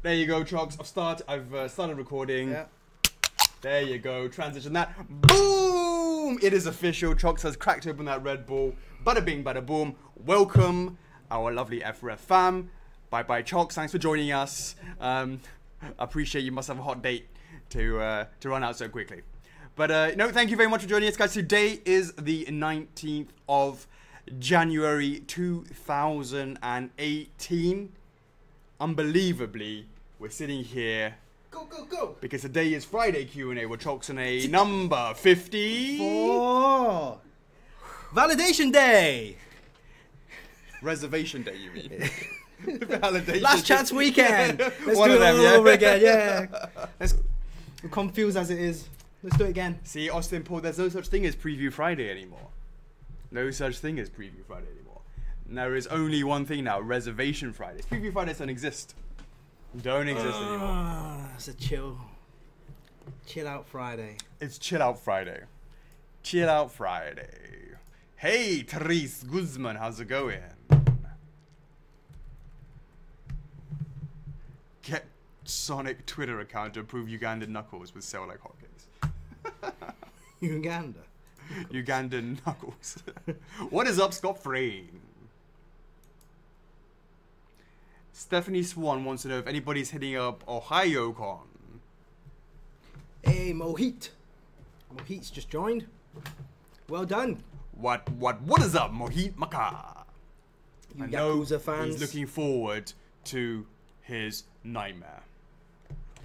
There you go, Chocks. I've started recording. Yeah. There you go. Transition that. Boom! It is official. Chocks has cracked open that Red Bull. Bada bing, bada boom. Welcome, our lovely F4F fam. Bye bye, Chocks. Thanks for joining us. I appreciate you must have a hot date to run out so quickly. But no, thank you very much for joining us, guys. Today is the 19th of January 2018. Unbelievably, we're sitting here. Go! Because today is Friday Q&A with Chocks A number 54. Validation day. Reservation day, you mean? Validation. Last chance weekend. Let's do One it of them, all yeah. over again. Yeah. We're confused as it is. Let's do it again. See, Austin Paul, there's no such thing as Preview Friday anymore. No such thing as Preview Friday anymore. There is only one thing now, Reservation Fridays. Preview Fridays don't exist. Don't exist anymore. It's a chill out Friday. It's Chill Out Friday. Chill Out Friday. Hey, Therese Guzman, how's it going? Get Sonic Twitter account to approve Ugandan knuckles with sell like hotcakes. Uganda. Ugandan knuckles. What is up, Scott Frame? Stephanie Swan wants to know if anybody's hitting up OhioCon. Hey, Mohit. Mohit's just joined. Well done. What is up, Mohit Maka? You I know Yakuza fans. he's looking forward to his nightmare.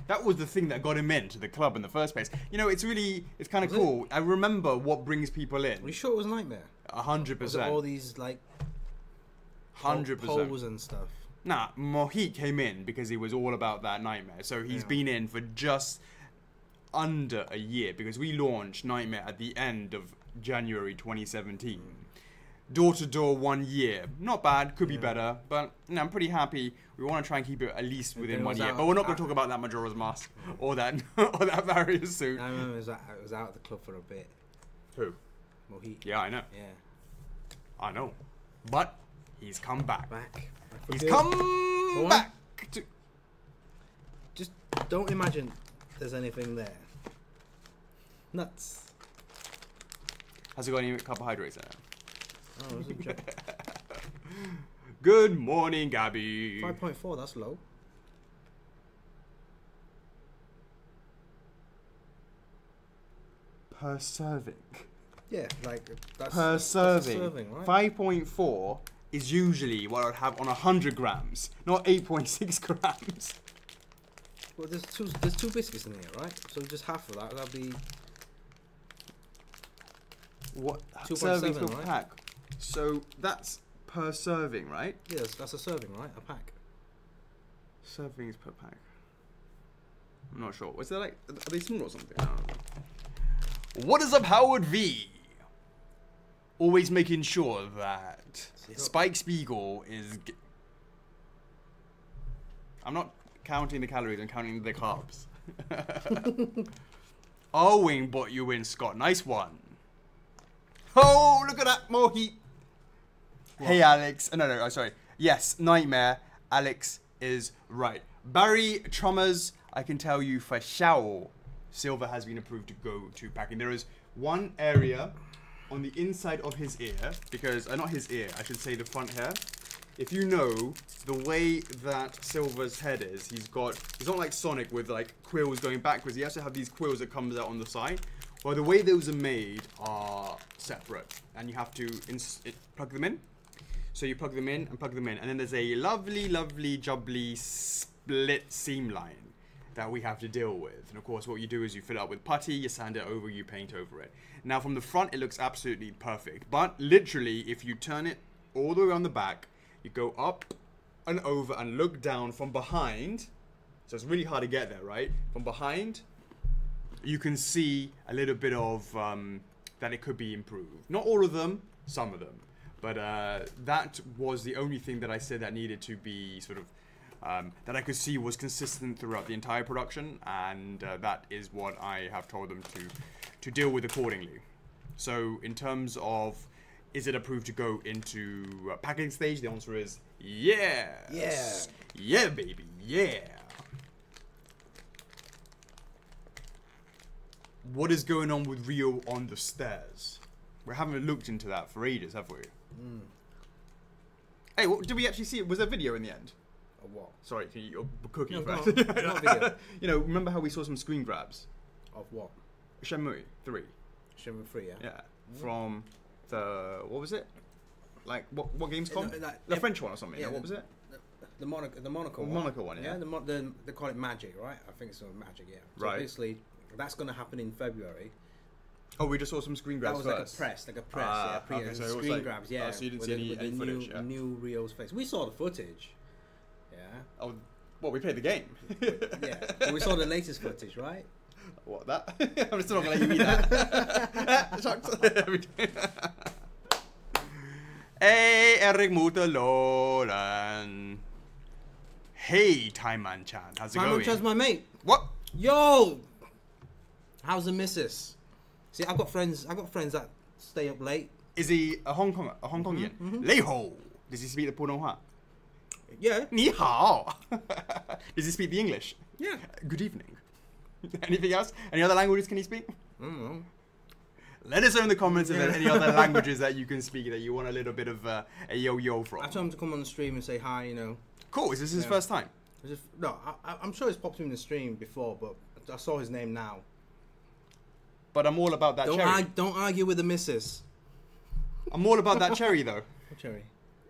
That was the thing that got him into the club in the first place. You know, it's kind of cool. I remember what brings people in. Are you sure it was Nightmare? 100%. Was it all these, like, 100%. polls and stuff? Nah, Mohit came in because he was all about that nightmare. So he's been in for just under a year because we launched Nightmare at the end of January 2017. Door to door 1 year. Not bad, could be better, but no, I'm pretty happy. We want to try and keep it at least within 1 year. But we're not going to talk about that Majora's Mask or that Barrier suit. I remember it was out of the club for a bit. Who? Mohit. Yeah, I know. Yeah. I know. But he's come back. He's Good. come back to... Just don't imagine there's anything there. Nuts. Has it got any carbohydrates in it? Oh, it was a joke. Good morning, Gabby. 5.4, that's low. Per serving. Yeah, like that's Per serving. That's a serving, right? 5.4 is usually what I'd have on 100 grams, not 8.6 grams. Well, there's two biscuits in here, right? So just half of that. That'd be What 2.7, servings per right? pack? So that's per serving, right? yeah. That's a serving, right? A pack. Servings per pack. I'm not sure. Was there like, are they small or something? I don't know. What is up, Howard V? Always making sure that Spike Spiegel is... I'm not counting the calories, I'm counting the carbs. Owen bought you in, Scott. Nice one. Oh, look at that, more heat. Hey, Alex. No, sorry. Yes, Nightmare. Alex is right. Barry Trummers, I can tell you for sure, Silver has been approved to go to packing. There is one area on the inside of his ear, because, not his ear, I should say the front hair. If you know the way that Silver's head is, he's not like Sonic with like quills going backwards. He has to have these quills that comes out on the side. Well, the way those are made are separate, and you have to plug them in. So you plug them in, and then there's a lovely, jubbly split seam line that we have to deal with. And of course, what you do is you fill it up with putty, you sand it over, you paint over it. Now, from the front, it looks absolutely perfect. But literally, if you turn it all the way on the back, you go up and over and look down from behind. So it's really hard to get there, right? From behind, you can see a little bit of that it could be improved. Not all of them, some of them. But that was the only thing that I said that needed to be sort of, that I could see was consistent throughout the entire production. And that is what I have told them to deal with accordingly. So in terms of, is it approved to go into packaging stage? The answer is yes. Yeah. Yeah, baby, yeah. What is going on with Rio on the stairs? We haven't looked into that for ages, have we? Hey, did we actually see it? Was there video in the end? Or what? Sorry, can you cookie No, first? not video. You know, remember how we saw some screen grabs? Of what? Shenmue 3. Shenmue 3, yeah? Yeah. From the, what was it? Like, what game's called? The French one or something. Yeah, What was it? The Monaco one. Monaco one, yeah. They call it Magic, right? I think it's Magic, yeah. So Right. basically, that's going to happen in February. Oh, we just saw some screen grabs That was first. like a press, Okay, so it was screen like- grabs, yeah. so you didn't with see the, any with the footage, new, yeah? new Rio's face. We saw the footage. Yeah. Oh, well, we played the game. Yeah. But we saw the latest footage, right? What, that? I'm still not going to let you eat that. Chocks. Hey, Eric Mutalolan. Hey, Time Man Chan. How's it going? Chan's my mate. What? Yo! How's the missus? See, I've got friends that stay up late. Is he a Hong Kongian? Lei Ho. Does he speak the Putonghua? Yeah. Ni hao. Does he speak the English? Yeah. Good evening. Anything else? Any other languages can he speak? I don't know. Let us know in the comments if there are any other languages that you can speak that you want a little bit of a yo-yo from. I told him to come on the stream and say hi, you know. Cool. Is this his first time? No, I'm sure he's popped him in the stream before, but I saw his name now. But I'm all about that cherry. Don't argue with the missus. I'm all about that cherry though. What cherry?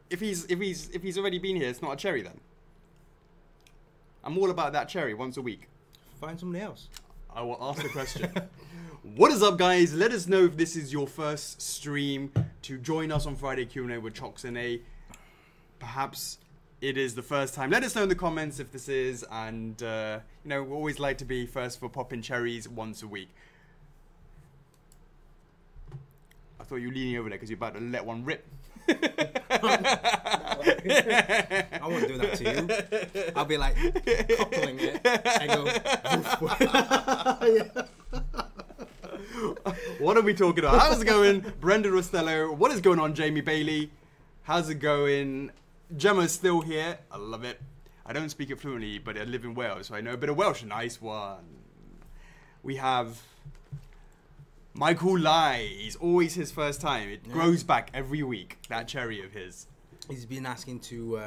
If he's already been here, it's not a cherry then. I'm all about that cherry once a week. Find somebody else. I will ask the question. What is up, guys? Let us know if this is your first stream to join us on Friday Q&A with Chocks A. Perhaps it is the first time. Let us know in the comments if this is, and you know, we always like to be first for popping cherries once a week. I thought you were leaning over there because you're about to let one rip. I won't do that to you. I'll be like coupling it and go. What are we talking about? How's it going, Brendan Rostello? What is going on, Jamie Bailey? How's it going? Gemma's still here. I love it. I don't speak it fluently, but I live in Wales, so I know a bit of Welsh. Nice one. We have Michael Lai. He's always his first time. It grows back every week, that cherry of his. He's been asking to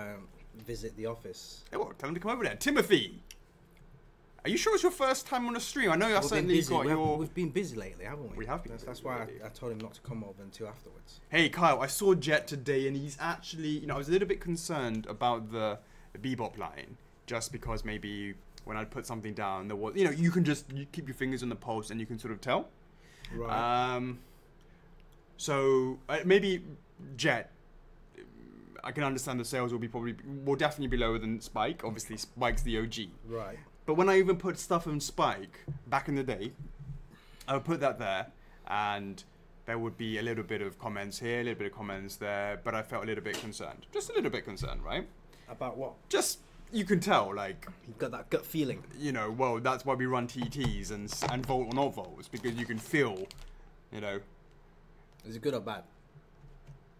visit the office. Hey, well, tell him to come over there. Timothy, are you sure it's your first time on a stream? I know you're certainly got your... We've been busy lately, haven't we? We have been. That's why I told him not to come over until afterwards. Hey, Kyle, I saw Jet today, and he's actually... You know, I was a little bit concerned about the bebop line, just because maybe when I'd put something down, there was... You know, you keep your fingers on the pulse, and you can sort of tell. Right. So maybe Jet, I can understand the sales will definitely be lower than Spike. Obviously, Spike's the OG. Right. But when I even put stuff on Spike back in the day, I would put that there, and there would be a little bit of comments here, a little bit of comments there. But I felt a little bit concerned, just a little bit concerned, right? About what? Just you can tell, like You've got that gut feeling. you know. Well, that's why we run TTs and volt or not volts, because you can feel, you know. Is it good or bad?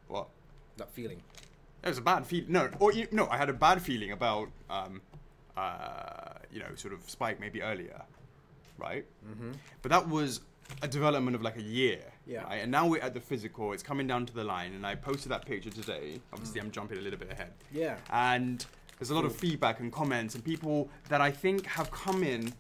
What? That feeling. It was a bad feeling. No, I had a bad feeling about, you know, sort of Spike maybe earlier, right? Mm-hmm. But that was a development of like a year, Yeah. right? And now we're at the physical. It's coming down to the line, and I posted that picture today. Obviously, I'm jumping a little bit ahead. Yeah. And there's a lot of feedback and comments, and people that I think have come in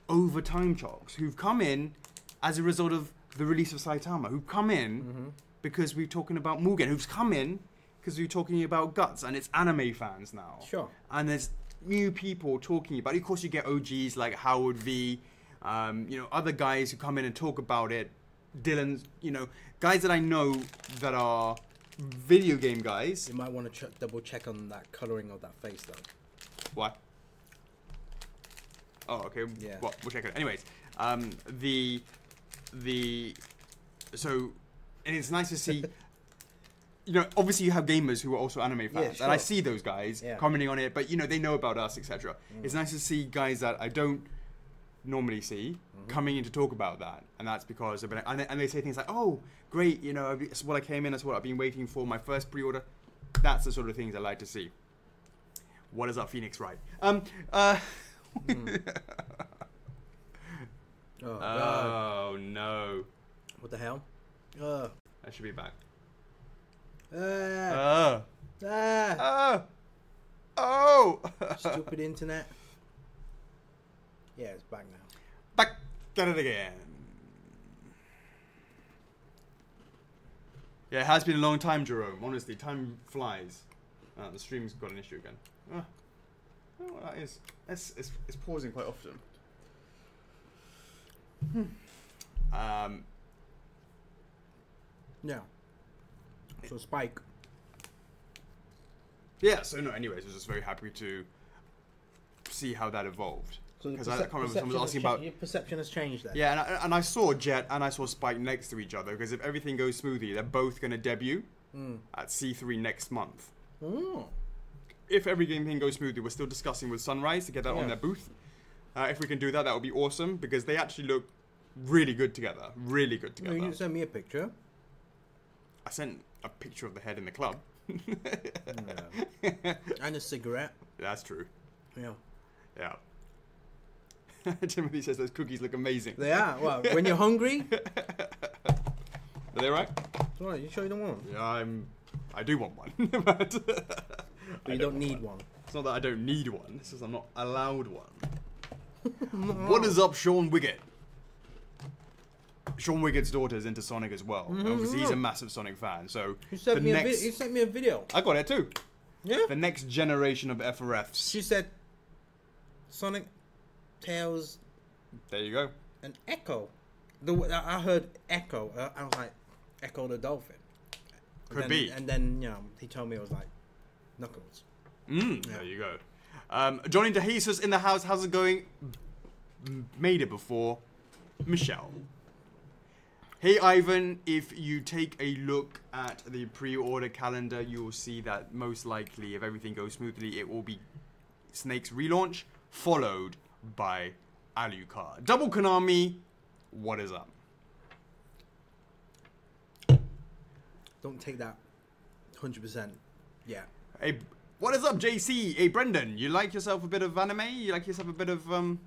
over time, Chocks, who've come in as a result of the release of Saitama, who've come in because we're talking about Mugen, who's come in because we're talking about Guts, and it's anime fans now. Sure. And there's new people talking about it. Of course, you get OGs like Howard V, you know, other guys who come in and talk about it. Dylan's, you know, guys that I know that are video game guys. You might want to double check on that colouring of that face, though. What? Oh, okay. Yeah. Well, we'll check it. Anyways, so, and it's nice to see. You know, obviously you have gamers who are also anime fans, sure. and I see those guys commenting on it. But you know, they know about us, etc. It's nice to see guys that I don't normally see coming in to talk about that, and that's because they've been, and they say things like, "Oh, great! You know, it's what I came in. That's what I've been waiting for. My first pre-order." That's the sort of things I like to see. What is up, Phoenix? Right. Oh, God. Oh, no. What the hell? That should be back. Ah. Oh! Stupid internet. Yeah, it's back now. Back at it again. Yeah, it has been a long time, Jerome. Honestly, time flies. The stream's got an issue again. I don't know what that is. It's pausing quite often. Yeah. So Spike. Yeah, so no, anyways, I was just very happy to see how that evolved. Because I can't remember, someone was asking about... Your perception has changed there. Yeah, and I saw Jet and I saw Spike next to each other, because if everything goes smoothly, they're both going to debut at C3 next month. Oh. If everything goes smoothly, we're still discussing with Sunrise to get that on their booth. If we can do that, that would be awesome, because they actually look really good together. Really good together. You didn't send me a picture. I sent a picture of the head in the club. Yeah. And a cigarette. That's true. Yeah. Yeah. Timothy says those cookies look amazing. They are. Well, when you're hungry. Are they right? It's all right. You sure you don't want one? Yeah, I do want one. But you don't need one. It's not that I don't need one. It's just I'm not allowed one. What is up, Sean Wiggett? Sean Wiggett's daughter is into Sonic as well. Obviously, he's a massive Sonic fan. So you sent me a video. I got it too. Yeah. The next generation of F4Fs. She said, Sonic, Tails. There you go. And Echo. I heard Echo. I was like, Echo the Dolphin. Could be. And then, you know, he told me it was like Knuckles. There you go. Johnny DeJesus in the house. How's it going? Made it before. Michelle. Hey Ivan, if you take a look at the pre-order calendar, you will see that most likely, if everything goes smoothly, it will be Snake's relaunch, followed by Alucard. Double Konami, what is up? Don't take that 100%. Yeah. Hey, what is up, JC? Hey, Brendan, you like yourself a bit of anime? You like yourself a bit of, I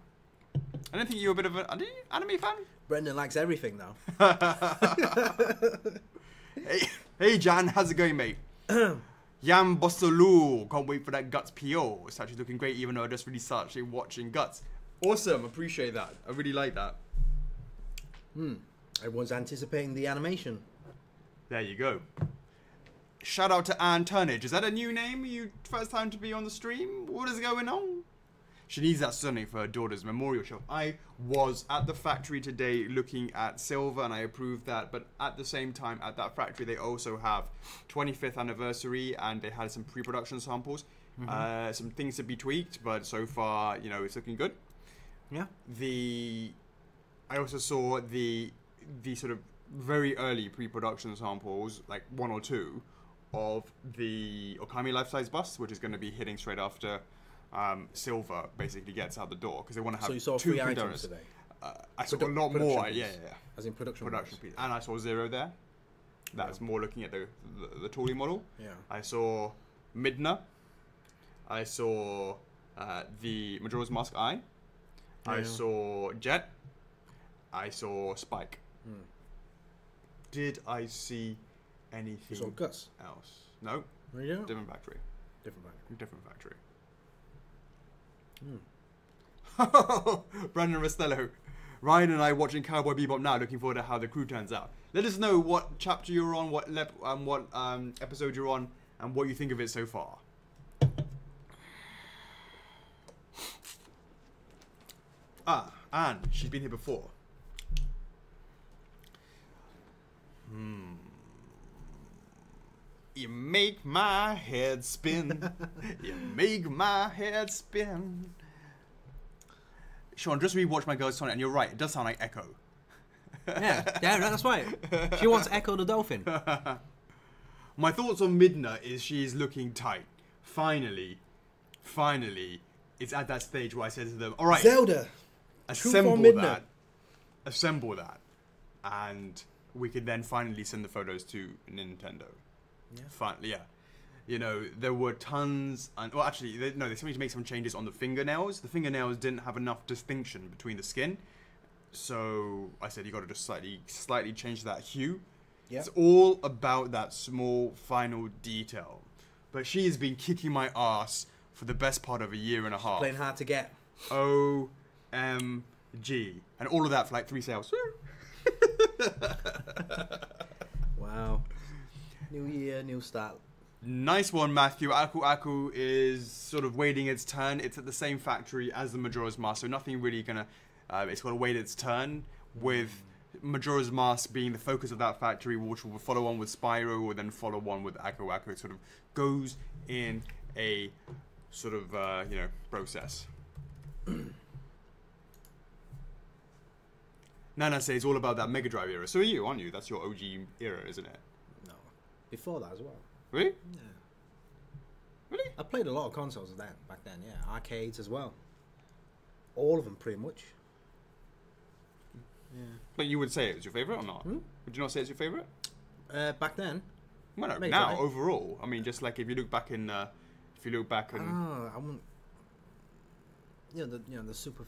don't think you're a bit of an anime fan? Brendan likes everything, though. hey, Jan, how's it going, mate? Yam Bostolu, can't wait for that Guts PO. It's actually looking great, even though I just really started watching Guts. Awesome, appreciate that. I really like that. Everyone's anticipating the animation. There you go. Shout out to Anne Turnage. Is that a new name? You first time to be on the stream? What is going on? She needs that Sonic for her daughter's memorial show. I was at the factory today looking at silver and I approved that. But at the same time, at that factory, they also have 25th anniversary and they had some pre-production samples. Some things to be tweaked, but so far, you know, it's looking good. Yeah. I also saw the sort of very early pre-production samples, like 1 or 2, of the Okami life-size bus, which is going to be hitting straight after Silver basically gets out the door, because they want to have so you saw 2 3 items pre-donors. today? I saw a lot more, yeah. As in production piece. And I saw Zero there. That's more looking at the tooling model. Yeah. I saw Midna. I saw the Majora's Mask Eye. Yeah. I saw Jet. I saw Spike. Did I see anything Guts else? No. Yeah. Different factory. Different factory. Brandon Rostello. Ryan and I watching Cowboy Bebop now, looking forward to how the crew turns out. Let us know what chapter you're on, what episode you're on, and what you think of it so far. Anne, she's been here before. You make my head spin. You make my head spin. Sean, just rewatched my girl's Sonic, and you're right. It does sound like Echo. Yeah, that's right. She wants Echo the Dolphin. My thoughts on Midna is she's looking tight. Finally, it's at that stage where I said to them, all right, Zelda, assemble that, and we could then finally send the photos to Nintendo. Yeah. Finally, yeah. You know, there were tons, well, actually, they started to make some changes on the fingernails. The fingernails didn't have enough distinction between the skin, So I said you got to just slightly change that hue. Yeah. It's all about that small final detail. But she has been kicking my ass for the best part of a year and a half. Playing hard to get. OMG. And all of that for like 3 sales. Wow. New year, new start. Nice one, Matthew. Aku is sort of waiting its turn. It's at the same factory as the Majora's Mask, so nothing really gonna... it's got to wait its turn, with Majora's Mask being the focus of that factory, which will follow on with Spyro, or then follow on with Aku. It sort of goes in a sort of, process. Nana says all about that Mega Drive era. So are you, aren't you? That's your OG era, isn't it? No. Before that as well. Really? Yeah. Really? I played a lot of consoles back then, yeah. Arcades as well. All of them, pretty much. Yeah. But you would say it was your favourite or not? Hmm? Would you not say it's your favourite? Back then? Well, no, Mega now, Drive. overall. I mean, just like if you look back and... I wouldn't... the Super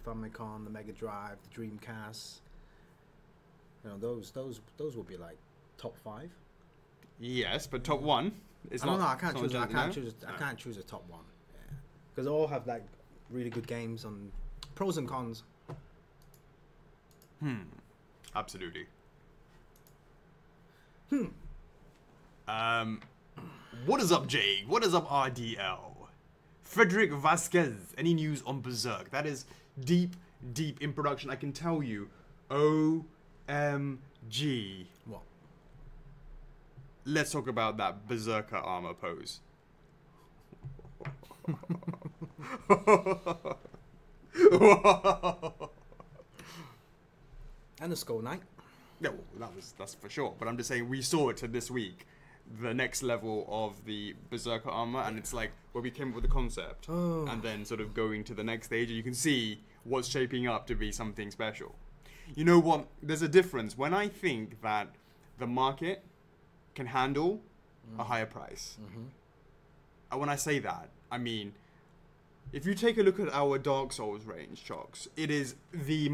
Famicom, the Mega Drive, the Dreamcast. Those would be like top 5. Yes, but top 1 is I not... don't know. I can't choose. I can't no? choose. I can't choose a top 1. Yeah, because they all have like really good games and pros and cons. Absolutely. What is up, Jake? What is up, RDL? Frederick Vasquez. Any news on Berserk? That is deep in production. I can tell you. OMG. What? Let's talk about that Berserker armor pose. And the Skull Knight. Yeah, well, that's for sure. But I'm just saying we saw it this week, the next level of the Berserker armor, and it's like where we came up with the concept, and then sort of going to the next stage, and you can see what's shaping up to be something special. You know what? There's a difference when I think that the market can handle a higher price. And when I say that, I mean, if you take a look at our Dark Souls range, Chocks, it is the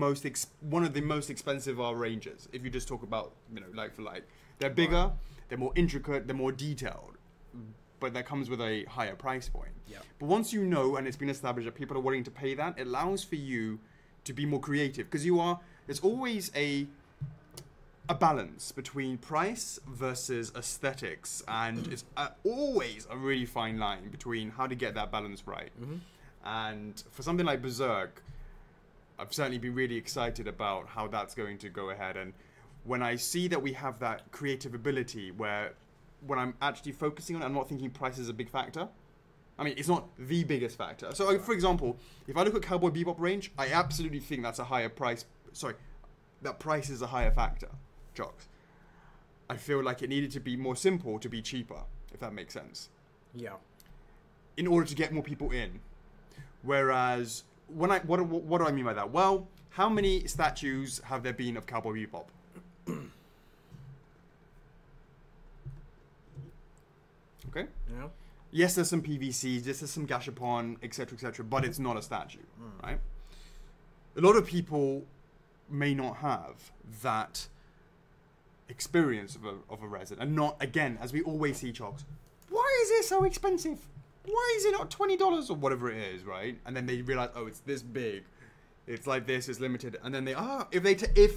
one of the most expensive of our ranges. If you just talk about, like for like, they're bigger, they're more intricate, they're more detailed, but that comes with a higher price point. Yeah. But once you know and it's been established that people are willing to pay that, it allows for you to be more creative, because there's always a balance between price versus aesthetics, and it's always a really fine line between how to get that balance right. And for something like Berserk, I've certainly been really excited about how that's going to go ahead. And when I see that we have that creative ability where when I'm actually focusing on it, I'm not thinking price is a big factor. I mean, it's not the biggest factor. So, for example, if I look at Cowboy Bebop range, I absolutely think that's a higher price. Sorry, that price is a higher factor, Jocks. I feel like it needed to be more simple to be cheaper, if that makes sense. Yeah. In order to get more people in. Whereas, what do I mean by that? Well, how many statues have there been of Cowboy Bebop? Okay? Yeah. Yes, there's some PVCs, yes, there's some Gashapon, etc., but it's not a statue, right? A lot of people may not have that experience of a resin, and not, again, as we always see, Chocks, why is it so expensive? Why is it not $20 or whatever it is, right? And then they realize, oh, it's this big, it's like this, it's limited, and then if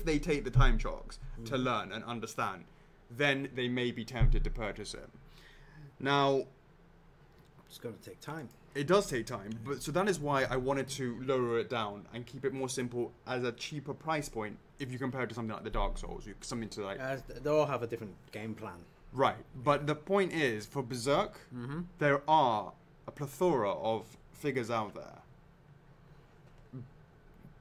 they take the time, Chocks, to learn and understand, then they may be tempted to purchase it. Now, It's going to take time. it does take time, but so that is why I wanted to lower it down and keep it more simple as a cheaper price point. If you compare it to something like the Dark Souls, something to like They all have a different game plan. right. But the point is, for Berserk, there are a plethora of figures out there.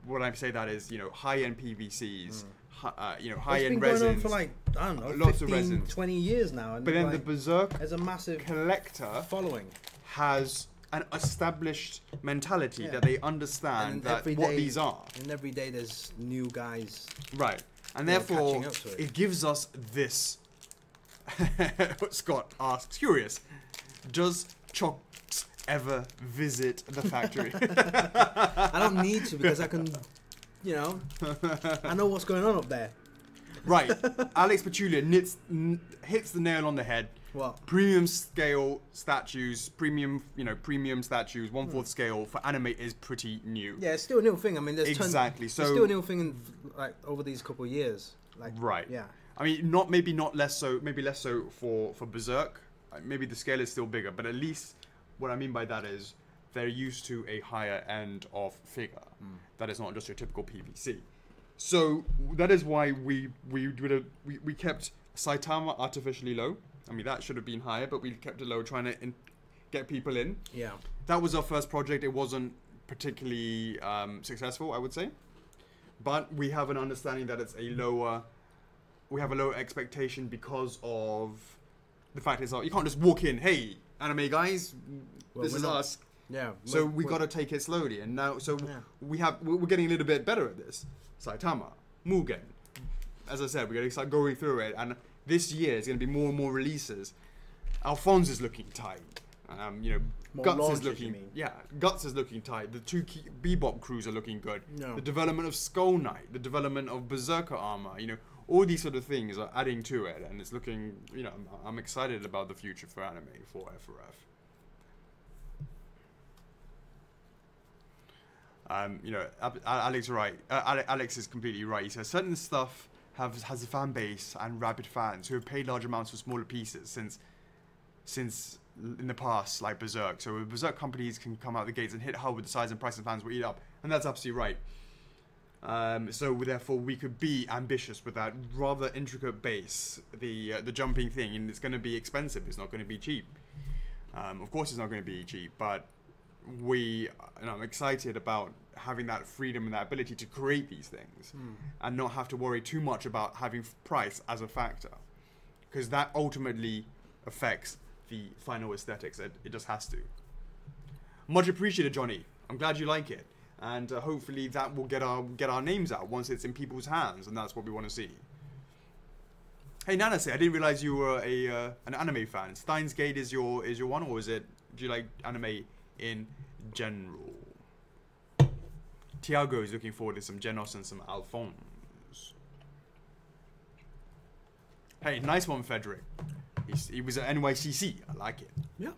What I say that is, high-end PVCs, high-end resins. It's been going on for like, I don't know, lots 15, of resins. 20 years now. And But then like, the Berserk there's a massive collector following. has an established mentality Yeah. that they understand And that every what day- these are. And every day there's new guys. Right. And Yeah, therefore, catching up to it. it gives us this. Scott asks, curious, does Chocks ever visit the factory? I don't need to because I can you know, I know what's going on up there. Right, Alex Pachulia hits the nail on the head. What? Premium scale statues, premium statues, 1/4 scale for anime is pretty new. Yeah, it's still a new thing. I mean, there's exactly. So it's still a new thing in, like over these couple of years. Like, right. Yeah. I mean, not less so. Maybe less so for Berserk. Maybe the scale is still bigger, but at least what I mean by that is they're used to a higher end of figure that is not just your typical PVC. So that is why we kept Saitama artificially low. I mean, that should have been higher, but we kept it low, trying to get people in. Yeah. That was our first project. It wasn't particularly successful, I would say. But we have an understanding that it's we have a lower expectation because of the fact is you can't just walk in, hey, anime guys, this is us. Yeah. So we got to take it slowly, and now we're getting a little bit better at this. Saitama, Mugen. As I said, we're going to start going through it, and this year is going to be more and more releases. Alphonse is looking tight. Guts is looking. Yeah, Guts is looking tight. The two key Bebop crews are looking good. No. The development of Skull Knight, the development of Berserker armor. All these sort of things are adding to it, and it's looking. I'm excited about the future for anime for F4F. Alex right. Alex is completely right. He says certain stuff has a fan base and rabid fans who have paid large amounts for smaller pieces since in the past, like Berserk. So Berserk companies can come out the gates and hit hard with the size and price, and fans will eat up, and that's absolutely right. So therefore, we could be ambitious with that rather intricate base, the jumping thing, and it's going to be expensive. It's not going to be cheap. Of course, it's not going to be cheap, but I'm excited about having that freedom and that ability to create these things and not have to worry too much about having price as a factor, because that ultimately affects the final aesthetics. It just has to. Much appreciated, Johnny. I'm glad you like it, and hopefully that will get our names out once it's in people's hands, and that's what we want to see. Hey Nanase, I didn't realize you were an anime fan. Steins Gate is your one, or do you like anime in general? Tiago is looking forward to some Genos and some Alphonse. Hey, nice one, Frederick. He was at NYCC. I like it. Yeah.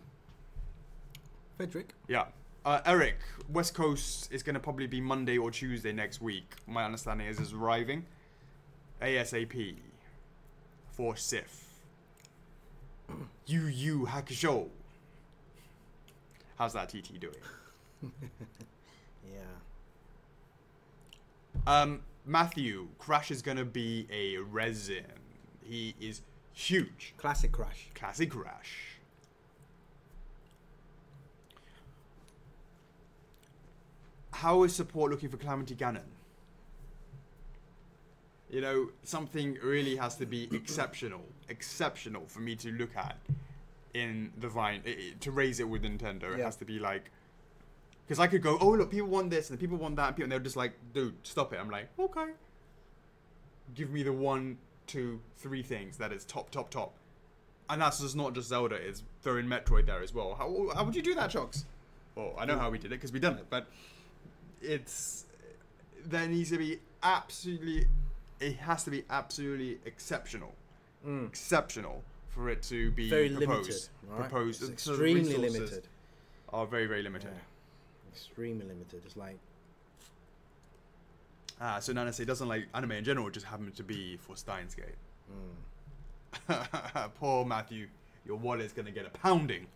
Frederick. Yeah. Eric, West Coast is going to probably be Monday or Tuesday next week. My understanding is it's arriving ASAP for SIF. Yu Hakusho. How's that TT doing? Yeah. Matthew, Crash is going to be a resin. He is huge. Classic Crash. Classic Crash. How is support looking for Calamity Ganon? Something really has to be exceptional for me to look at in the Vine, to raise it with Nintendo. It has to be like, because I could go, oh look, people want this and people want that, and they're just like, dude, stop it. I'm like, okay, give me the 1, 2, 3 things that is top, and that's just not just Zelda. It's throwing Metroid there as well. How would you do that, Chocks? Well, I know how we did it because we done it, but there needs to be it has to be absolutely exceptional for it to be very proposed. Limited, right? It's extremely limited. Are very, very limited. Yeah. Extremely limited. It's like so Nanase doesn't like anime in general, just happens to be for Steins Gate. Poor Matthew, your wallet's gonna get a pounding.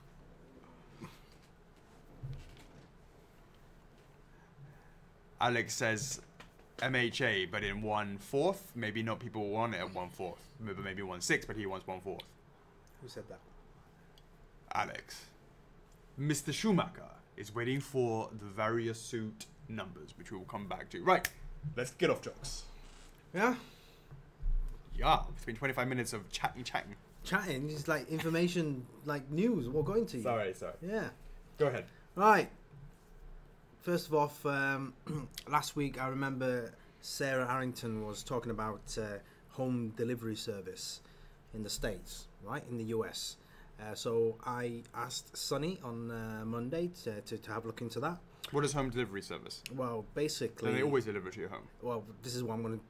Alex says MHA, but in 1/4. Maybe not people want it at 1/4. Maybe 1/6, but he wants 1/4. Who said that? Alex. Mr. Schumacher is waiting for the various suit numbers, which we will come back to. Right, let's get off Jokes. Yeah? Yeah, it's been 25 minutes of chatting. Chatting, just like information, like news, we're going to you. Sorry. Yeah. Go ahead. Right. First of all, last week I remember Sarah Harrington was talking about home delivery service in the States, right, in the US. So I asked Sunny on Monday to have a look into that. What is home delivery service? Well, basically... And they always deliver to your home. Well, this is what I'm going to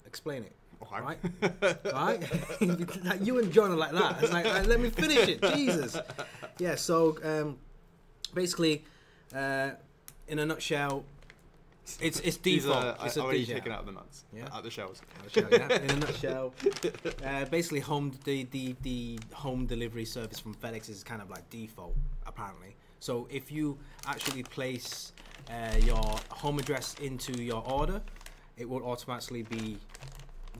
explain it. Okay. Right? Right? Like, you and John are like that. It's like, let me finish it. Jesus. Yeah, so basically, in a nutshell, it's default. It's already taken out the nuts. Yeah. Out the shells. Yeah. In a nutshell, basically, the home delivery service from FedEx is kind of like default, apparently. So if you actually place your home address into your order, it will automatically be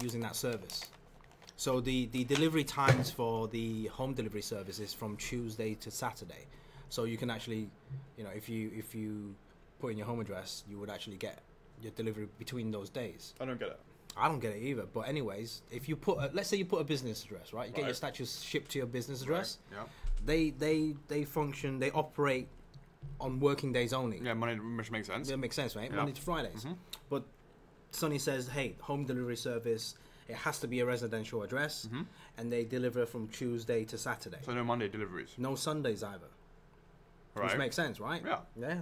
using that service. So the delivery times for the home delivery service is from Tuesday to Saturday. So you can actually, if you put in your home address, you would actually get your delivery between those days. I don't get it. I don't get it either. But anyways, if you put, let's say you put a business address, right? You get your statues shipped to your business address. Right. Yeah. They function. They operate on working days only. Yeah, Monday, which makes sense. It makes sense, right? Yeah. Monday to Fridays. Mm-hmm. But Sonny says, hey, home delivery service, it has to be a residential address, and they deliver from Tuesday to Saturday. So no Monday deliveries. No Sundays either. Right. Which makes sense, right? Yeah. Yeah.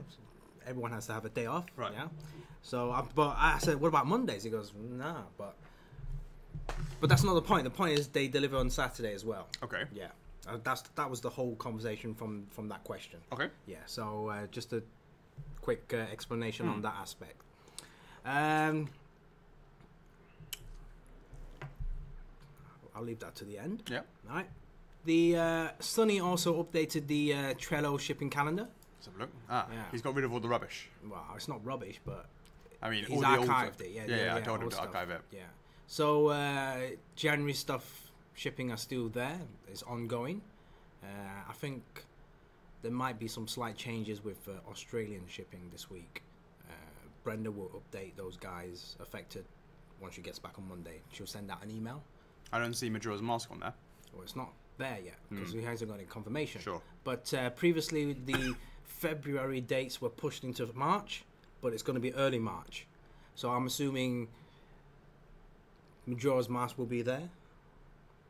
Everyone has to have a day off. Right. Yeah. So, but I said, what about Mondays? He goes, nah, but that's not the point. The point is they deliver on Saturday as well. Okay. Yeah. That was the whole conversation from that question. Okay. Yeah. So just a quick explanation on that aspect. I'll leave that to the end. Yeah. All right. The Sonny also updated the Trello shipping calendar. Let's have a look. Yeah. He's got rid of all the rubbish. Well, it's not rubbish, but I mean, he's all the archived it. Yeah, I told him to archive it. Yeah. So January stuff shipping are still there. It's ongoing. I think there might be some slight changes with Australian shipping this week. Brenda will update those guys affected once she gets back on Monday. She'll send out an email. I don't see Majora's Mask on there. Well, it's not there yet because he hasn't got any confirmation. Sure. But previously the February dates were pushed into March, but it's going to be early March. So I'm assuming Majora's Mask will be there.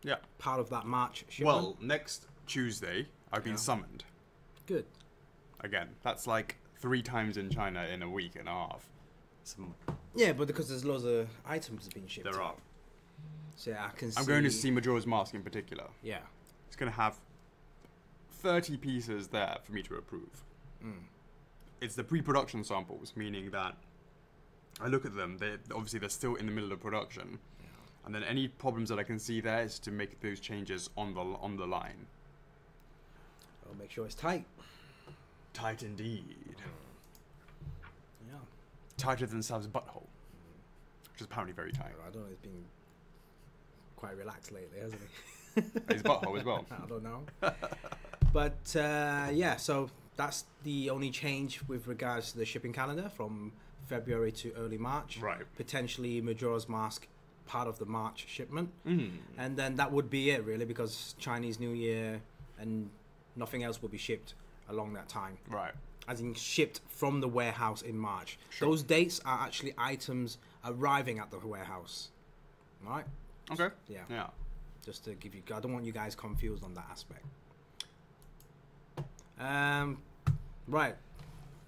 Yeah. Part of that March shipment. Well, next Tuesday, I've been summoned. Good. Again, that's like 3 times in China in a week and a half. Yeah, but because there's loads of items being shipped. There are. So yeah, I can see... I'm going to see Majora's Mask in particular. Yeah. It's going to have 30 pieces there for me to approve. It's the pre-production samples, meaning that I look at them, obviously they're still in the middle of production. Yeah. And then any problems that I can see there is to make those changes on the line. I'll make sure it's tight. Tight indeed. Yeah. Tighter than Sav's butthole. Which is apparently very tight. I don't know, he's been quite relaxed lately, hasn't he? His butthole as well. I don't know. But yeah, so that's the only change with regards to the shipping calendar from February to early March. Right. Potentially Majora's Mask part of the March shipment. And then that would be it really, because Chinese New Year and nothing else will be shipped along that time. Right. As in shipped from the warehouse in March. Sure. Those dates are actually items arriving at the warehouse. Right? Okay. Yeah. Just to give you... I don't want you guys confused on that aspect. Right.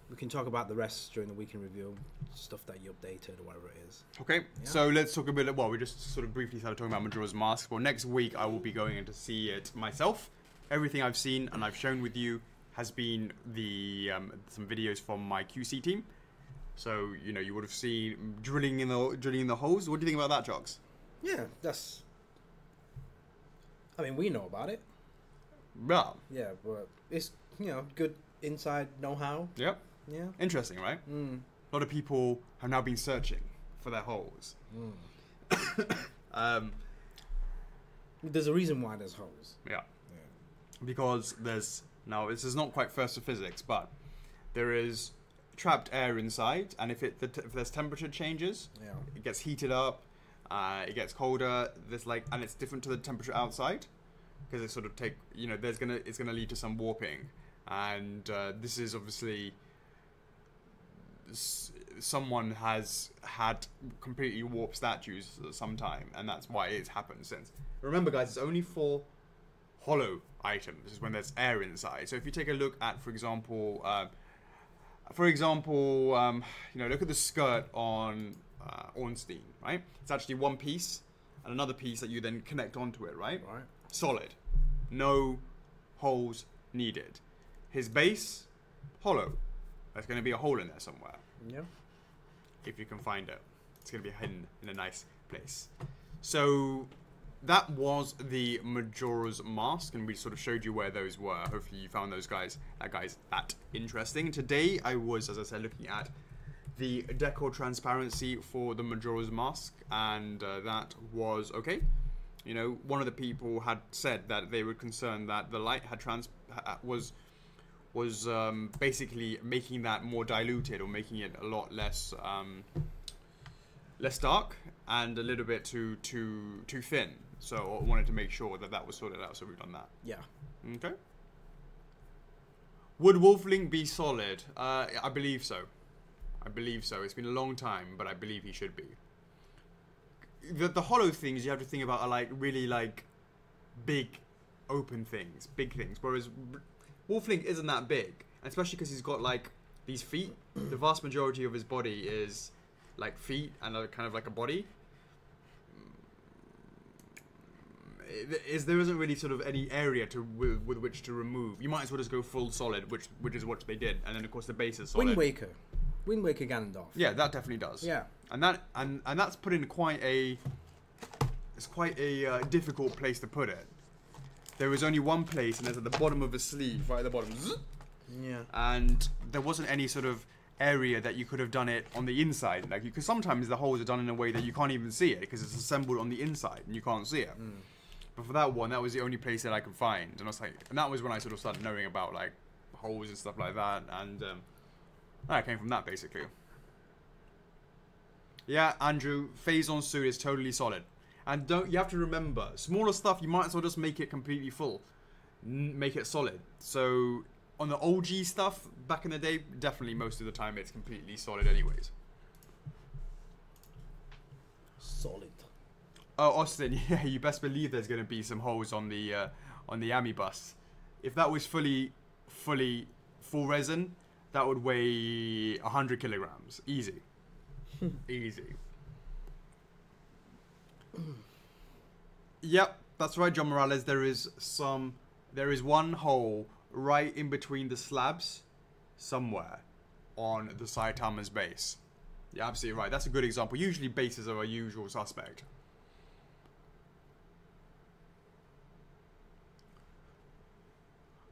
We can talk about the rest during the weekend review. Stuff that you updated or whatever it is. Okay. Yeah. So let's talk a bit... Well, we just sort of briefly started talking about Majora's Mask. Well, next week I will be going in to see it myself. Everything I've seen and I've shown with you has been the some videos from my QC team. So, you would have seen drilling in the holes. What do you think about that, Chocks? Yeah, that's... I mean, we know about it. Yeah. Yeah, but it's, good inside know-how. Yep. Yeah. Interesting, right? A lot of people have now been searching for their holes. There's a reason why there's holes. Yeah. Because there's... Now, this is not quite first of physics, but there is trapped air inside, and if there's temperature changes, it gets heated up, it gets colder. And it's different to the temperature outside, because it sort of it's gonna lead to some warping, and this is obviously someone has had completely warped statues at some time, and that's why it's happened since. Remember, guys, it's only for hollow items is when there's air inside. So if you take a look at, for example, for example, you know, look at the skirt on Ornstein, right? It's actually one piece and another piece that you then connect onto it, right? Right. Solid. No holes needed. His base, hollow. There's going to be a hole in there somewhere. Yeah. If you can find it. It's going to be hidden in a nice place. So that was the Majora's Mask, and we sort of showed you where those were. Hopefully you found those guys that interesting. Today I was, as I said, looking at the decor transparency for the Majora's Mask, and that was okay. You know, one of the people had said that they were concerned that the light had was basically making that more diluted, or making it a lot less less dark and a little bit too thin. So I wanted to make sure that that was sorted out. So we've done that. Yeah. Okay. Would Wolfling be solid? I believe so. I believe so. It's been a long time, but I believe he should be. The hollow things you have to think about are like really like big open things, big things. Whereas Wolfling isn't that big, especially because he's got like these feet. The vast majority of his body is like feet and kind of like a body. There isn't really sort of any area with which to remove. You might as well just go full solid, which is what they did, and then of course the base is solid. Wind Waker Ganondorf. Yeah, that definitely does. Yeah, and that's put in quite a difficult place to put it. There was only one place, and it's at the bottom of his sleeve, right at the bottom. Yeah. And there wasn't any sort of area that you could have done it on the inside, like because sometimes the holes are done in a way that you can't even see it because it's assembled on the inside and you can't see it. But for that one, that was the only place that I could find, and I was like, and that was when I sort of started knowing about like holes and stuff like that, and I came from that basically. Yeah, Andrew, Phazon suit is totally solid, and you have to remember, smaller stuff you might as well just make it completely full, make it solid. So on the OG stuff back in the day, definitely most of the time it's completely solid anyways. Solid. Oh, Austin, yeah, you best believe there's going to be some holes on the Ami bus. If that was full resin, that would weigh 100 kilograms. Easy. Easy. Yep, that's right, John Morales. There is one hole right in between the slabs somewhere on the Saitama's base. You're absolutely right. That's a good example. Usually bases are a usual suspect.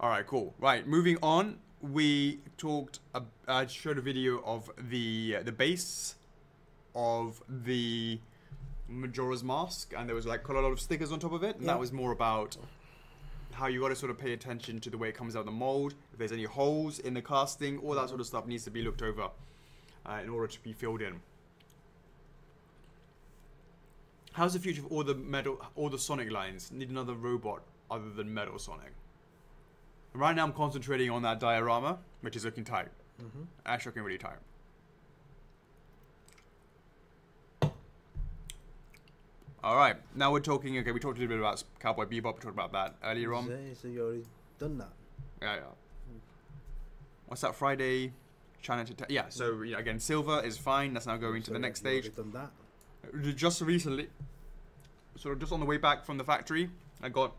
Alright, cool. Right, moving on. We talked, I showed a video of the base of the Majora's Mask, and there was like quite a lot of stickers on top of it, and that was more about how you got to sort of pay attention to the way it comes out of the mold, if there's any holes in the casting, all that sort of stuff needs to be looked over in order to be filled in. How's the future of all the Sonic lines? Need another robot other than Metal Sonic. Right now I'm concentrating on that diorama, which is looking tight. Actually looking really tight. Alright, now we're talking, okay, we talked a little bit about Cowboy Bebop, we talked about that earlier on. So you already done that? Yeah. What's that, Friday? Yeah, so you know, again, silver is fine, that's now going to the next stage. Done that? Just recently, sort of just on the way back from the factory, I got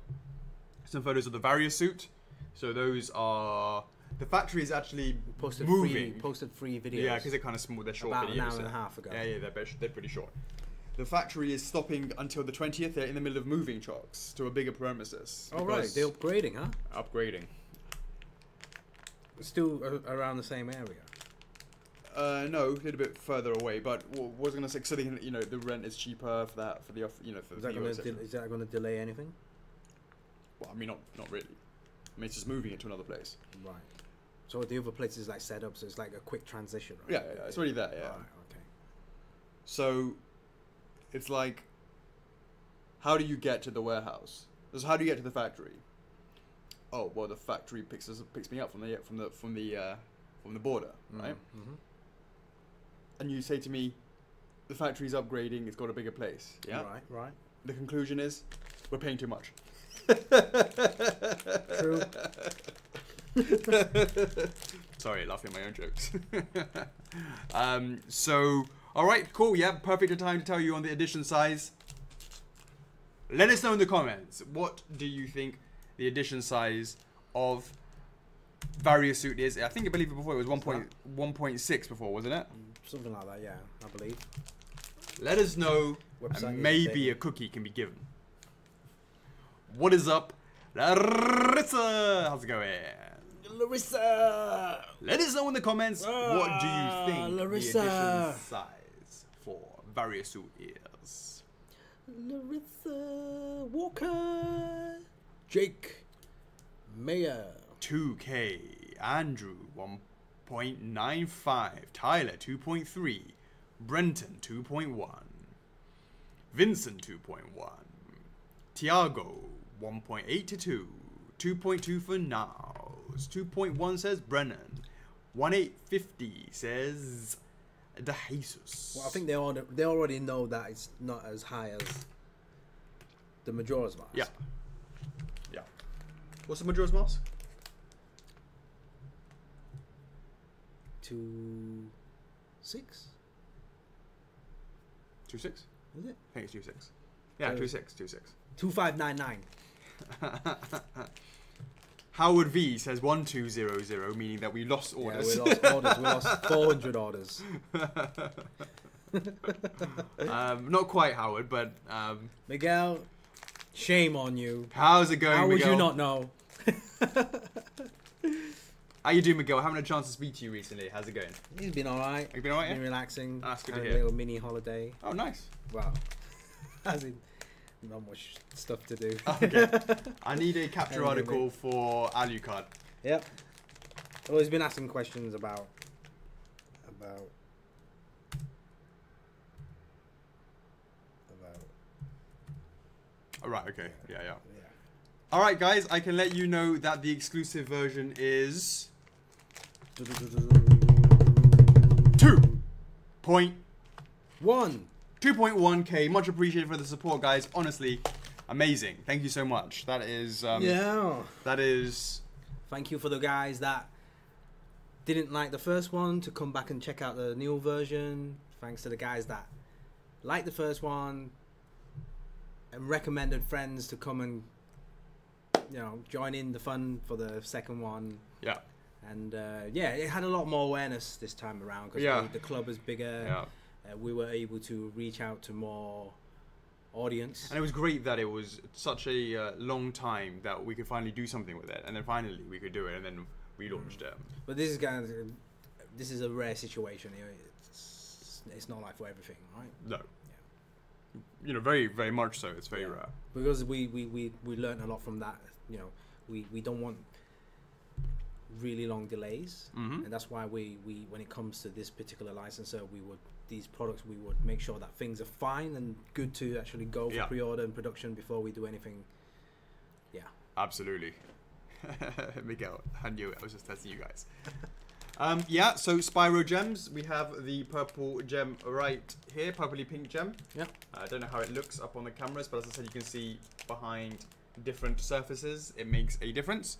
some photos of the Various suit. So those are, the factory is actually moving. Posted free videos. Yeah, because they're kind of small, they're short about videos. About an hour and a half ago. Yeah, they're pretty short. The factory is stopping until the 20th. They're in the middle of moving Chocks to a bigger premises. Oh right, they're upgrading, huh? Upgrading. Still around the same area. No, a little bit further away. But what I was gonna say, so they can, you know, the rent is cheaper for that, for the, you know, for the. Is that going to delay anything? Well, I mean, not really. I mean, it's just moving it to another place. Right. So the other place is like set up, so it's like a quick transition, right? Yeah, it's already there, yeah. Right, okay. So, it's like, how do you get to the warehouse? So how do you get to the factory? Oh, well, the factory picks me up from the border, right? And you say to me, the factory's upgrading, it's got a bigger place, yeah? Right. The conclusion is, we're paying too much. True. Sorry, laughing at my own jokes. So, all right, cool. Yeah, perfect time to tell you on the edition size. Let us know in the comments. What do you think the edition size of Various Suit is? I believe before it was 1.6 before, wasn't it? Something like that, yeah, I believe. Let us know, and maybe a cookie can be given. What is up, Larissa? How's it going? Larissa! Let us know in the comments, what do you think Larissa. the edition size for Various Suit is? Larissa Walker. Jake Mayer. 2K. Andrew 1.95. Tyler 2.3. Brenton 2.1. Vincent 2.1. Tiago 1.8 to 2. 2.2 for Niles. 2.1 says Brennan. 1.850 says De Jesus. Well, I think they already know that it's not as high as the Majora's Mask. Yeah. Yeah. What's the Majora's Mask? 2.6? 2.6? Is it? I think it's 2.6. Yeah, 2.6. 2.599. Howard V says 1200, meaning that we lost orders. Yeah, we lost orders. We lost 400 orders. Not quite Howard, but Miguel, shame on you. How's it going, How would Miguel? you not know? How you doing, Miguel? I haven't had a chance to speak to you recently. How's it going? He's been alright. You've been alright, yeah? Been relaxing. That's good had to a hear. little mini holiday. Oh, nice. Well, as in, not much stuff to do. Okay. I need a capture Anyway. article for Alucard. Yep. Well, he's been asking questions about. All right. Okay. Yeah. Yeah. All right, guys. I can let you know that the exclusive version is 2.1K. Much appreciated for the support, guys. Honestly, amazing. Thank you so much. That is. Yeah. That is. Thank you for the guys that didn't like the first one to come back and check out the new version. Thanks to the guys that liked the first one and recommended friends to come and join in the fun for the second one. Yeah. And yeah, it had a lot more awareness this time around because the club is bigger. Yeah. We were able to reach out to more audience. And it was great that it was such a long time that we could finally do something with it, and then finally we could do it, and then we launched it. But this is a rare situation. It's not like for everything, right? No. Yeah. Very, very much so. It's very rare. Because we learned a lot from that. We don't want really long delays, and that's why we when it comes to this particular licenser, these products we would make sure that things are fine and good to actually go for pre-order and production before we do anything. Yeah, absolutely. Miguel, I knew it. I was just testing you guys. Yeah, so Spyro gems. We have the purple gem right here, purpley pink gem. Yeah. I don't know how it looks up on the cameras, but as I said, you can see behind different surfaces, it makes a difference.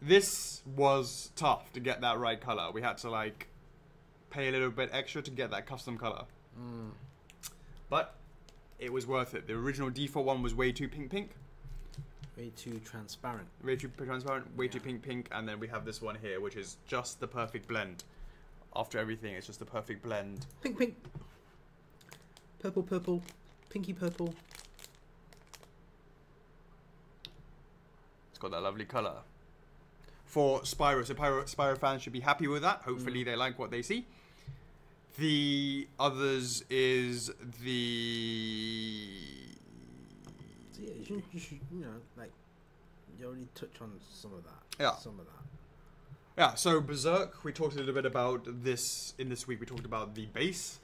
This was tough to get that right color. We had to pay a little bit extra to get that custom color. But it was worth it. The original default one was way too pink. Way too transparent. Way too transparent, way too pink, and then we have this one here, which is just the perfect blend. After everything, it's just the perfect blend. Pink. Purple. Pinky purple. It's got that lovely color. For Spyro, so Spyro fans should be happy with that. Hopefully they like what they see. The others is the... So yeah, you should you already touch on some of that. Yeah. Some of that. Yeah, so Berserk, we talked a little bit about this in this week. We talked about the bass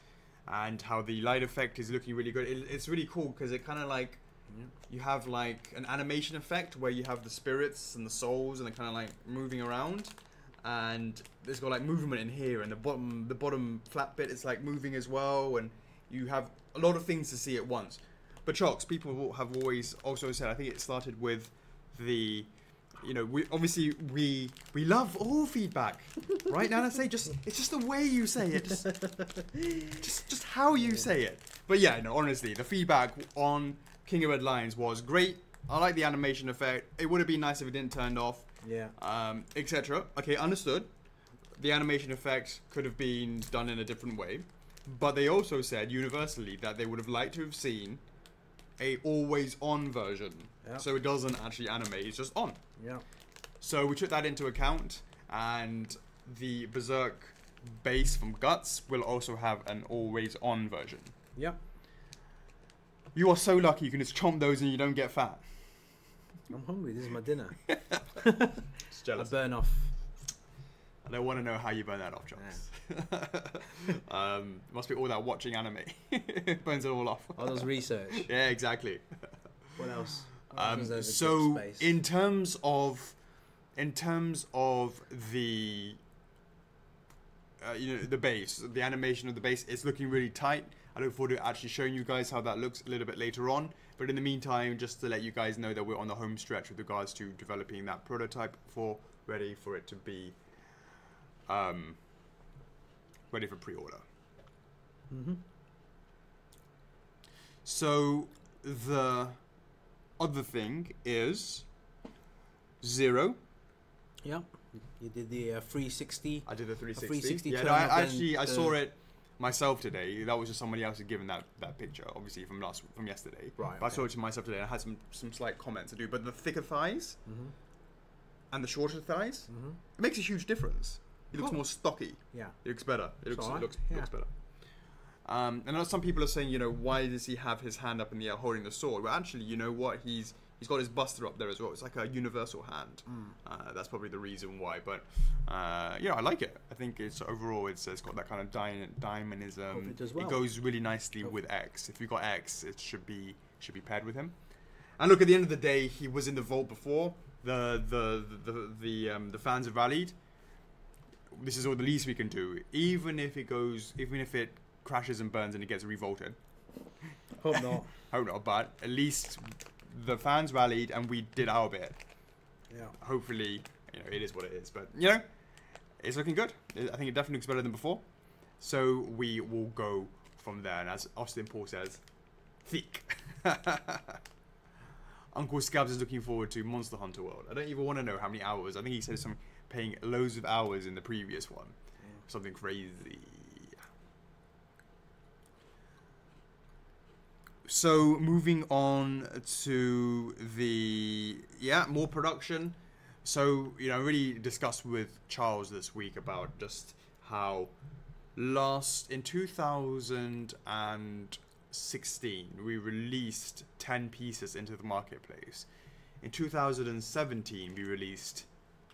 and how the light effect is looking really good. It's really cool because it kind of you have an animation effect where you have the spirits and the souls and they're kind of moving around, and there's got movement in here, and the bottom flat bit is moving as well, and you have a lot of things to see at once. But Chocks, people have always also said, I think it started with the you know, we love all feedback, right? Now I say it's just the way you say it, just how you say it. But yeah, no, honestly, the feedback on King of Red Lions was great. I like the animation effect. It would have been nice if it didn't turn off. Yeah. Etc. Okay, understood. The animation effect could have been done in a different way, but they also said universally that they would have liked to have seen a always-on version, so it doesn't actually animate; it's just on. Yeah. So we took that into account, and the Berserk base from Guts will also have an always-on version. Yeah. You are so lucky you can just chomp those and you don't get fat. I'm hungry. This is my dinner. Just jealous. I burn off. I don't want to know how you burn that off, Chocks. Yeah. Must be all that watching anime. Burns it all off. All those research. Yeah, exactly. What else? So in terms of the you know, the base, the animation of the base, it's looking really tight. I look forward to actually showing you guys how that looks a little bit later on. But in the meantime, just to let you guys know that we're on the home stretch with regards to developing that prototype ready for it to be ready for pre-order. Mm-hmm. So the other thing is Zero. Yeah, you did the 360. I did the 360. 360 yeah, no, I saw it myself today. That was just somebody else had given that picture, obviously from yesterday. Right. But I saw it to myself today, and I had some slight comments to do. But the thicker thighs and the shorter thighs, it makes a huge difference. It looks more stocky. Yeah. It looks better. It looks better. And I know some people are saying, you know, why does he have his hand up in the air holding the sword? Well, actually, you know what? He's got his buster up there as well. It's like a universal hand. That's probably the reason why. But yeah, I like it. I think it's overall it's got that kind of dynamism. It does well. It goes really nicely with X. If you've got X, it should be paired with him. And look, at the end of the day, he was in the vault before. The fans have rallied. This is all the least we can do. Even if it crashes and burns and it gets revolted. Hope not. Hope not, but at least the fans rallied and we did our bit. Yeah. Hopefully, you know, it is what it is. But, you know, it's looking good. I think it definitely looks better than before. So we will go from there. And as Austin Paul says, thick. Uncle Scabs is looking forward to Monster Hunter World. I don't even want to know how many hours. I think he said something paying loads of hours in the previous one. Something crazy. So moving on to the more production. So, you know, I really discussed with Charles this week about just how in 2016 we released 10 pieces into the marketplace. In 2017 we released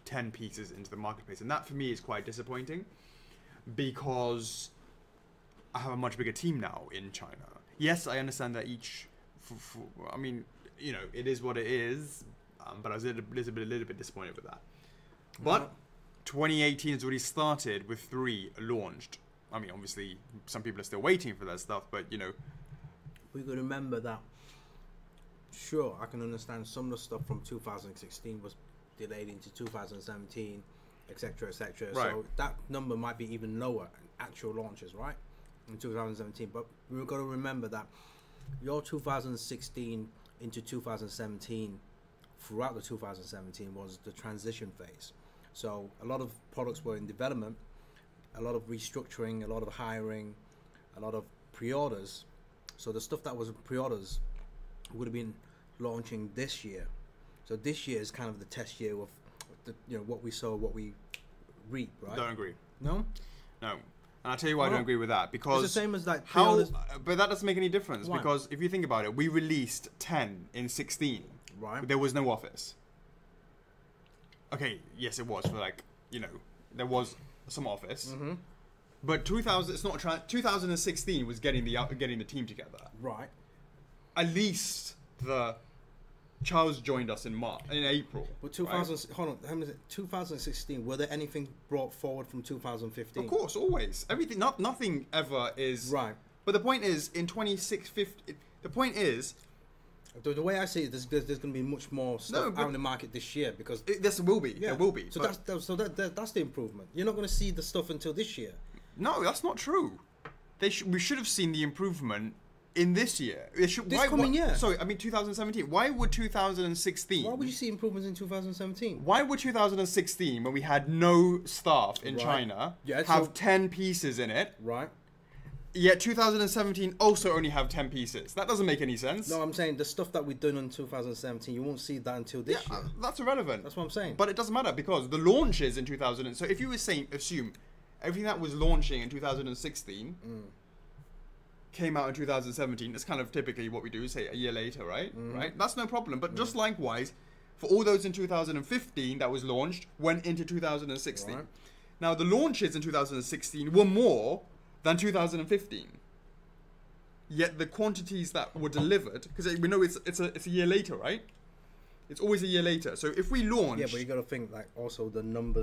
10 pieces into the marketplace, and that for me is quite disappointing because I have a much bigger team now in China. Yes, I understand that I mean, you know, it is what it is, but I was a little bit disappointed with that. But 2018 has already started with 3 launched. I mean, obviously, some people are still waiting for that stuff, but, you know. We could remember that. Sure, I can understand some of the stuff from 2016 was delayed into 2017, etc., etc. Right. So that number might be even lower in actual launches, right? In 2017, but we've got to remember that your 2016 into 2017, throughout the 2017 was the transition phase. So a lot of products were in development, a lot of restructuring, a lot of hiring, a lot of pre-orders. So the stuff that was pre-orders would have been launching this year. So this year is kind of the test year of the, you know, what we sow, what we reap, right? Don't agree. No? No. And I'll tell you why I don't agree with that. Because it's the same as like but that doesn't make any difference. Why? Because if you think about it, we released 10 in 16. Right. There was no office. Okay, yes, it was for, like, you know, there was some office. But 2016 was getting the team together. Right. At least Charles joined us in April. But 2016, were there anything brought forward from 2015? Of course, always. Everything, nothing ever is. Right. But the point is, in 2015, The way I see it, there's going to be much more stuff out in the market this year because This will be. There will be. So that's the improvement. You're not going to see the stuff until this year. No, that's not true. We should have seen the improvement in this year. This coming year. Sorry, I mean 2017. Why would 2016? Why would you see improvements in 2017? Why would 2016, when we had no staff in China, have 10 pieces in it? Right. Yet 2017 also only have 10 pieces. That doesn't make any sense. No, I'm saying the stuff that we've done in 2017, you won't see that until this year. That's irrelevant. That's what I'm saying. But it doesn't matter because the launches in 2000. So if you were saying, assume everything that was launching in 2016 came out in 2017. That's kind of typically what we do, say a year later, right? Right. That's no problem. But just likewise, for all those in 2015 that was launched, went into 2016. Right. Now the launches in 2016 were more than 2015. Yet the quantities that were delivered, because we know it's a year later, right? It's always a year later. So if we launch, but you got to think like also the number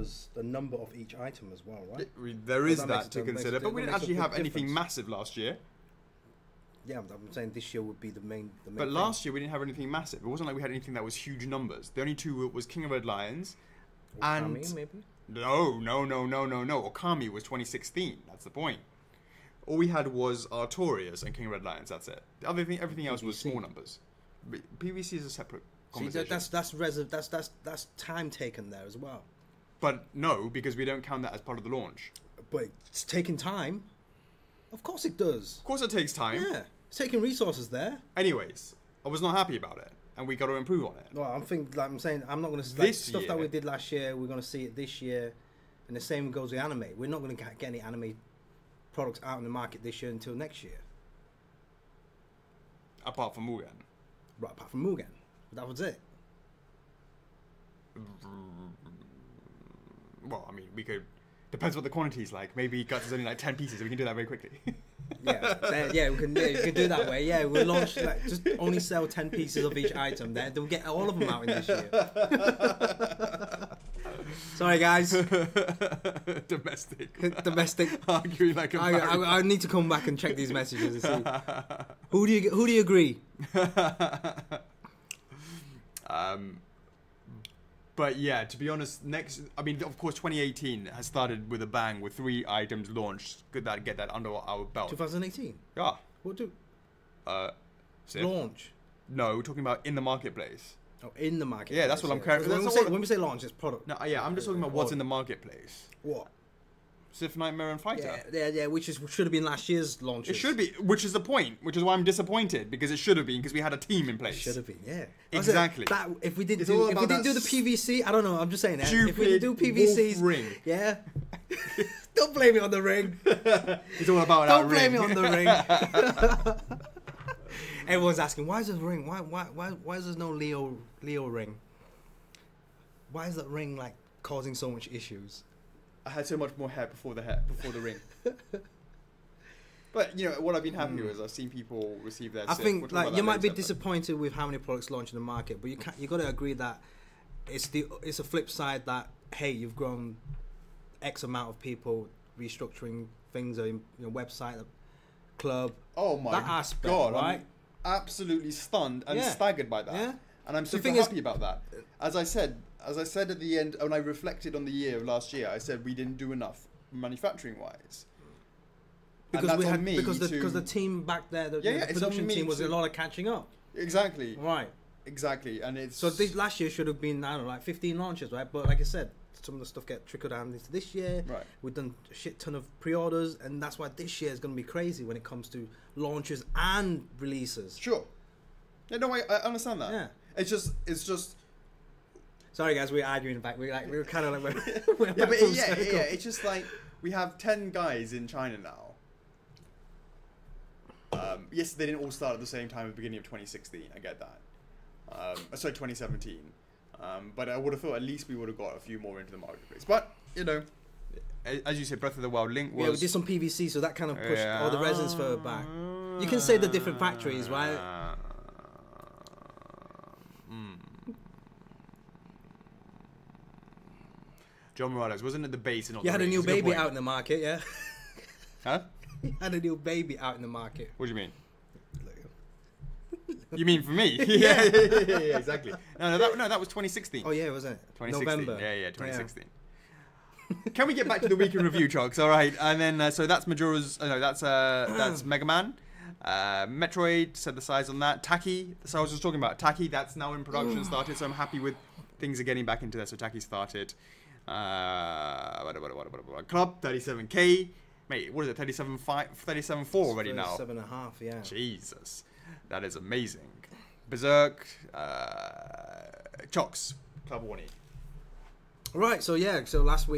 of each item as well, right? There is that to consider, but we didn't actually have anything massive last year. Yeah, I'm saying this year would be the main but last year we didn't have anything massive. It wasn't like we had anything that was huge numbers. The only two was King of Red Lions, and Okami, maybe. No. Okami was 2016. That's the point. All we had was Artorias and King of Red Lions. That's it. The other thing, everything else was small numbers. PVC is a separate conversation. See, that's time taken there as well. But no, because we don't count that as part of the launch. But it's taking time. Of course it does. Of course it takes time. Yeah, it's taking resources there. Anyways, I was not happy about it, and we got to improve on it. Well, I'm saying I'm not going to like, stuff that we did last year. We're going to see it this year, and the same goes with anime. We're not going to get any anime products out in the market this year until next year. Apart from Mugen. Right, apart from Mugen. That was it. Well, I mean, we could. Depends what the quantity is like. Maybe Guts is only like 10 pieces, so we can do that very quickly. we can do that way. Yeah, we'll launch just only sell 10 pieces of each item. Then we'll get all of them out in this year. Sorry, guys. Domestic. Arguing like a I need to come back and check these messages and see who do you agree. But yeah, to be honest, of course, 2018 has started with a bang with 3 items launched. Good that get that under our belt. 2018. Yeah. What do? Sif? Launch. No, we're talking about in the marketplace. Oh, in the marketplace. Yeah, that's what I'm carrying. When we say launch, it's product. No, yeah, I'm just talking about what's in the marketplace. What? Sif, Nightmare, and Fighter. Yeah, which should have been last year's launches. It should be, which is the point, which is why I'm disappointed, because it should have been, because we had a team in place. It should have been, yeah. Exactly. If we didn't do the PVC, I don't know, I'm just saying that. If we didn't do PVCs, ring. Yeah. Don't blame it on the ring. It's all about that ring. Don't blame it on the ring. Everyone's asking, why is this ring? Why is there no Leo ring? Why is that ring like causing so much issues? I had so much more hair before the ring. But what I've been happy with is I've seen people receive their. I think like you might be disappointed with how many products launch in the market, but you got to agree that it's a flip side that hey, you've grown X amount of people restructuring things on your website, club. Oh my that aspect, god! Right? I'm absolutely stunned and staggered by that. Yeah. And I'm super happy about that. As I said at the end, when I reflected on the year of last year, I said we didn't do enough manufacturing-wise. Because the team back there, the production team was a lot of catching up. Exactly. Right. Exactly, and it's... So this last year should have been, I don't know, like 15 launches, right? But like I said, some of the stuff get trickled down into this year. Right. We've done a shit ton of pre-orders, and that's why this year is going to be crazy when it comes to launches and releases. Sure. Yeah, no, I understand that. Yeah. It's just. Sorry, guys, we're arguing back. We're kind of like yeah. It's just like we have 10 guys in China now. Yes, they didn't all start at the same time at the beginning of 2016. I get that. Sorry, 2017. But I would have thought at least we would have got a few more into the marketplace. But as you said, Breath of the Wild Link was. Yeah, we did some PVC, so that kind of pushed all the resins further back. You can say the different factories, right? John Morales, wasn't it the base and not you the had ring? a new baby out in the market, yeah? Huh? You had a new baby out in the market. What do you mean? You mean for me? Yeah, exactly. No, that was 2016. Oh yeah, wasn't it? 2016. November. Yeah, 2016. Can we get back to the week in review, Chocks? All right, and then so that's Majora's. No, that's Mega Man. Metroid said the size on that. Taki. So I was just talking about Taki. That's now in production started. So I'm happy with things are getting back into there. So Taki started. Club 37K. Mate, what is it? 37.4 already now. 7.5. Yeah. Jesus, that is amazing. Berserk. Chocks. Club Warning. Right, so yeah, so last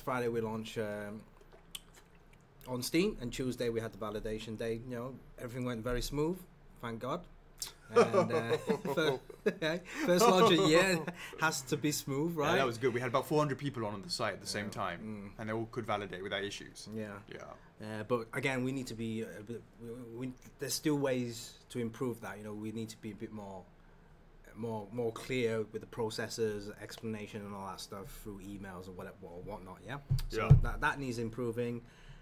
Friday we launched on Steam, and Tuesday we had the validation day. You know, everything went very smooth, thank God. And first launch of the year has to be smooth, right? Yeah, that was good. We had about 400 people on the site at the same time, and they all could validate without issues. Yeah. But again, we need to be a bit. There's still ways to improve that. You know, we need to be a bit more clear with the processes, explanation, and all that stuff through emails or whatnot. Yeah. So that needs improving.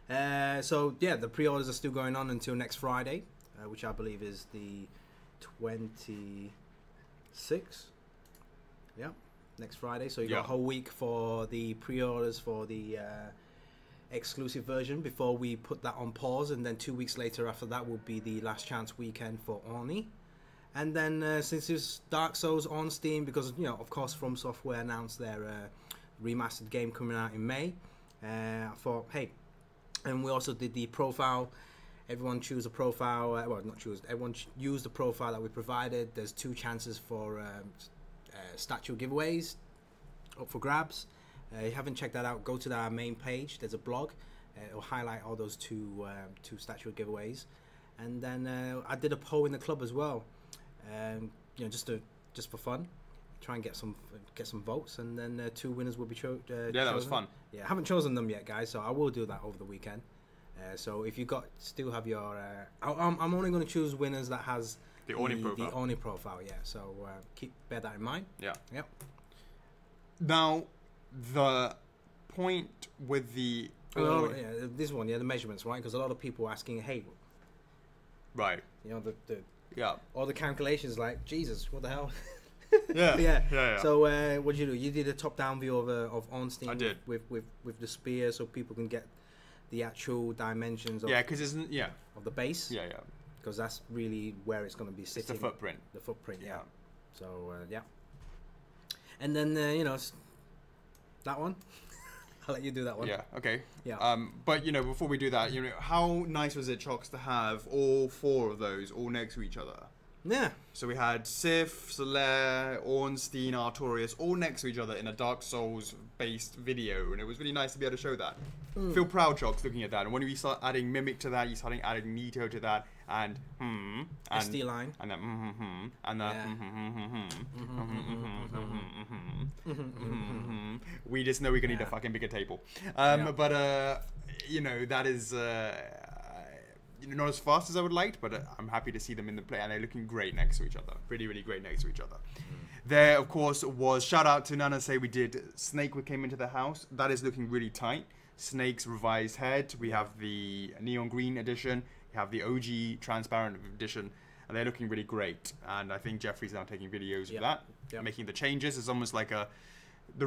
So yeah, the pre-orders are still going on until next Friday, which I believe is the 26th. Yeah, next Friday. So you got a whole week for the pre-orders for the exclusive version before we put that on pause, and then 2 weeks later after that will be the last chance weekend for Oni. And then since it's Dark Souls on Steam, because you know, of course, From Software announced their remastered game coming out in May, I thought, hey, and we also did the profile. Everyone choose a profile. Well, not choose. Everyone use the profile that we provided. There's 2 chances for statue giveaways up for grabs. If you haven't checked that out, go to our main page. There's a blog. It'll highlight all those two statue giveaways. And then I did a poll in the club as well. You know, just for fun, try and get some votes, and then 2 winners will be chosen. Yeah, that was fun. Yeah, I haven't chosen them yet, guys, so I will do that over the weekend. So if you still have your, I'm only going to choose winners that has the Oni profile. The Oni profile, yeah. So bear that in mind. Yeah. Yep. Now, the point with the this one, the measurements, right? Because a lot of people are asking, hey, right, you know the. Yeah. All the calculations, like, Jesus, what the hell? Yeah. So what did you do? You did a top-down view of on Steam. I did. With the spear, so people can get the actual dimensions. Of, because of the base. Yeah. Because that's really where it's going to be sitting. It's the footprint. The footprint. Yeah. So and then you know, that one. I'll let you do that one. Yeah, okay. Yeah. But, you know, before we do that, you know, how nice was it, Chocks, to have all 4 of those all next to each other? Yeah. So we had Sif, Solaire, Ornstein, Artorias, all next to each other in a Dark Souls-based video, and it was really nice to be able to show that. Feel proud, Chocks, looking at that. And when we start adding Mimic to that, you start adding Nito to that, and and SD line, and that and the we just know we're gonna need a fucking bigger table. But you know, that is not as fast as I would like, but I'm happy to see them in the play, and they're looking great next to each other. Really great next to each other. There, of course, was shout out to Nana. Say we did Snake. We came into the house. That is looking really tight. Snake's revised head. We have the neon green edition. We have the OG transparent edition, and they're looking really great. And I think Jeffrey's now taking videos of that, making the changes. It's almost like the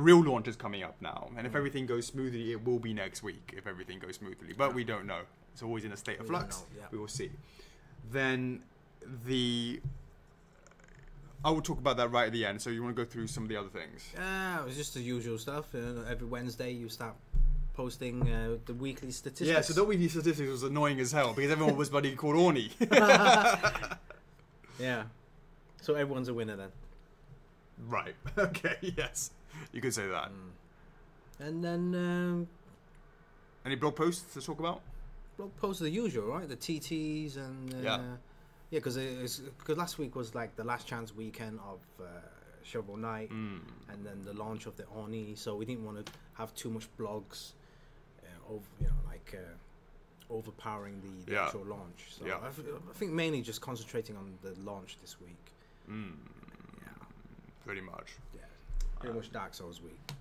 real launch is coming up now, and if everything goes smoothly, it will be next week. If everything goes smoothly, but we don't know. It's always in a state of flux. We will see. Then I will talk about that right at the end. So you want to go through some of the other things? It was just the usual stuff. Every Wednesday you start posting the weekly statistics. Yeah, so the weekly statistics was annoying as hell because everyone was bloody called Orny. Yeah. So everyone's a winner then. Right. Okay. Yes. You could say that. And then any blog posts to talk about? Blog posts are the usual, right? The TTs and because last week was like the last chance weekend of Shovel Knight, and then the launch of the Oni. So we didn't want to have too much blogs, overpowering the actual launch. So I think mainly just concentrating on the launch this week. Pretty much. Yeah, pretty much Dark Souls week. Let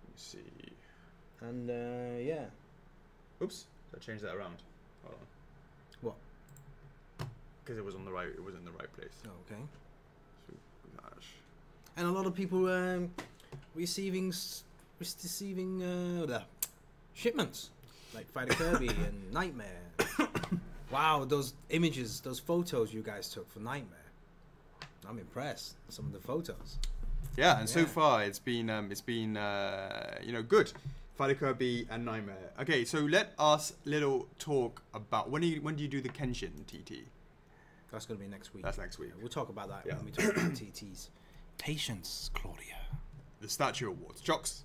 me see. And Oops, I changed that around. Hold on. What? because it was on the right. It was in the right place. Oh, okay. So, gosh. And a lot of people receiving the shipments like Fighter Kirby and Nightmare. Wow, those images, those photos you guys took for Nightmare. I'm impressed. Some of the photos. Yeah, and so far it's been good. Fighter Kirby and Nightmare. Okay, so let us little talk about when do you do the Kenshin TT? That's gonna be next week. That's next week. Yeah, we'll talk about that when we talk about TTs. Patience, Claudia. The Statue Awards. Chocks?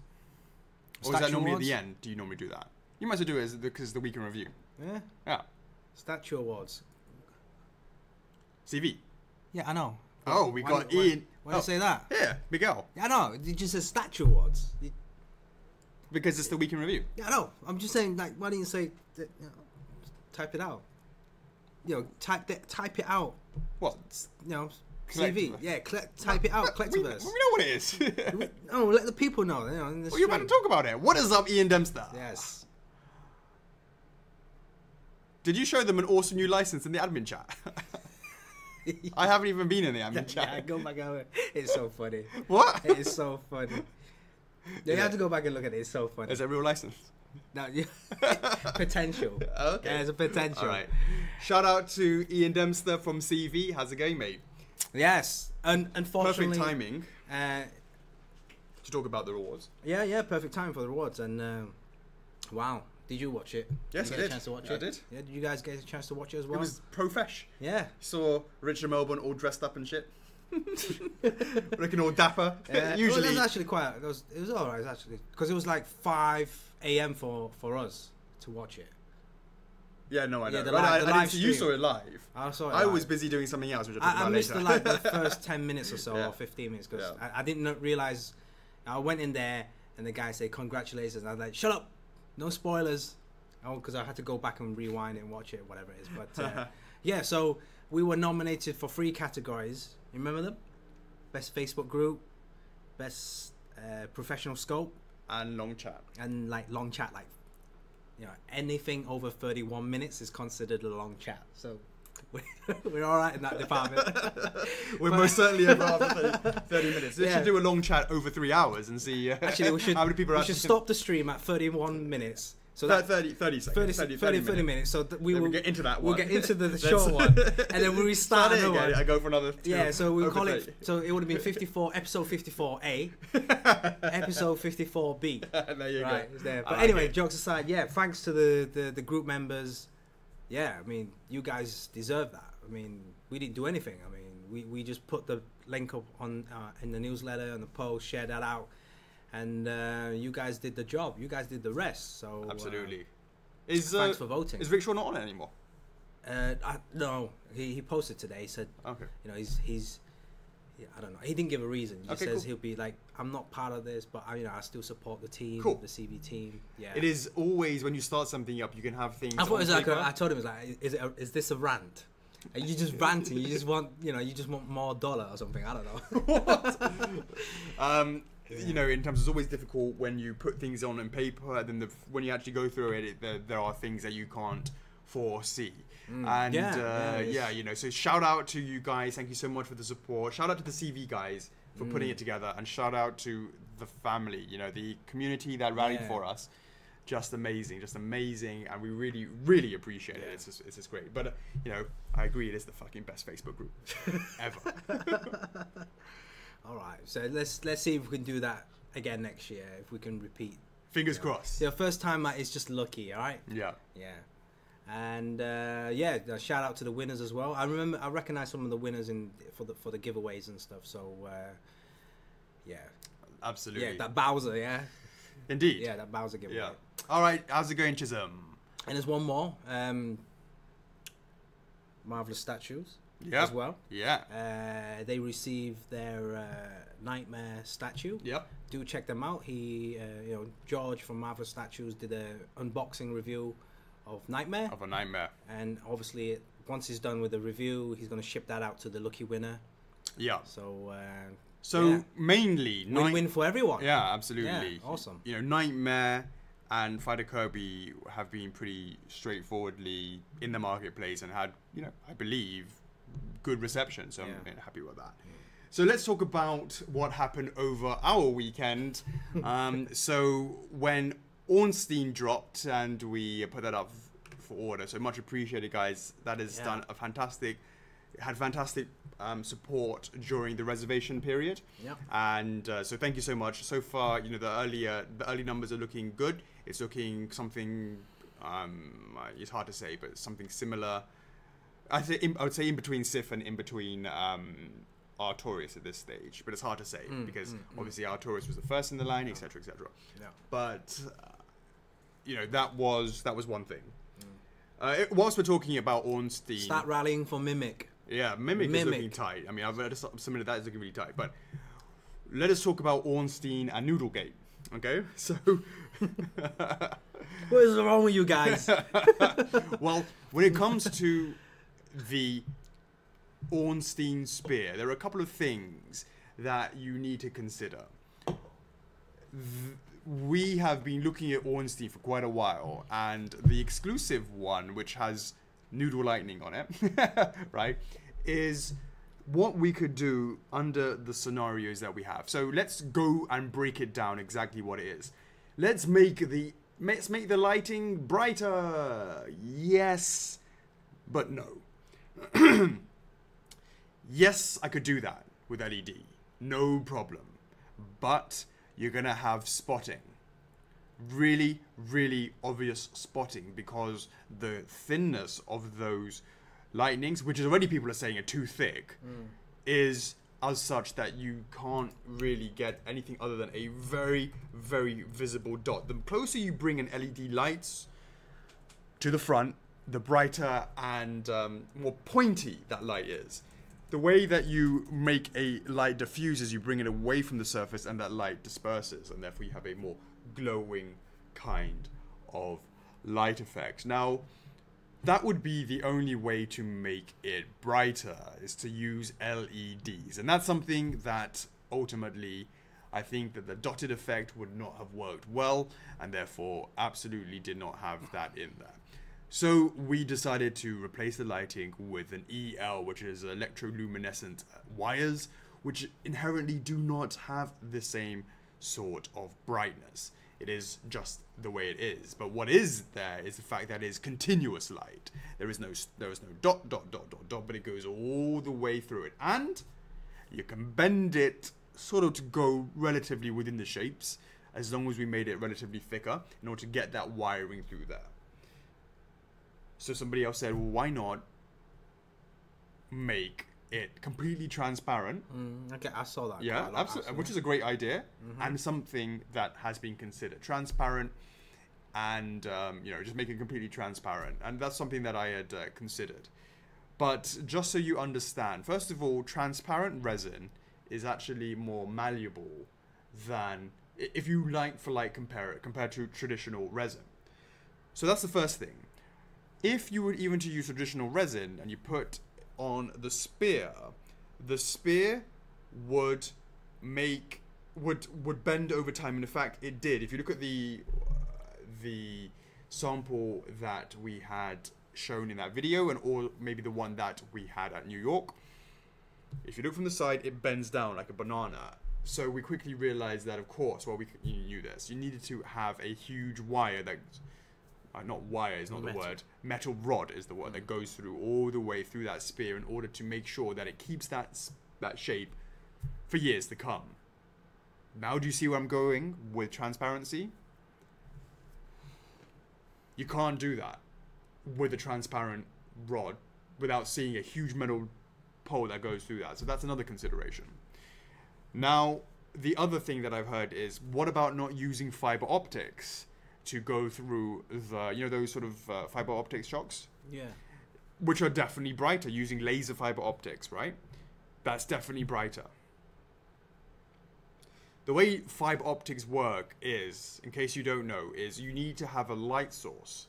Or is that normally at the end? Do you normally do that? You might as well do it because it's the week in review. Yeah? Yeah. Statue Awards. CV. Yeah, I know. Oh, we got Ian. Why do you say that? Yeah, Miguel. Yeah, I know. It just says Statue Awards. Because it's the week in review. Yeah, I know. I'm just saying, like, why don't you say, type it out? Type it out. What? CV. Yeah, type it out. Collectiverse. We know what it is. No, let the people know. Well, you're about to talk about it. What is up, Ian Dempster? Yes. Did you show them an awesome new license in the admin chat? I haven't even been in the admin chat. Yeah, go back over. It's so funny. What? It is so funny. You have to go back and look at it. It's so funny. Is it a real license? No, potential. Okay. Yeah, there's a potential. All right. Shout out to Ian Dempster from CV. How's it going, mate? Yes. And unfortunately, perfect timing to talk about the awards. Yeah, perfect time for the awards. And wow, did you watch it? Yes, did you get a chance to watch it? I did. Yeah, did you guys get a chance to watch it as well? It was profesh. Yeah. Saw Richard Melbourne all dressed up and shit. Looking all dapper. Yeah. Usually. Well, it was actually quite. It was alright actually because it was like 5 a.m. for us to watch it. Yeah, no, I know. Yeah, I didn't see you saw it live. I saw it. I was busy doing something else, which I'll talk about later. I missed the first 10 minutes or so, or 15 minutes, because I didn't realize. I went in there and the guy said congratulations, and I was like, shut up, no spoilers. Oh, because I had to go back and rewind and watch it, whatever it is. But yeah, so we were nominated for 3 categories. You remember them? Best Facebook group, best professional scope, and long chat. And like long chat, like anything over 31 minutes is considered a long chat. So we're all right in that department. We're most certainly over after 30 minutes. We should do a long chat over 3 hours and see actually we should, how many people are. We should stop the stream at 31 minutes. So that 30 seconds. 30 minutes. So we will get into that one. We'll get into the short one, and then we'll restart another one. I go for another 2. Yeah, so we'll call it. So it would have been 54, episode 54A, episode 54B. There you go. It's there. But anyway, jokes aside, yeah, thanks to the group members. Yeah, I mean, you guys deserve that. I mean, we didn't do anything. I mean, we just put the link up on in the newsletter and the post, shared that out. And you guys did the job. You guys did the rest. So absolutely. Thanks for voting. Is Rick Shaw not on it anymore? No, he posted today. He said, okay, he's I don't know. He didn't give a reason. He says cool. He'll be like, I'm not part of this, but I still support the team, the CV team. Yeah. It is always when you start something up, you can have things. I thought it was like I told him it was like, is this a rant? Are you just ranting? You just want more dollar or something. I don't know. What? In terms, it's always difficult when you put things on paper, and then when you actually go through it, there are things that you can't foresee. And so shout out to you guys. Thank you so much for the support. Shout out to the CV guys for putting it together, and shout out to the family. The community that rallied for us. Just amazing, and we really, really appreciate it. It's just great. But I agree, it is the fucking best Facebook group ever. All right, so let's see if we can do that again next year. If we can repeat. Fingers crossed. The first time is just lucky. All right. Yeah. Yeah. And shout out to the winners as well. I recognize some of the winners for the giveaways and stuff. So absolutely. Yeah, that Bowser. Yeah. Indeed. Yeah, that Bowser giveaway. Yeah. All right, how's it going, Chisholm? And there's one more. Marvelous Statues. Yeah. As well. Yeah. They received their Nightmare statue. Yep. Do check them out. George from Marvelous Statues did a unboxing review of Nightmare. Of a Nightmare. And obviously, once he's done with the review, he's going to ship that out to the lucky winner. Yeah. So mainly win-win for everyone. Yeah, absolutely. Yeah, awesome. Nightmare and Fighter Kirby have been pretty straightforwardly in the marketplace and had, I believe, good reception. So Yeah. I'm happy with that. So let's talk about what happened over our weekend. So when Ornstein dropped and we put that up for order, so much appreciated, guys. That has done a fantastic support during the reservation period. Yep. And so thank you so much. So far, you know, the early numbers are looking good. It's looking something, it's hard to say, but something similar. I would say in between SIF and in between Artorias at this stage, but it's hard to say because obviously Artorias was the first in the line, etc., etc. Yeah. But you know, that was one thing. Whilst we're talking about Ornstein, Start rallying for Mimic. yeah, Mimic is looking tight. I mean, I've heard some of that is looking really tight. But let us talk about Ornstein and Noodlegate. Okay, so What is wrong with you guys? well, when it comes to the Ornstein spear, there are a couple of things that you need to consider. We have been looking at Ornstein for quite a while, and the exclusive one, which has Noodle Lightning on it, right, is what we could do under the scenarios that we have. So let's go and break it down exactly what it is. Let's make the lighting brighter. Yes, but no. Yes, I could do that with LED. No problem. But you're going to have spotting. Really, really obvious spotting because the thinness of those lightnings, which is already people are saying are too thick, is as such that you can't really get anything other than a very, very visible dot. The closer you bring an LED lights to the front, the brighter and more pointy that light is. The way that you make a light diffuse is you bring it away from the surface and that light disperses, and therefore you have a more glowing kind of light effect. Now, that would be the only way to make it brighter, is to use LEDs. And that's something that ultimately I think that the dotted effect would not have worked well, and therefore absolutely did not have that in there. So we decided to replace the lighting with an EL, which is electroluminescent wires, which inherently do not have the same sort of brightness. It is just the way it is. But what is there is the fact that it is continuous light. There is no dot, dot, dot, dot, dot, but it goes all the way through it. And you can bend it sort of to go relatively within the shapes, as long as we made it relatively thicker in order to get that wiring through there. So somebody else said, well, why not make it completely transparent? Okay, I saw that. Yeah, absolutely, which is a great idea and something that has been considered. Transparent and, you know, just make it completely transparent. And that's something that I had considered. But just so you understand, first of all, transparent resin is actually more malleable than, if you like for like compare it, compared to traditional resin. So that's the first thing. If you were even to use traditional resin and you put on the spear would bend over time. And in fact, it did. If you look at the sample that we had shown in that video, or maybe the one that we had at New York, if you look from the side, it bends down like a banana. So we quickly realized that, of course, well, you knew this. You needed to have a huge wire that. Not wire is not the word. Metal rod is the word that goes through all the way through that spear in order to make sure that it keeps that shape for years to come. Now do you see where I'm going with transparency? You can't do that with a transparent rod without seeing a huge metal pole that goes through that. So that's another consideration. Now, the other thing that I've heard is, what about not using fiber optics to go through the, you know, those sort of fiber optics shocks? Yeah. Which are definitely brighter, using laser fiber optics, right? That's definitely brighter. The way fiber optics work is, in case you don't know, is you need to have a light source.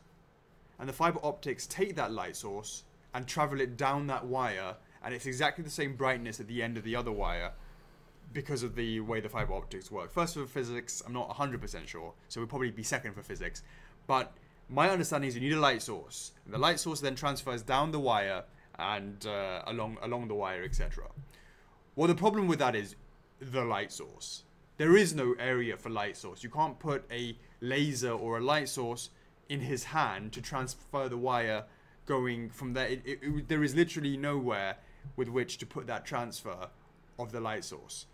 And the fiber optics take that light source and travel it down that wire, and it's exactly the same brightness at the end of the other wire, because of the way the fiber optics work. First for physics, I'm not 100% sure, so we'll probably be second for physics. But my understanding is you need a light source. And the light source then transfers down the wire and along the wire, etc. Well, the problem with that is the light source. There is no area for light source. You can't put a laser or a light source in his hand to transfer the wire going from there. There is literally nowhere with which to put that transfer of the light source.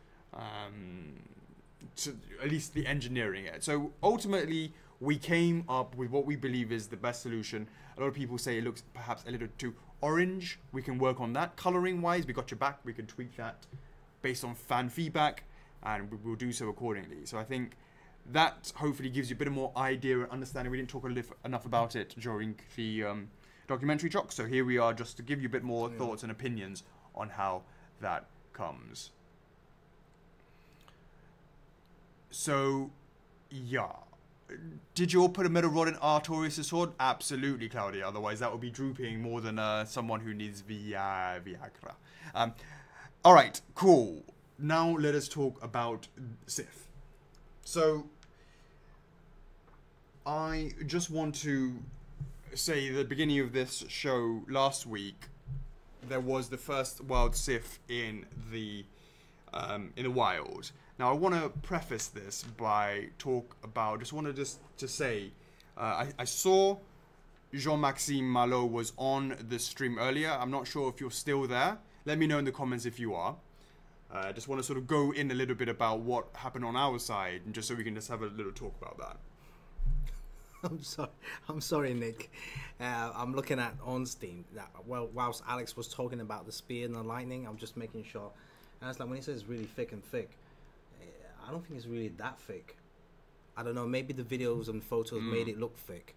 To at least the engineering it. So ultimately, we came up with what we believe is the best solution. A lot of people say it looks perhaps a little too orange. We can work on that. Coloring wise, we got your back. We can tweak that based on fan feedback, and we'll do so accordingly. So I think that hopefully gives you a bit more idea and understanding. We didn't talk enough about it during the documentary, Chocks. So here we are, just to give you a bit more thoughts and opinions on how that comes. So, yeah. Did you all put a metal rod in Artorias' sword? Absolutely, Claudia. Otherwise, that would be drooping more than someone who needs Viagra. All right, cool. Now let us talk about Sif. So, I just want to say at the beginning of this show last week, there was the first wild Sif in the wild. Now, I want to preface this by to say, I saw Jean-Maxime Malo was on the stream earlier. I'm not sure if you're still there. Let me know in the comments if you are. I just want to sort of go in a little bit about what happened on our side, and just so we can just have a little talk about that. I'm sorry, Nick. I'm looking at on Steam. Well, whilst Alex was talking about the spear and the lightning, I'm just making sure. And it's like when he says really thick and thick, I don't think it's really that thick. I don't know. Maybe the videos and photos made it look thick.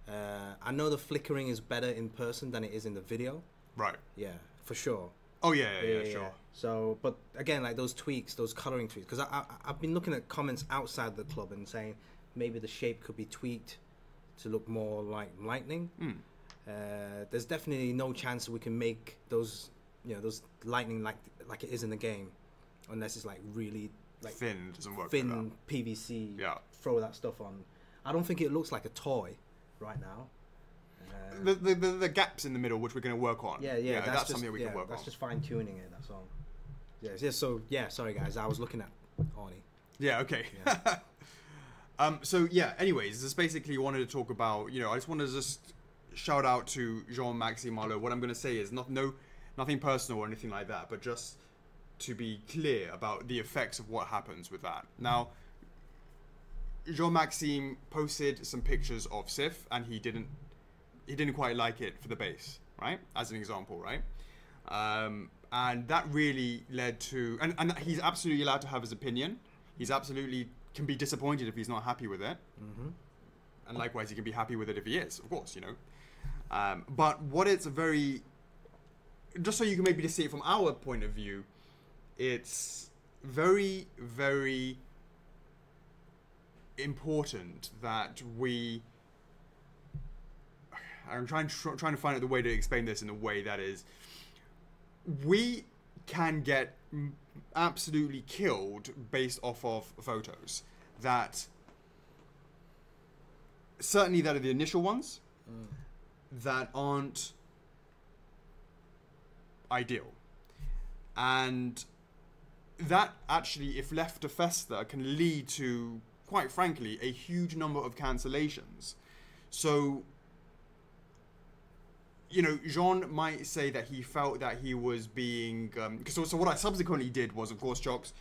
I know the flickering is better in person than it is in the video. Right. Yeah, for sure. Oh yeah, sure. So, but again, like those tweaks, those coloring tweaks, because I've been looking at comments outside the club and saying maybe the shape could be tweaked to look more like lightning. There's definitely no chance we can make those, those lightning like it is in the game, unless it's like really like thin, doesn't work. Thin PVC. Yeah. Throw that stuff on. I don't think it looks like a toy right now. The gaps in the middle, which we're going to work on. Yeah. That's something we can work on. That's just fine tuning it. That's all. Yeah. So sorry guys, I was looking at Arnie. Yeah. Okay. Yeah. So yeah. Anyways, just basically wanted to talk about. I just wanted to just shout out to Jean-Maxime Malo. What I'm going to say is nothing personal or anything like that, but just to be clear about the effects of what happens with that. Now, Jean-Maxime posted some pictures of Sif, and he didn't quite like it for the base, right? As an example, right? And that really led to, and he's absolutely allowed to have his opinion. He's absolutely can be disappointed if he's not happy with it. And likewise, he can be happy with it if he is, of course, But what it's just so you can maybe just see it from our point of view, it's very, very important that I'm trying to find out the way to explain this in a way that is, we can get absolutely killed based off of photos that certainly that are the initial ones that aren't ideal, and that actually, if left to fester, can lead to, quite frankly, a huge number of cancellations. So, Jean might say that he felt that he was being... so what I subsequently did was, of course, Chocks,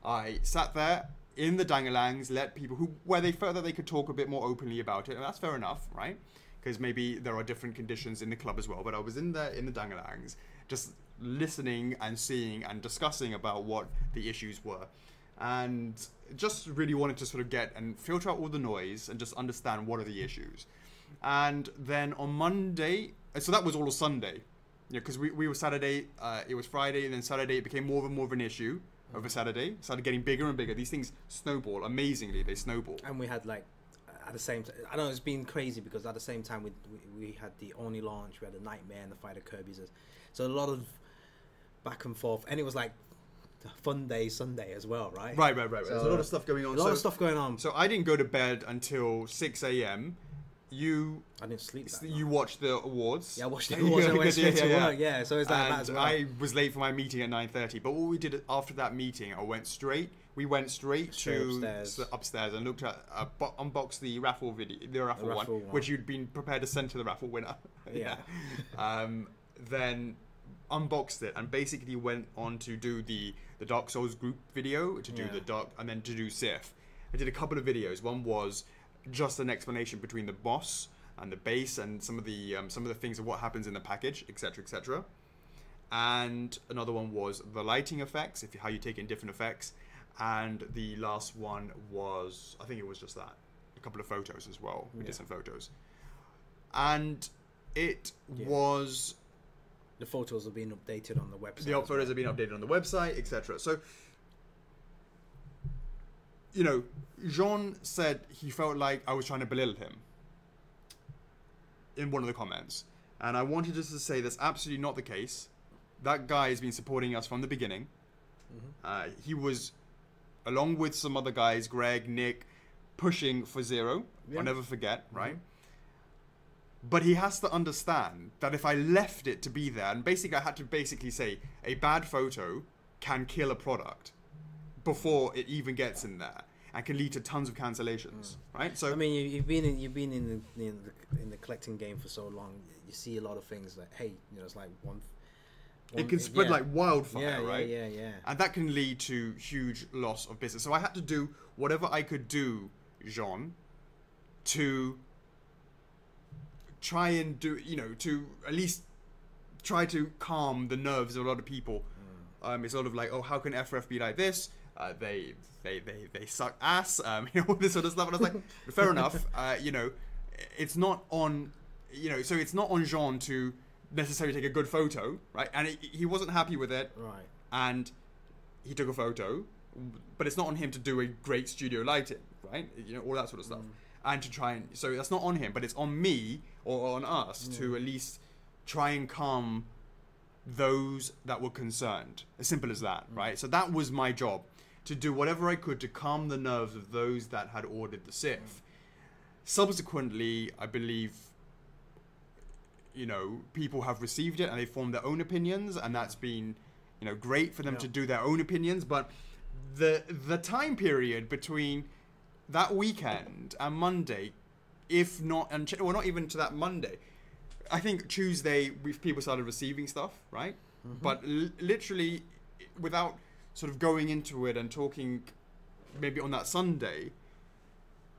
I sat there in the Dangalangs, let people where they felt that they could talk a bit more openly about it, and that's fair enough, right? Because maybe there are different conditions in the club as well, but I was in the Dangalangs, just listening and seeing and discussing about what the issues were, and just really wanted to sort of get and filter out all the noise and just understand what are the issues. And then on Monday, so that was all of Sunday, because we were Saturday, it was Friday, and then Saturday it became more and more of an issue over Saturday. Started getting bigger and bigger. These things snowball amazingly. They snowball. And we had at the same time, I know it's been crazy because at the same time we had the Oni launch, we had the Nightmare and the Fighter Kirby's. So a lot of back and forth, and it was like fun day Sunday as well, right? Right. So there's a lot of stuff going on. A lot of stuff going on. So I didn't go to bed until 6 a.m. I didn't sleep that you night. watched the awards. Yeah, I watched the awards and went straight to work. Yeah, so it's like And that as well. I was late for my meeting at 9:30. But what we did after that meeting, we went straight to upstairs and looked at unboxed the raffle video, the raffle one, which you'd been prepared to send to the raffle winner. Yeah. Then unboxed it and basically went on to do the Dark Souls group video, to do and then to do Sif. I did a couple of videos. One was just an explanation between the boss and the base and some of the things of what happens in the package, etc., etc. And another one was the lighting effects, how you take in different effects. And the last one was, I think it was just that, a couple of photos as well. We did some photos, and it was. The photos are being updated on the website. The photos are being updated on the website, etc. So, Jean said he felt like I was trying to belittle him in one of the comments. And I wanted just to say that's absolutely not the case. That guy has been supporting us from the beginning. He was, along with some other guys, Greg, Nick, pushing for Zero. I'll never forget, right? But he has to understand that if I left it to be there, and basically I had to say a bad photo can kill a product before it even gets in there, and can lead to tons of cancellations, right? So I mean, you've been in the collecting game for so long. You see a lot of things that it's like one it can spread like wildfire, right? Yeah. And that can lead to huge loss of business. So I had to do whatever I could do, Jean, to try and do, to at least try to calm the nerves of a lot of people. It's sort of like, oh, how can F4F be like this? They suck ass, all this sort of stuff. And I was like, fair enough. It's not on, so it's not on Jean to necessarily take a good photo, right? And he wasn't happy with it, right? And he took a photo, but it's not on him to do a great studio lighting, right? All that sort of stuff. And to try and, so that's not on him, but it's on me or on us to at least try and calm those that were concerned. As simple as that, right? So that was my job, to do whatever I could to calm the nerves of those that had ordered the Sif. Subsequently, I believe, people have received it and they formed their own opinions, and that's been, great for them to do their own opinions. But the time period between that weekend and Monday, if not, or not even to that Monday, I think Tuesday people started receiving stuff, right? But literally, without sort of going into it and talking, maybe on that Sunday,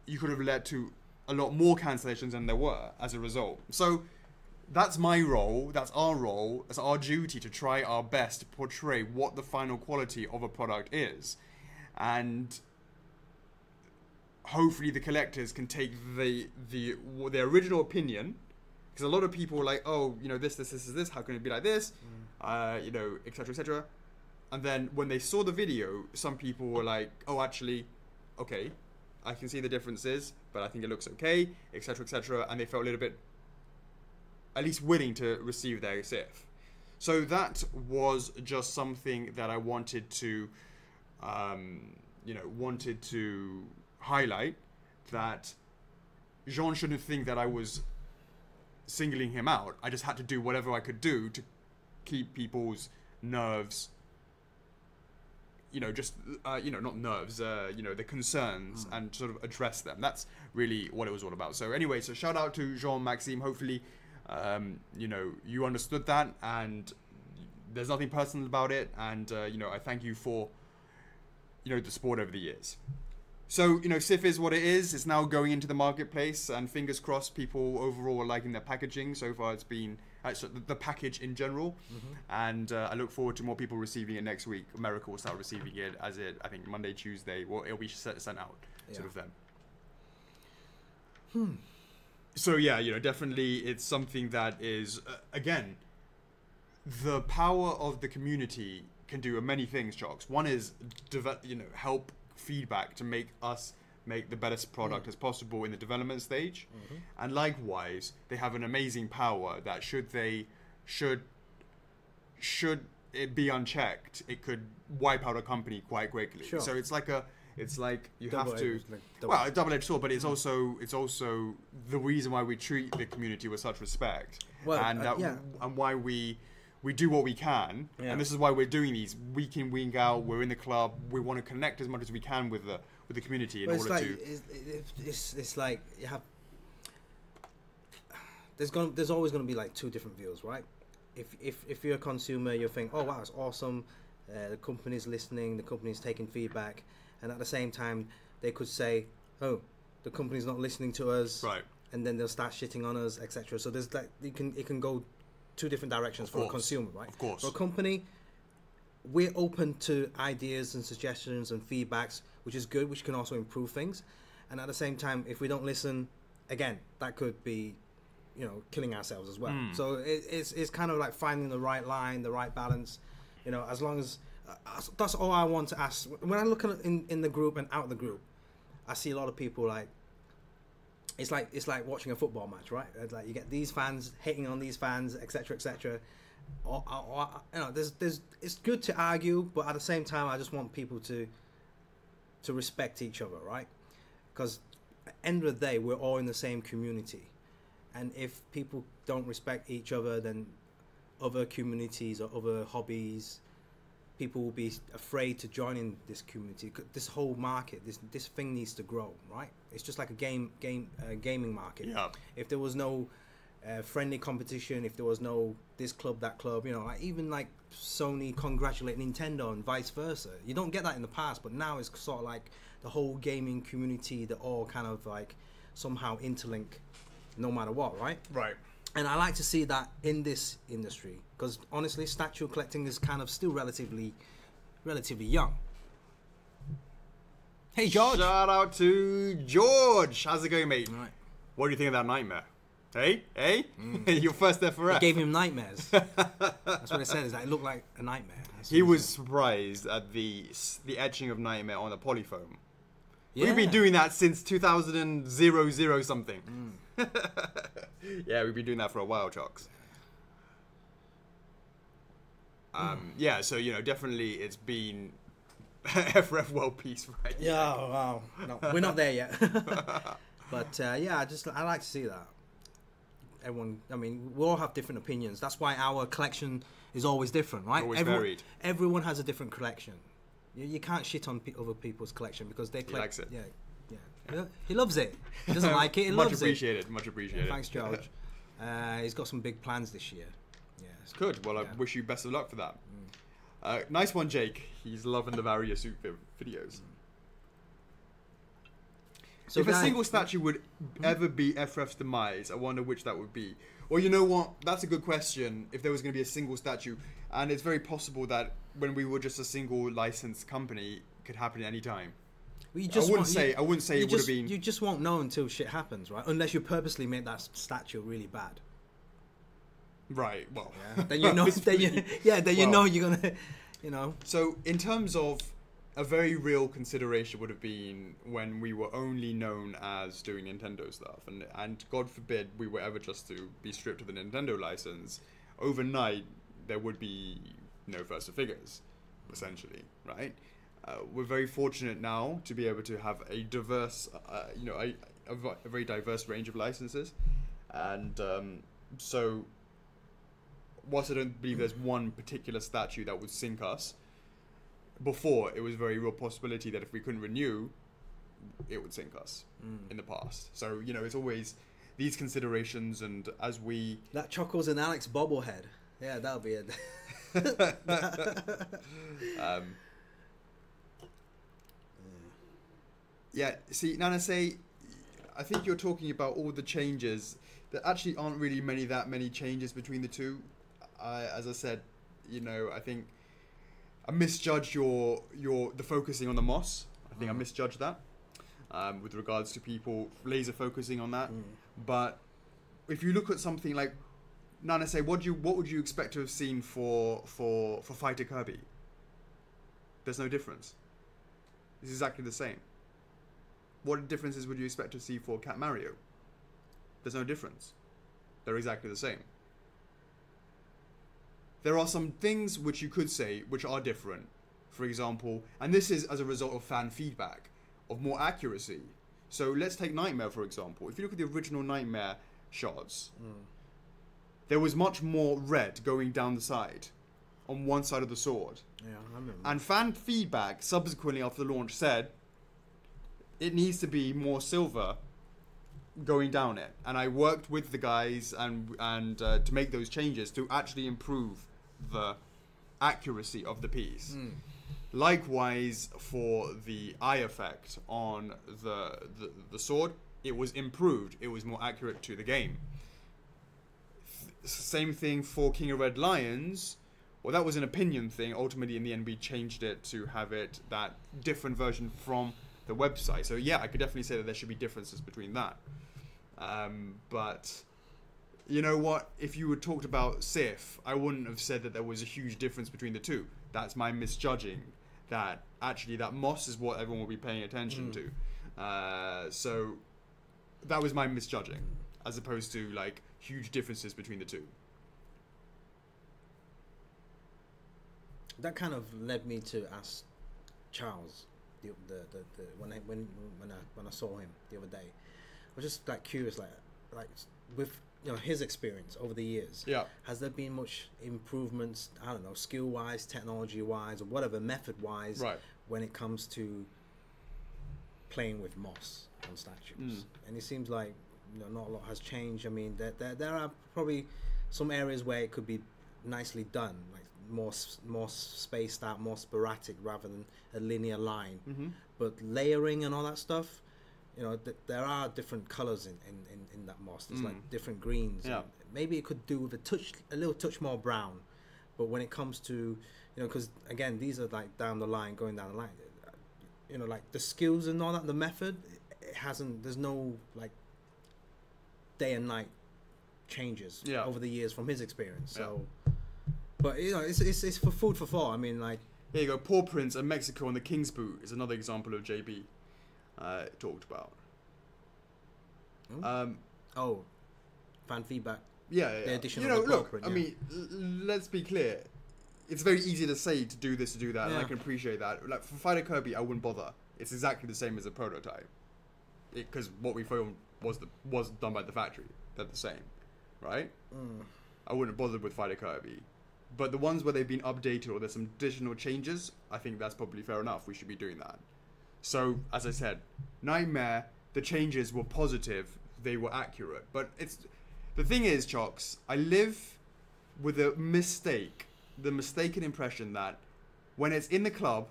you could have led to a lot more cancellations than there were as a result. So that's my role, that's our role, it's our duty to try our best to portray what the final quality of a product is. And hopefully the collectors can take the original opinion, because a lot of people were like, oh, this, how can it be like this, etc., etc. And then when they saw the video, some people were like, oh, actually, okay, I can see the differences, but I think it looks okay, etc., etc. And they felt a little bit, at least willing to receive their Sif. So that was just something that I wanted to, highlight, that Jean shouldn't think that I was singling him out. I just had to do whatever I could do to keep people's nerves, not nerves, the concerns, and sort of address them. That's really what it was all about. So anyway, so shout out to Jean-Maxime. Hopefully, you understood that, and there's nothing personal about it. And, I thank you for, the support over the years. So, Sif is what it is. It's now going into the marketplace, and fingers crossed people overall are liking their packaging. So far it's been, the package in general. And I look forward to more people receiving it next week. America will start receiving it I think Monday, Tuesday, it'll be sent out sort of then. So yeah, definitely it's something that is, again, the power of the community can do many things, Chocks. One is, help feedback to make us make the best product as possible in the development stage. And likewise, they have an amazing power that should it be unchecked, it could wipe out a company quite quickly. So it's like It's like you Double have to. edged, like double- Well, a double-edged sword, but it's also the reason why we treat the community with such respect, Well, and yeah. and why we do what we can, Yeah. and this is why we're doing these week in, week out. We're in the club. We want to connect as much as we can with the community in But it's order like to. it's like you have. There's always going to be like two different views, right? If you're a consumer, you think, oh wow, it's awesome. The company's listening, the company's taking feedback, and at the same time, they could say, oh, the company's not listening to us, Right. and then they'll start shitting on us, etc. So there's like it can go two different directions for a consumer, right? Of course. For a company, we're open to ideas and suggestions and feedbacks, which is good, which can also improve things. And at the same time, if we don't listen, again, that could be, killing ourselves as well. So it's kind of like finding the right line, the right balance. As long as that's all I want to ask. When I look at in the group and out the group, I see a lot of people like. It's like watching a football match, right? It's like you get these fans hating on these fans, etc., etc. It's good to argue, but at the same time, I just want people to respect each other, right? Because at the end of the day, we're all in the same community, and if people don't respect each other, then other communities or other hobbies, people will be afraid to join in this community. This whole market, this thing needs to grow, right? It's just like a gaming market. Yeah. If there was no friendly competition, if there was no this club, that club, like even like Sony congratulate Nintendo and vice versa. You don't get that in the past, but now it's sort of like the whole gaming community, they're all kind of like somehow interlink no matter what, right? Right. And I like to see that in this industry, because honestly, statue collecting is kind of still relatively young. Hey, George. Shout out to George. How's it going, mate? Right. What do you think of that nightmare? Hey? Your first F4F. It gave him nightmares. That's what it said. Is that it looked like a nightmare. He was surprised at the etching of Nightmare on a polyfoam. Yeah. We've been doing that since 2000 something. Yeah, we've been doing that for a while, Chocks. Yeah, so definitely it's been F4F world peace, right? Yeah, wow. No, we're not there yet. But yeah, I like to see that. Everyone, we all have different opinions. That's why our collection is always different, right? Always varied. Everyone has a different collection. You can't shit on other people's collection because they He likes it. Yeah. He loves it. He doesn't like it. He loves it. Much appreciated. Thanks, George. He's got some big plans this year. Yeah. Good. Well, I wish you best of luck for that. Nice one, Jake. He's loving the various suit videos. So if a single statue would ever be F4F's demise, I wonder which that would be. Well, you know what? That's a good question. If there was going to be a single statue, and it's very possible that when we were just a single licensed company, it could happen at any time. Well, I wouldn't say it would have been. You just won't know until shit happens, right? Unless you purposely make that statue really bad. Right. Well, yeah. Then you know. You know you're gonna. So in terms of a very real consideration would have been when we were only known as doing Nintendo stuff, and God forbid we were ever just to be stripped of the Nintendo license. Overnight, there would be no Versa figures, essentially, right? We're very fortunate now to be able to have a diverse, a very diverse range of licenses, and so whilst I don't believe there's one particular statue that would sink us, before it was a very real possibility that if we couldn't renew, it would sink us in the past. So it's always these considerations, and as we that Chocks and Alex bobblehead, yeah, that'll be it. Yeah, see, Nana, I think you're talking about all the changes. There actually aren't really that many changes between the two. As I said, I think I misjudged the focusing on the moss. I think I misjudged that with regards to people laser focusing on that. But if you look at something like Nana, what would you expect to have seen for Fighter Kirby? There's no difference. It's exactly the same. What differences would you expect to see for Cat Mario? There's no difference. They're exactly the same. There are some things which you could say which are different. for example, and this is as a result of fan feedback, of more accuracy. So let's take Nightmare, for example. If you look at the original Nightmare shots, there was much more red going down the side, on one side of the sword. Yeah, I remember. And fan feedback subsequently after the launch said it needs to be more silver going down it. And I worked with the guys and to make those changes to actually improve the accuracy of the piece. Likewise, for the eye effect on the sword, it was improved. It was more accurate to the game. Same thing for King of Red Lions. Well, that was an opinion thing. Ultimately, in the end, we changed it to have it that different version from the website. So yeah, I could definitely say that there should be differences between that. But you know what? If you had talked about Sif, I wouldn't have said that there was a huge difference between the two. That's my misjudging. That actually that moss is what everyone will be paying attention to. So that was my misjudging, as opposed to like huge differences between the two. That kind of led me to ask Charles when I saw him the other day. I was just like curious, like with his experience over the years. Yeah. Has there been much improvements? I don't know, skill wise, technology wise, or whatever, method wise, right, when it comes to playing with moss on statues? And it seems like not a lot has changed. I mean, there are probably some areas where it could be nicely done, like more spaced out, more sporadic rather than a linear line. But layering and all that stuff, there are different colors in that moss. There's like different greens. Yeah. Maybe it could do with a little touch more brown. But when it comes to, because again, these are like going down the line. Like the skills and all that, the method, there's no like day and night changes over the years from his experience. So, but it's for food for thought. I mean, like, there you go. Paw prints in Mexico on the King's Boot is another example of JB talked about. Fan feedback. Yeah. The addition of the paw print, I mean, let's be clear. It's very easy to say to do this, to do that, and I can appreciate that. Like for Fighter Kirby, I wouldn't bother. It's exactly the same as a prototype, because what we filmed was done by the factory. They're the same, right? I wouldn't have bothered with Fighter Kirby. But the ones where they've been updated or there's some additional changes, I think that's probably fair enough. We should be doing that. So, as I said, Nightmare, the changes were positive. They were accurate. But the thing is, Chocks, I live with the mistaken impression that when it's in the club,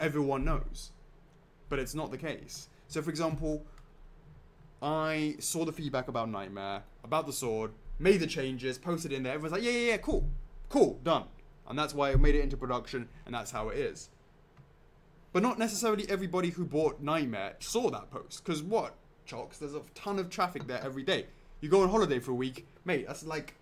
everyone knows. But it's not the case. So, for example, I saw the feedback about Nightmare, about the sword, made the changes, posted in there. Everyone's like, yeah, cool, done. And that's why I made it into production, and that's how it is. But not necessarily everybody who bought Nightmare saw that post. Because what, Chocks? There's a ton of traffic there every day. You go on holiday for a week, mate. That's like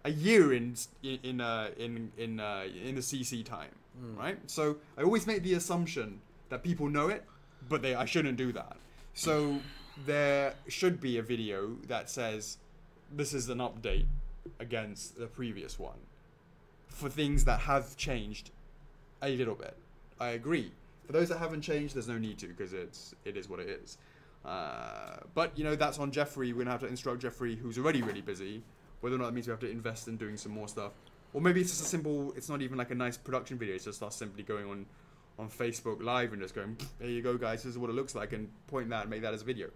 a year in the CC time, right? So I always make the assumption that people know it, but I shouldn't do that. So there should be a video that says this is an update against the previous one for things that have changed a little bit. I agree. For those that haven't changed, there's no need to, because it is what it is. But that's on Jeffrey. We're gonna have to instruct Jeffrey, who's already really busy, whether or not that means we have to invest in doing some more stuff, or maybe it's just a simple. It's not even like a nice production video. It's just us simply going on Facebook Live and just going, there you go, guys. This is what it looks like, and point that and make that as a video,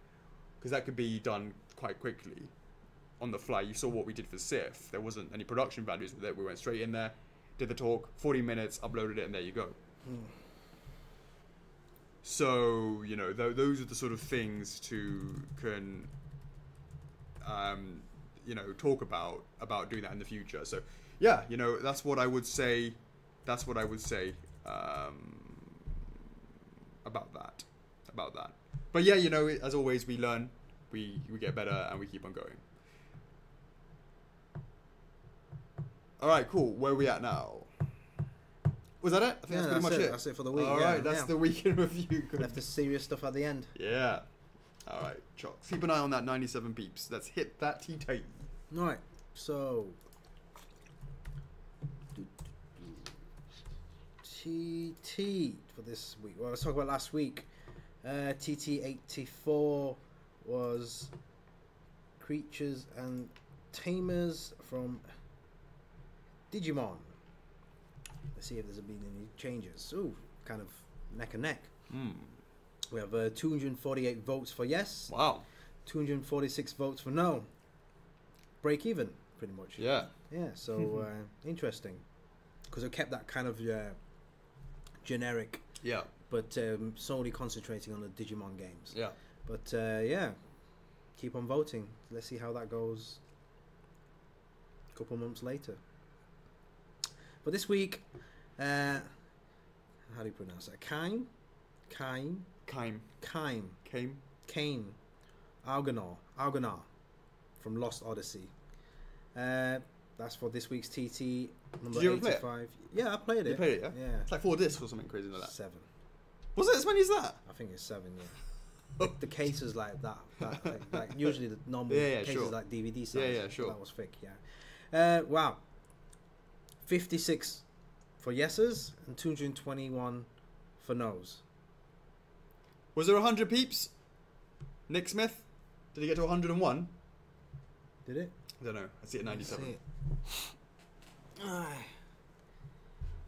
because that could be done quite quickly. On the fly. You saw what we did for Sif. There wasn't any production values with it. We went straight in there, did the talk, 40 minutes, uploaded it, and there you go. So, those are the sort of things talk about doing that in the future. So, yeah, that's what I would say. That's what I would say about that. But yeah, as always, we learn, we get better, and we keep on going. All right, cool. Where are we at now? Was that it? I think that's pretty much it. That's it for the week. All right, that's the week in review. Left the serious stuff at the end. Yeah. All right, Chocks. Keep an eye on that 97 peeps. Let's hit that T-tape. All right, so TT for this week. Well, let's talk about last week. TT84 was Creatures and Tamers from Digimon. Let's see if there's been any changes. Ooh, kind of neck and neck. We have 248 votes for yes. Wow. 246 votes for no. Break even, pretty much. Yeah. Yeah, so interesting. Because it kept that kind of generic, Yeah. but solely concentrating on the Digimon games. Yeah. But yeah, keep on voting. Let's see how that goes a couple months later. But this week, how do you pronounce that? Kaim? Alganar from Lost Odyssey. That's for this week's TT number 85. Yeah, I played it. You played it, yeah? Yeah. It's like 4 discs or something crazy like that. 7. Was it as many as that? I think it's 7, yeah. The case is like that. Like usually the normal case is like DVD size. Yeah, sure. That was thick, yeah. Wow. 56 for yeses and 221 for no's. Was there 100 peeps? Nick Smith? Did he get to 101? Did it? I don't know. I see it at 97.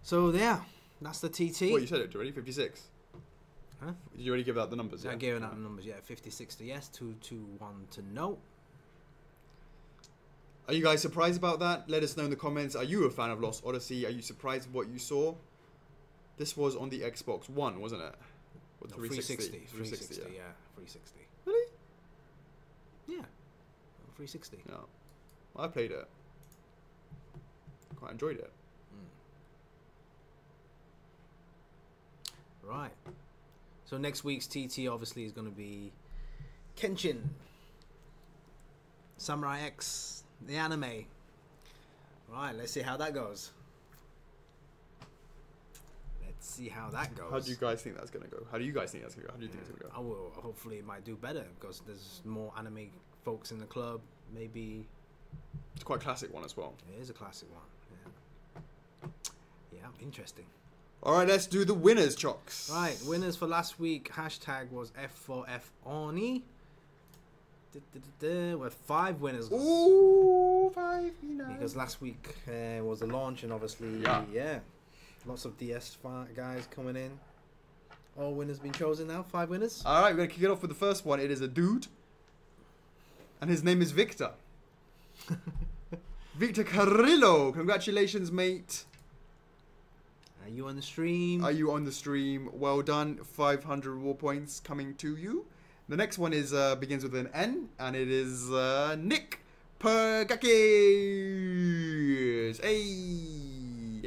So yeah, that's the TT. What, you said it already? 56? Huh? Did you already give out the numbers? I gave out the numbers, yeah. 56 to yes, 221 to no. Are you guys surprised about that? Let us know in the comments. Are you a fan of Lost Odyssey? Are you surprised with what you saw? This was on the Xbox One, wasn't it? Or No, 360. 360, yeah. 360. Really? Yeah. 360. No. I played it. Quite enjoyed it. Right. So next week's TT obviously is going to be Kenshin, Samurai X, the anime. Right, let's see how that goes. Let's see how that goes. How do you guys think that's going to go? How do you guys think that's going to go? How do you think it's going to go? I will. Hopefully it might do better because there's more anime folks in the club. Maybe. It's quite a classic one as well. It is a classic one. Yeah, interesting. All right, let's do the winners, Chocks. Right, winners for last week. Hashtag was F4F Oni. With 5 winners. Ooh, 5 winners. Because last week was the launch, and obviously, yeah, lots of DS guys coming in. All winners been chosen now. 5 winners. All right, we're gonna kick it off with the first one. It is a dude, and his name is Victor. Victor Carrillo. Congratulations, mate. Are you on the stream? Are you on the stream? Well done. 500 reward points coming to you. The next one is begins with an N, and it is Nick Pergakis. Hey.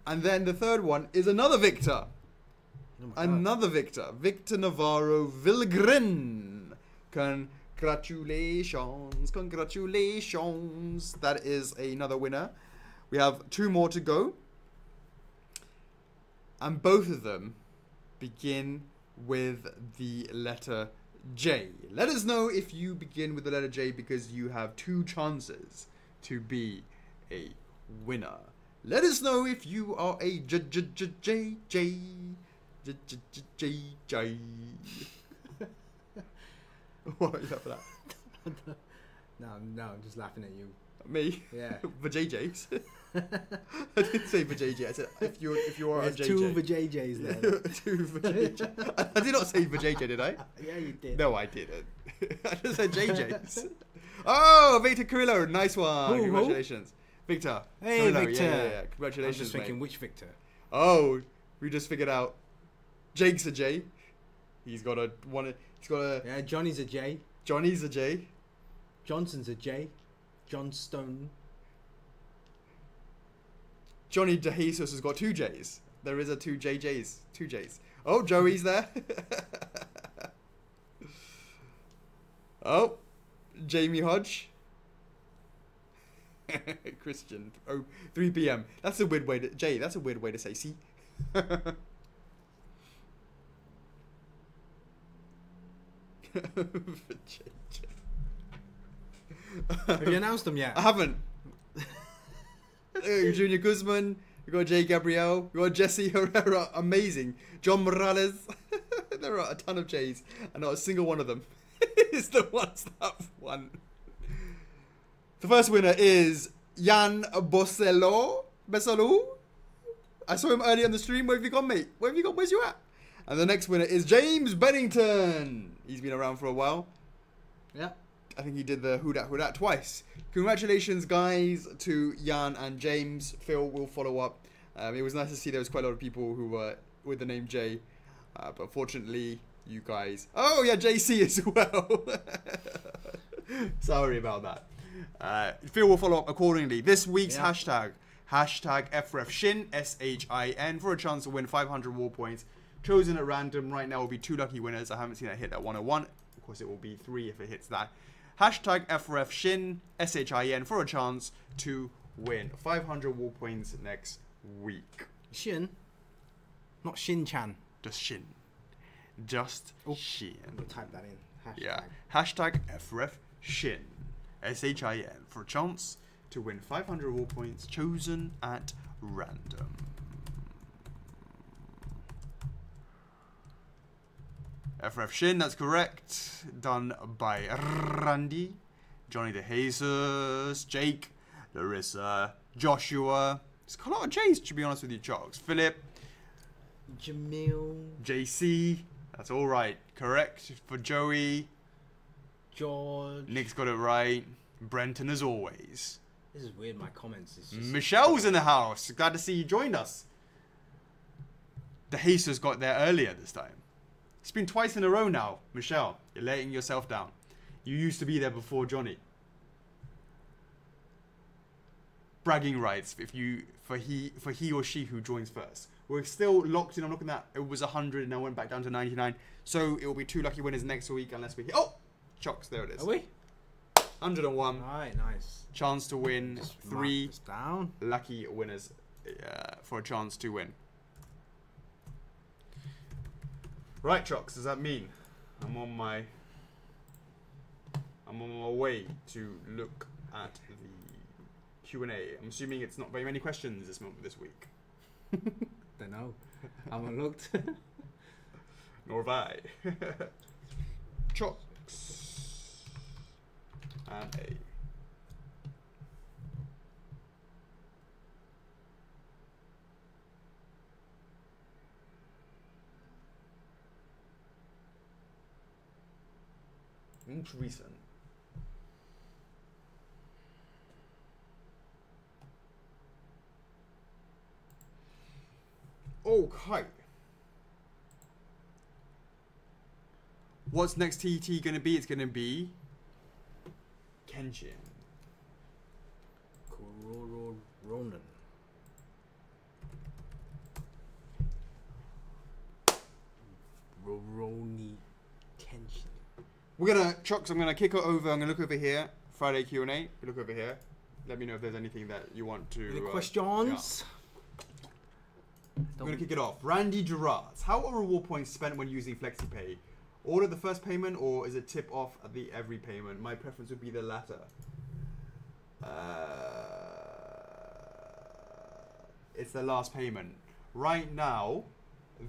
And then the third one is another Victor. Another Victor. Victor Navarro Vilgren. Congratulations. Congratulations. That is another winner. We have 2 more to go. And both of them begin with the letter J. Let us know if you begin with the letter J because you have 2 chances to be a winner. Let us know if you are a J. What are you laughing at? No, I'm just laughing at you. Me? Yeah. Vajayjays. I didn't say Vajayjay. I said if you are a JJ. 2 Vajayjays there. 2 Vajayjay. I did not say Vajayjay, did I? Yeah, you did. No, I didn't. I just said JJs. Oh, Victor Carrillo. Nice one. Who? Congratulations. Victor. Hey, Carrillo. Victor. Yeah. Congratulations, I was just thinking, mate. which Victor? Oh, we just figured out Jake's a J. He's got a one. He's got a. Yeah, Johnny's a J. Johnny's a J. Johnson's a J. John Stone. Johnny DeJesus has got 2 J's. There is a 2 JJs. 2 J's. Oh, Joey's there. Oh, Jamie Hodge. Christian. Oh, 3 p.m. That's a weird way to... Jay, that's a weird way to say see. Have you announced them yet? I haven't. Junior Guzman. We got Jay Gabriel. We got Jesse Herrera. Amazing. John Morales. There are a ton of J's, and not a single one of them is the ones that won. The first winner is Jan Boselo. I saw him earlier on the stream. Where have you gone, mate? Where have you gone? Where's you at? And the next winner is James Bennington. He's been around for a while. Yeah. I think he did the who dat twice. Congratulations, guys, to Jan and James. Phil will follow up. It was nice to see there was quite a lot of people who were with the name Jay. But fortunately, you guys... Oh, yeah, JC as well. Sorry about that. Phil will follow up accordingly. This week's hashtag F4F Shin, SHIN, for a chance to win 500 war points. Chosen at random. Right now will be 2 lucky winners. I haven't seen that hit at 101. Of course, it will be 3 if it hits that. Hashtag F4F Shin, SHIN, for a chance to win 500 war points next week. Shin? Not Shin-chan. Just Shin. Just Shin. We'll type that in. Hashtag. Yeah. Hashtag F4F Shin, SHIN, for a chance to win 500 war points chosen at random. F4F Shin, that's correct. Done by Randy, Johnny De Jesus, Jake, Larissa, Joshua. It's got a lot of J's, to be honest with you, Chocks. Philip, Jamil, JC, that's all right. Correct for Joey. George. Nick's got it right. Brenton, as always. This is weird, my comments. It's just Michelle's in the house. Glad to see you joined us. De Jesus got there earlier this time. It's been twice in a row now. Michelle, you're letting yourself down. You used to be there before Johnny. Bragging rights for he or she who joins first. We're still locked in. I'm looking at it was 100 and I went back down to 99. So it will be 2 lucky winners next week unless we hit. Oh, Chocks, there it is. Are we? 101. Alright, nice. Chance to win Just 3 down. lucky winners for a chance to win. Right, Chocks, does that mean I'm on my way to look at the Q&A? I'm assuming it's not very many questions this week. Don't know. I haven't looked. Nor have I. Chocks and A. Most recent. Okay. What's next TT gonna be? It's gonna be Kenshin. Kororo Ronan. Roroni Kenshin. We're gonna, Chocks, I'm gonna kick it over. I'm gonna look over here. Friday Q&A. Look over here. Let me know if there's anything that you want to... Any questions? Yeah. I'm gonna kick it off. Randy Gerards. How are reward points spent when using FlexiPay? Order the first payment or is it tip off at the every payment? My preference would be the latter. It's the last payment. Right now,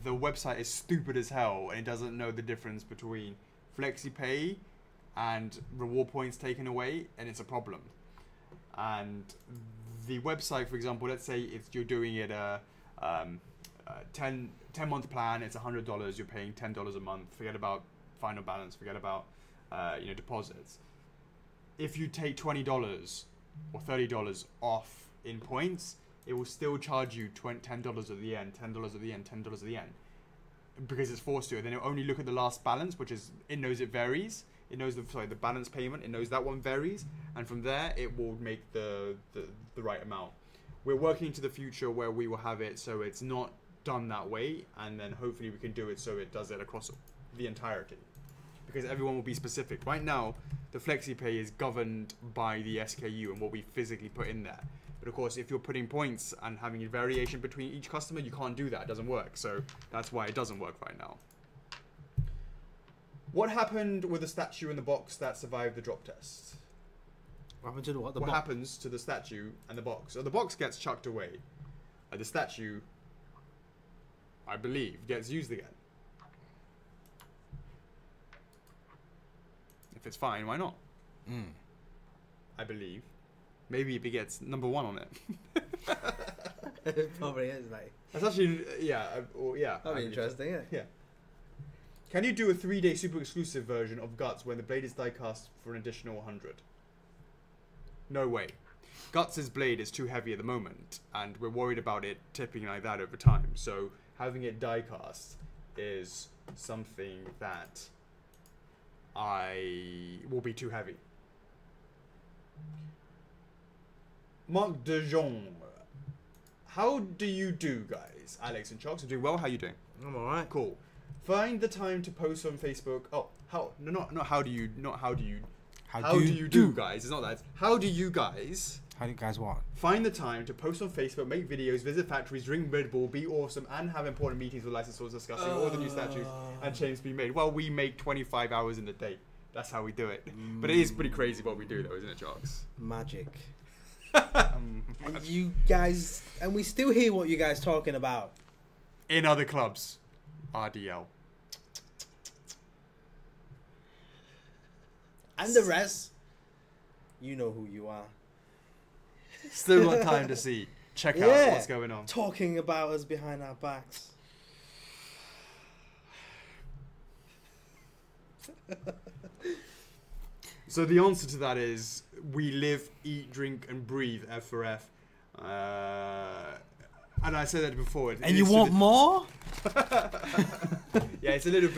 the website is stupid as hell and it doesn't know the difference between FlexiPay and reward points taken away, and it's a problem. And the website, for example, let's say if you're doing it a 10-month plan, it's $100, you're paying $10 a month. Forget about final balance, forget about deposits. If you take $20 or $30 off in points, it will still charge you $10 at the end, $10 at the end, $10 at the end, because it's forced to. And then it'll only look at the last balance, which is, it knows it varies. It knows the balance payment. It knows that one varies, and from there it will make the right amount. We're working into the future where we will have it so it's not done that way, and then hopefully we can do it so it does it across the entirety, because everyone will be specific. Right now, the FlexiPay is governed by the SKU and what we physically put in there. But of course, if you're putting points and having a variation between each customer, you can't do that. It doesn't work. So that's why it doesn't work right now. What happened with the statue in the box that survived the drop test? What happened to the what? The what box? happens to the statue and the box? So the box gets chucked away. The statue, I believe, gets used again. If it's fine, why not? I believe. Maybe if it gets number 1 on it. It probably is, mate. That's actually, yeah. That'd be interesting, yeah. Yeah. Can you do a 3-day super exclusive version of Guts when the blade is die cast for an additional 100? No way. Guts' blade is too heavy at the moment, and we're worried about it tipping like that over time. So having it die cast is something that will be too heavy. Mark De Jong. How do you do, guys? Alex and Chocks, I'm doing well. How you doing? I'm alright. Cool. Find the time to post on Facebook. Oh, how? No, not how do you? Not how do you? How do you do, guys? It's not that. How do you guys? How do you guys what? Find the time to post on Facebook, make videos, visit factories, drink Red Bull, be awesome, and have important meetings with licensors discussing all the new statues and changes to be made. Well, we make 25 hours in a day. That's how we do it. But it is pretty crazy what we do, though, isn't it, Chocks? Magic. And you guys, and we still hear what you guys talking about in other clubs. RDL. And the rest, you know who you are. Still got time to see. Check out what's going on. Talking about us behind our backs. So the answer to that is we live, eat, drink, and breathe F4F. And I said that before. And you want more? Yeah, it's a little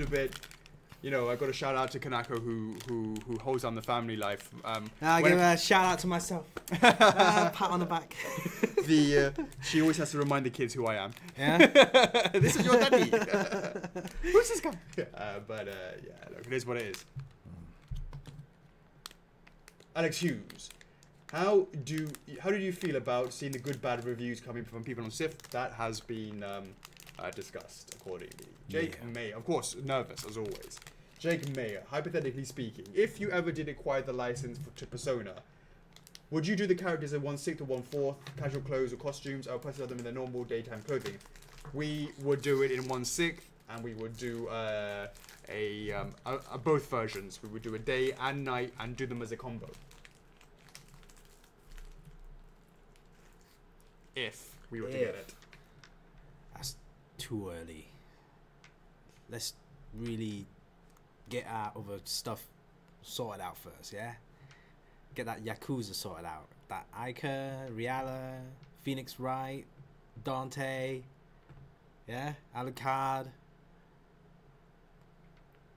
bit. You know, I got a shout out to Kanako who holds down the family life. I'll give a shout out to myself. Pat on the back. She always has to remind the kids who I am. Yeah. This is your daddy. Who's this guy? But look, it is what it is. Alex Hughes, how did you feel about seeing the good bad reviews coming from people on SIF? That has been discussed accordingly. Jake May, of course, nervous as always. Jake May, hypothetically speaking, if you ever did acquire the license to Persona, would you do the characters in 1/6 or 1/4, casual clothes or costumes, or person them in their normal daytime clothing? We would do it in 1/6, and we would do both versions. We would do a day and night and do them as a combo. If we were to get it. That's too early. Let's really get our other stuff sorted out first, yeah? Get that Yakuza sorted out. That Ica, Riala, Phoenix Wright, Dante, yeah? Alucard,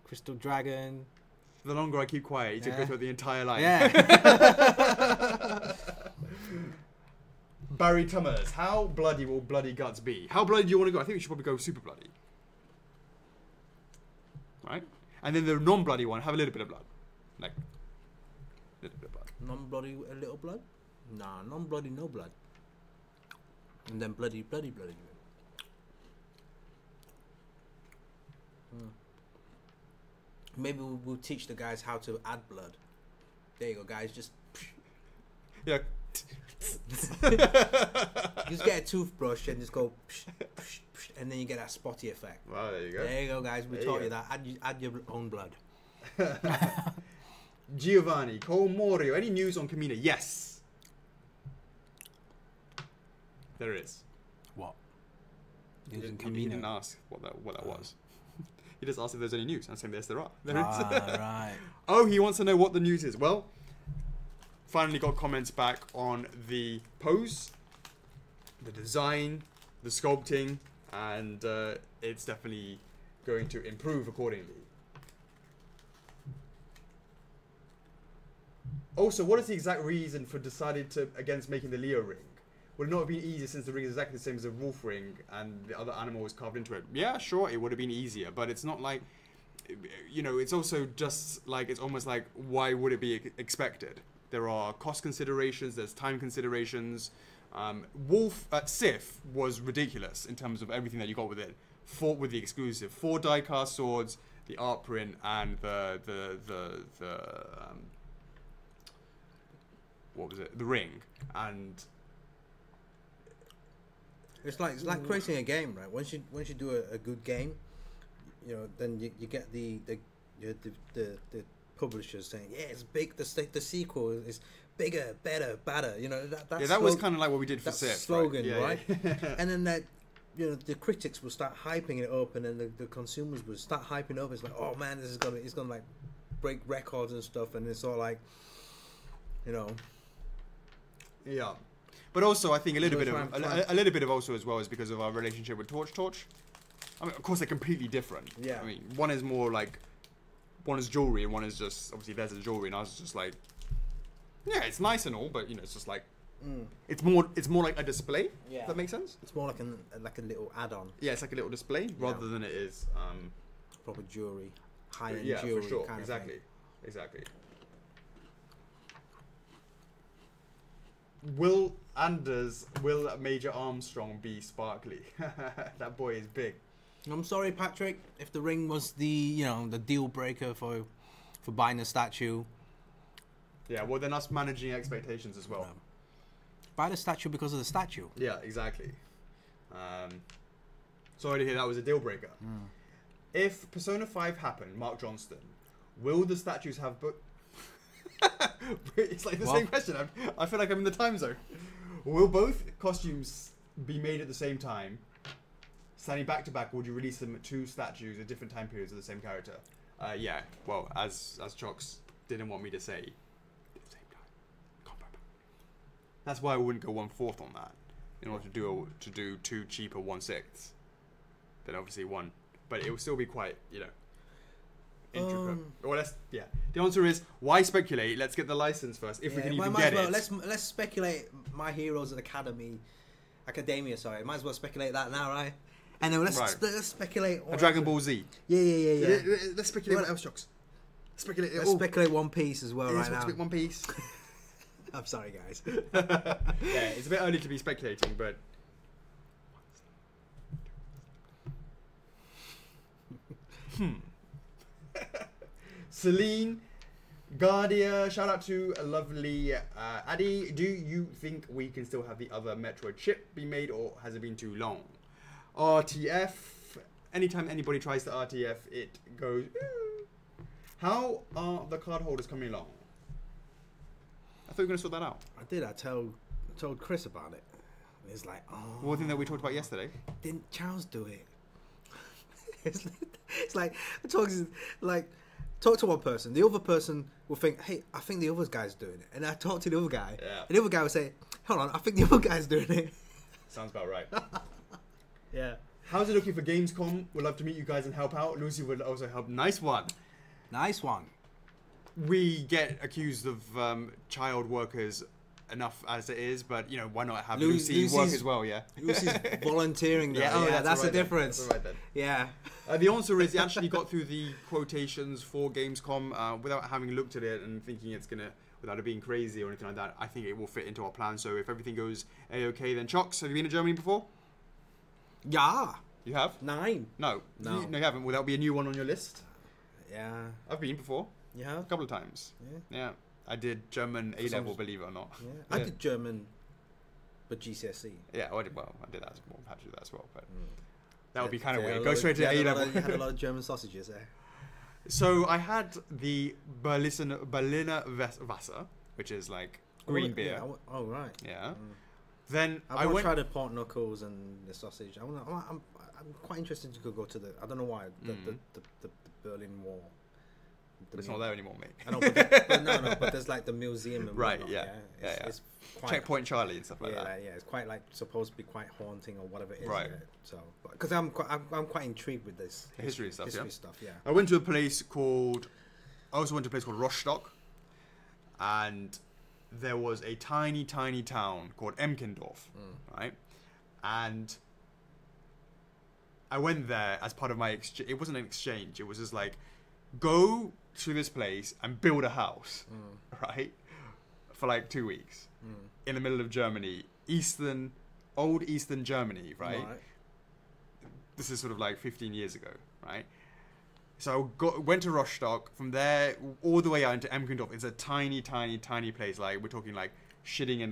Crystal Dragon. The longer I keep quiet, you just go through the entire line. Yeah. Barry Tummers, how bloody will Bloody Guts be? How bloody do you want to go? I think we should probably go super bloody. Right? And then the non-bloody one, have a little bit of blood. Like, a little bit of blood. Non-bloody, a little blood? Nah, non-bloody, no blood. And then bloody. Maybe we'll teach the guys how to add blood. There you go, guys. Just... Yeah. Just get a toothbrush and just go... and then you get that spotty effect. Well, there you go. There you go, guys. We taught you that. Add your own blood. Giovanni, Cole Morio, any news on Kamina? Yes. There is. What? He didn't ask what that was. He just asked if there's any news. I'm saying yes, there are. There is. Right. Oh, he wants to know what the news is. Well, finally got comments back on the pose, the design, the sculpting, and it's definitely going to improve accordingly. Also, what is the exact reason for deciding against making the Leo ring? Would it not have been easier since the ring is exactly the same as the wolf ring and the other animal was carved into it? Yeah, sure, it would have been easier, but it's not like, you know, it's also just like, it's almost like, why would it be expected? There are cost considerations, there's time considerations. Wolf at Sif was ridiculous in terms of everything that you got with it. Fought with the exclusive 4 die-cast swords, the art print, and the what was it? The Ring, and it's like creating a game, right? Once you do a good game, you know, then you get the publishers saying, yeah, it's big. The sequel is bigger, better, badder. You know that was kind of like what we did for Sif, slogan, right? And then that. You know, the critics will start hyping it up, and then the consumers will start hyping up. It's like, oh man, it's gonna like break records and stuff, and it's all like, you know. Yeah, but also I think a little bit of also as well is because of our relationship with Torch. I mean, of course they're completely different. Yeah. I mean, one is more like, one is jewelry, and one is just obviously theirs is jewelry, and ours is just like, yeah, it's nice and all, but you know, it's just like. It's more like a display. Yeah. Does that make sense? It's more like a little add-on. Yeah, it's like a little display rather than it is proper jewelry, high-end yeah, jewelry. for sure. Kind Exactly. Exactly. Will Major Armstrong be sparkly? That boy is big. I'm sorry, Patrick. If the ring was the deal breaker for buying a statue. Yeah, well then us managing expectations as well. Buy the statue because of the statue. Yeah, exactly. Sorry to hear that was a deal breaker. If Persona 5 happened, Mark Johnston, will the statues have It's like the same question. I feel like I'm in the time zone. Will both costumes be made at the same time, standing back to back, or would you release them at 2 statues at different time periods of the same character? Yeah, well, as Chocks didn't want me to say, that's why I wouldn't go 1/4 on that. In order to do 2 cheaper 1/6, then obviously 1, but it will still be quite intricate. Well, the answer is why speculate? Let's get the license first if we can even get it. Let's speculate. My Heroes Academia. Sorry, might as well speculate that now, right? And then let's speculate. A Dragon Ball Z. Yeah. Let's speculate what else, Chocks. Let's speculate One Piece as well, right now. One Piece. I'm sorry, guys. Yeah, it's a bit early to be speculating, but Celine, Guardia, shout out to a lovely Addy. Do you think we can still have the other Metroid chip be made, or has it been too long? RTF. Anytime anybody tries to RTF, it goes. How are the card holders coming along? I thought we were going to sort that out. I did. I told Chris about it. It's like, oh. One thing that we talked about yesterday. Didn't Charles do it? It's like talk to one person. The other person will think, hey, I think the other guy's doing it. And I talk to the other guy. Yeah. And the other guy will say, hold on, I think the other guy's doing it. Sounds about right. Yeah. How's it looking for Gamescom? We'd love to meet you guys and help out. Lucy would also help. Nice one. Nice one. We get accused of child workers enough as it is, but you know, why not have Lucy work as well? Yeah, Lucy's volunteering. Yeah, that's the difference. That's right then. Yeah. The answer is he actually got through the quotations for Gamescom without having looked at it and thinking it's gonna, without it being crazy or anything like that. I think it will fit into our plan. So if everything goes a-okay, then Chocks, have you been to Germany before? Yeah. You have? 9. No, you haven't. Will that be a new one on your list? Yeah. I've been before. You have? A couple of times. Yeah. I did German A-level, believe it or not. Yeah. I did German, but GCSE. Yeah, I did that as well. Had to do that as well, but that would be kind of weird. Go straight to A-level. You had a lot of German sausages there. So I had the Berliner Wasser, which is like green beer. Yeah, right. Yeah. Then I want to try the pork knuckles and the sausage. I'm quite interested to go to the. I don't know why the Berlin Wall. It's not there anymore, mate. I know, but there's like the museum and right. whatnot, Yeah. It's quite, Checkpoint Charlie and stuff like that. Yeah, it's quite like supposed to be quite haunting or whatever it is. Right. So, because I'm quite intrigued with this history stuff. Yeah. I went to a place called. I also went to a place called Rostock, and there was a tiny town called Emkendorf, right? And I went there as part of my exchange. It wasn't an exchange. It was just like, go to this place and build a house, right? For like 2 weeks in the middle of Germany, old Eastern Germany, right? This is sort of like 15 years ago, right? So went to Rostock. From there, all the way out into Emkendorf. It's a tiny, tiny, tiny place. Like we're talking like shitting in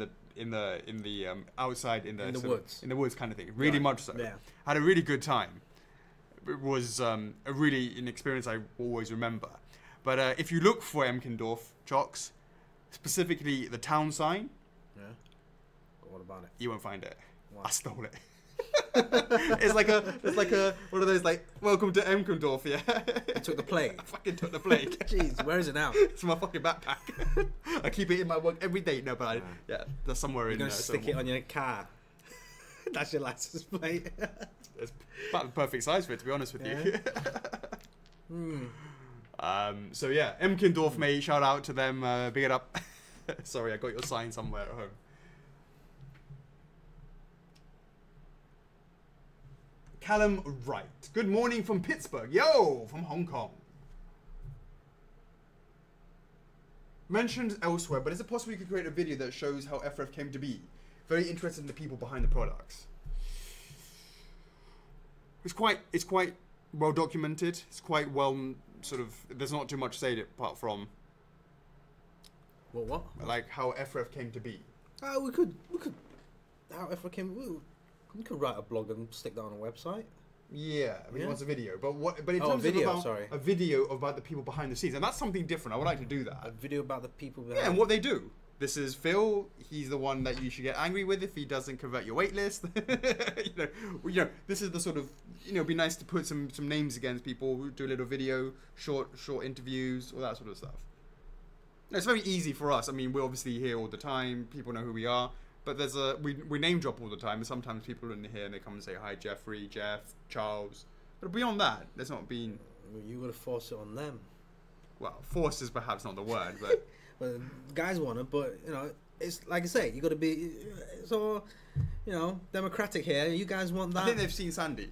the outside in the woods. In the woods kind of thing. Really much so. Yeah. Had a really good time. It was an experience I always remember. But if you look for Emkendorf, Chocks, specifically the town sign. Yeah. What about it? You won't find it. Why? I stole it. it's like a one of those like welcome to Emkendorf, yeah. You took the plate. I fucking took the plate. Jeez, where is it now? It's in my fucking backpack. I keep it in my work every day. No, but yeah, there's somewhere You're in gonna there. stick it on your car. That's your license plate. It's about the perfect size for it, to be honest with you. So yeah, Emkendorf, mate. Shout out to them. Big it up. Sorry, I got your sign somewhere at home. Callum Wright. Good morning from Pittsburgh. Yo, from Hong Kong. Mentioned elsewhere, but is it possible you could create a video that shows how F4F came to be? Very interested in the people behind the products. It's quite well documented. It's quite well sort of. There's not too much to say apart from. What? Like how F4F came to be. We could. How F4F came. We could write a blog and stick that on a website. Yeah, I mean, it wants a video, but in a terms video, of a video about the people behind the scenes, and that's something different. I would like to do that. A video about the people behind. Yeah, and what they do. This is Phil. He's the one that you should get angry with if he doesn't convert your wait list. you know, this is the sort of, it'd be nice to put some names against people who do a little video, short interviews, all that sort of stuff. It's very easy for us. I mean, we're obviously here all the time. People know who we are. But we name drop all the time, and sometimes people are in here and they come and say hi, Jeffrey, Jeff, Charles. But beyond that, there's not been. Well, you gotta force it on them. Well, force is perhaps not the word, but. Well, guys want it, but it's like I say, you gotta be. It's all, democratic here. You guys want that? I think they've seen Sandy.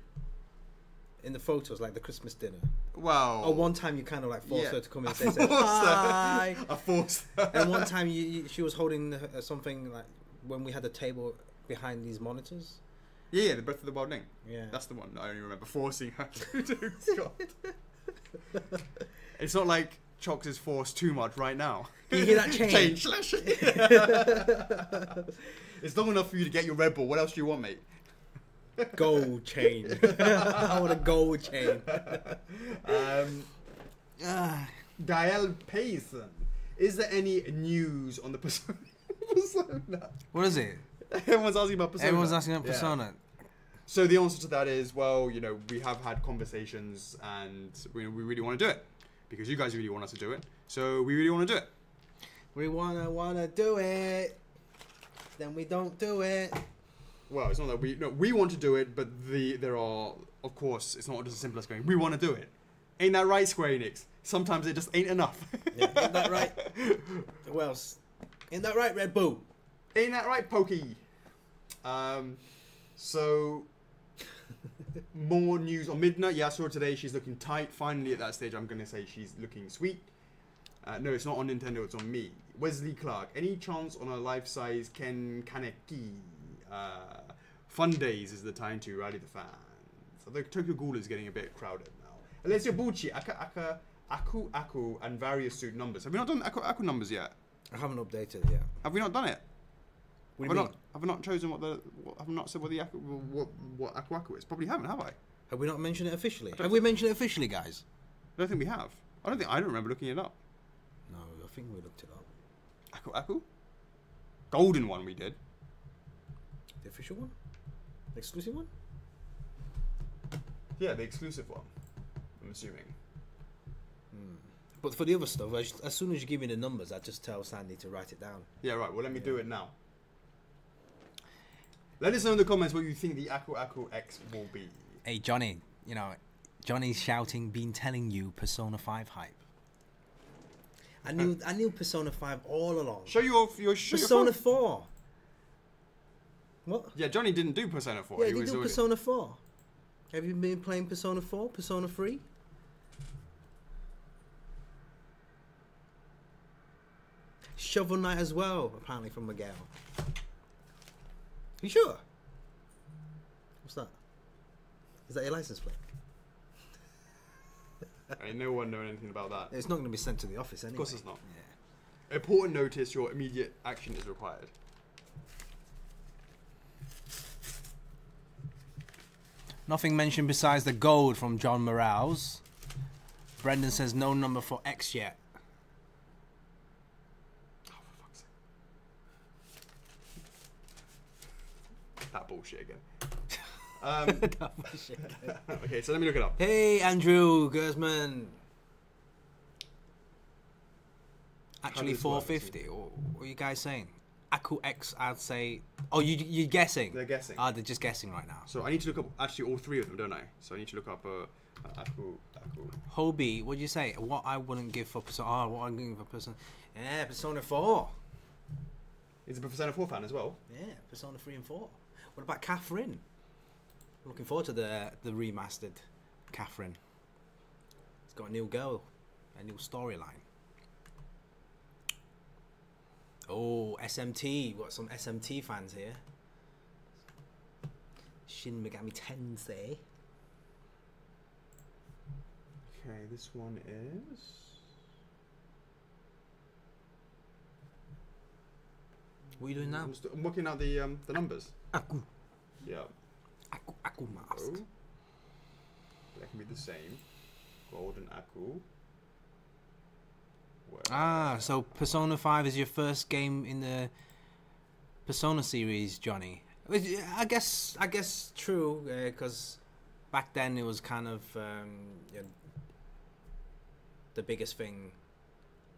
In the photos, like the Christmas dinner. Well. Oh, one time you kind of like forced her to come in and say hi. I forced her. And one time she was holding something like. When we had the table behind these monitors. Yeah, the Breath of the Wild thing. Yeah. That's the one I only remember forcing her to do. God. It's not like Chocks is forced too much right now. Can you hear that chain? Chain slash. It's long enough for you to get your Red Bull. What else do you want, mate? Gold chain. I want a gold chain. Gael Payson. Is there any news on the Persona? What is it? Everyone's asking about Persona. Everyone's asking about Persona. Yeah. So the answer to that is, well, we have had conversations and we really want to do it because you guys really want us to do it. So we really want to do it. We wanna do it. Then we don't do it. Well, it's not that we want to do it, but there are, of course, it's not just as simple as going, we want to do it. Ain't that right, Square Enix? Sometimes it just ain't enough. Yeah, ain't that right? Who else? Ain't that right, Red Bull? Ain't that right, Pokey? So, more news on Midna. Yeah, I saw her today. She's looking tight. Finally, at that stage, I'm going to say she's looking sweet. No, it's not on Nintendo. It's on me. Wesley Clark. Any chance on a life-size Ken Kaneki? Fun days is the time to rally the fans. So the Tokyo Ghoul is getting a bit crowded now. Alessio Bucci, Aku, and various suit numbers. Have we not done Aku numbers yet? I haven't updated it yet. Have we not done it? What do you mean? Have I not chosen have I not said what the what Aku is? Probably haven't, have I? Have we not mentioned it officially? Have we mentioned it officially, guys? I don't think we have. I don't remember looking it up. No, I think we looked it up. Aku? Golden one we did. The official one? The exclusive one? Yeah, the exclusive one. I'm assuming. But for the other stuff, as soon as you give me the numbers, I just tell Sandy to write it down. Yeah, right. Well, let me do it now. Let us know in the comments what you think the Aku X will be. Hey, Johnny, Johnny's shouting, been telling you Persona 5 hype. I knew Persona 5 all along. Show your Persona 4. What? Yeah, Johnny didn't do Persona 4. Yeah, he did do Persona 4. Have you been playing Persona 4? Persona 3? Shovel Knight as well, apparently from Miguel. You sure? What's that? Is that your license plate? Ain't no one knowing anything about that. It's not going to be sent to the office anyway. Of course it's not. Yeah. Important notice, your immediate action is required. Nothing mentioned besides the gold from John Morales. Brendan says no number for X yet. Oh, for fuck's sake. That bullshit again. Okay, so let me look it up. Hey, Andrew Gersman. Actually, 450. What are you guys saying? Aku X, I'd say. Oh, you're guessing. They're guessing. Ah, they're just guessing right now. So I need to look up actually all three of them, don't I? So I need to look up Aku. Hobie, what'd you say? What I wouldn't give for Persona. Oh, what I'm giving for Persona. Yeah, Persona 4. He's a Persona 4 fan as well. Yeah, Persona 3 and 4. What about Catherine? Looking forward to the remastered Catherine. It's got a new girl, a new storyline. Oh, SMT. We've got some SMT fans here. Shin Megami Tensei. Okay, this one is... What are you doing now? I'm working out the numbers. Aku. Yeah. Aku mask. So, that can be the same. Golden Aku. Where? So Persona 5 is your first game in the Persona series, Johnny. I guess true, because back then it was kind of the biggest thing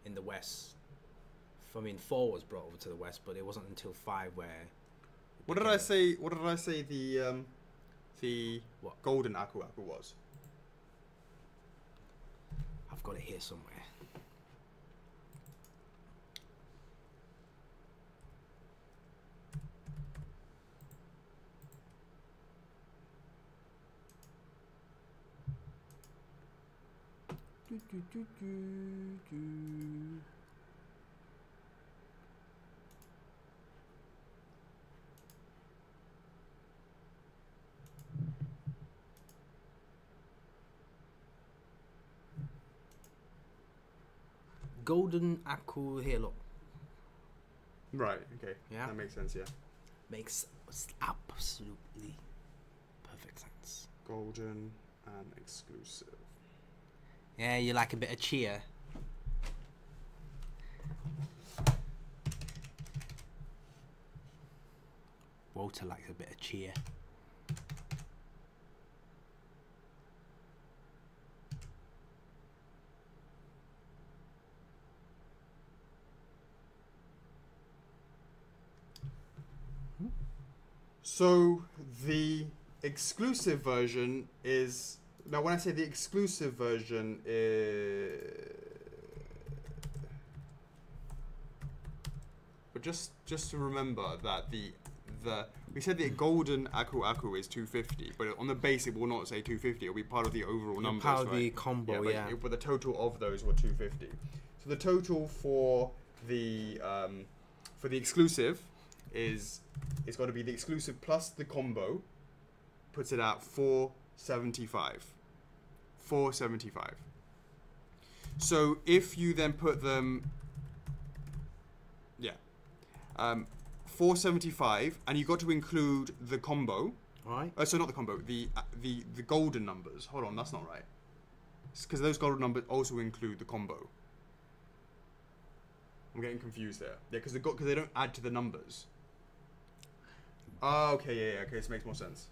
in the West. I mean, 4 was brought over to the West, but it wasn't until 5 where. What did I say? What did I say? The what? Golden Aku was. I've got it here somewhere. Golden Aku here, look. Right. Okay. Yeah. That makes sense. Yeah. Makes absolutely perfect sense. Golden and exclusive. Yeah, you like a bit of cheer. Walter likes a bit of cheer. So the exclusive version is now. When I say the exclusive version is, but just to remember that the we said the golden Aku is 250, but on the base it will not say 250. It'll be part of the overall numbers, part of right? the combo, yeah. But the total of those were 250. So the total for the exclusive is it's got to be the exclusive plus the combo, puts it at 475. 475. So if you then put them, 475, and you got to include the combo. Right. So not the combo, the golden numbers. Hold on, that's not right. Because those golden numbers also include the combo. I'm getting confused there. Yeah, because they don't add to the numbers. Oh, okay, yeah, okay, this makes more sense.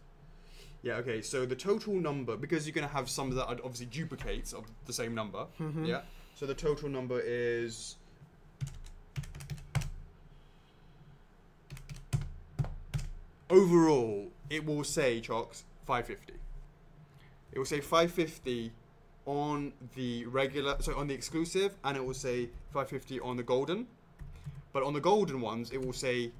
Yeah, okay, so the total number, because you're going to have some that are obviously duplicates of the same number, yeah? So the total number is... Overall, it will say, Chocks, 550. It will say 550 on the regular, so on the exclusive, and it will say 550 on the golden. But on the golden ones, it will say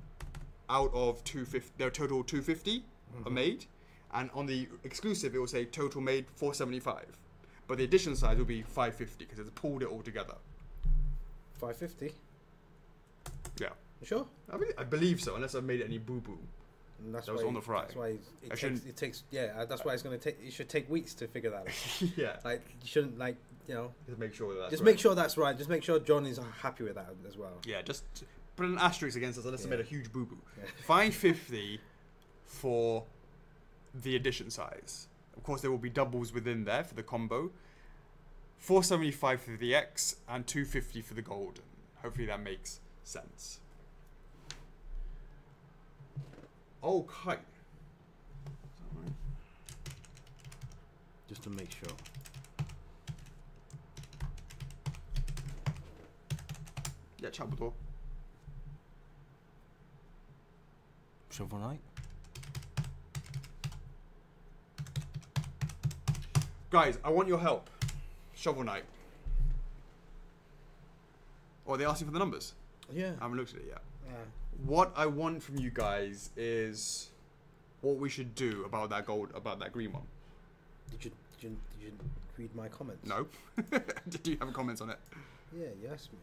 out of 250, their total 250 are made, and on the exclusive, it will say total made 475. But the addition size will be 550 because it's pulled it all together. 550. Yeah. You sure? I believe so, unless I've made any boo boo. And that's That was on the fry. That's why it takes. Yeah, that's why it's gonna take. It should take weeks to figure that out. Yeah. Like you shouldn't like you know, Just make sure that's just right. make sure that's right. Just make sure John is happy with that as well. Yeah, just put an asterisk against us unless I Yeah. made a huge boo-boo. Yeah. 550 for the edition size. Of course, there will be doubles within there for the combo. 475 for the X and 250 for the golden. Hopefully that makes sense. Okay. Just to make sure. Yeah, 差不多. Shovel Knight. Guys, I want your help. Shovel Knight. Or they asking for the numbers? Yeah. I haven't looked at it yet. Yeah. What I want from you guys is what we should do about that green one. Did you read my comments? No. Did you have comments on it? Yeah, you asked me.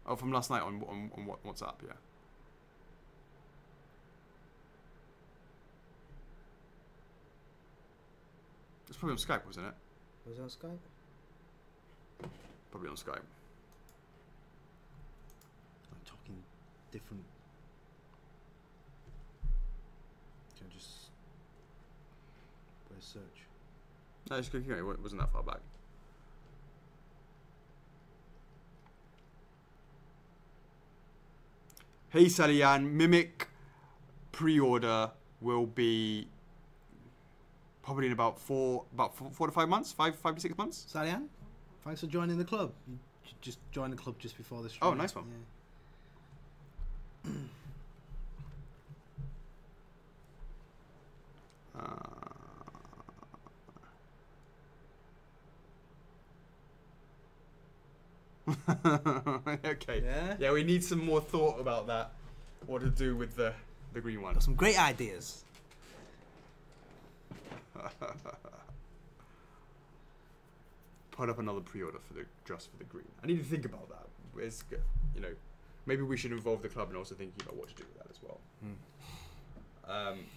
Oh, from last night on WhatsApp, yeah. It's probably on Skype, wasn't it? Was that on Skype? Probably on Skype. I'm talking different. Can I just put a search? No, it's good. It wasn't that far back. Hey Salian, Mimic pre-order will be probably in about four to 5 months, 5 to 6 months. Salian, thanks for joining the club. You just joined the club just before this stream. Oh, nice one. Yeah. Okay. Yeah? Yeah, we need some more thought about that. What to do with the green one. Got some great ideas. Put up another pre-order for just for the green. I need to think about that. It's, you know, maybe we should involve the club in also thinking about what to do with that as well.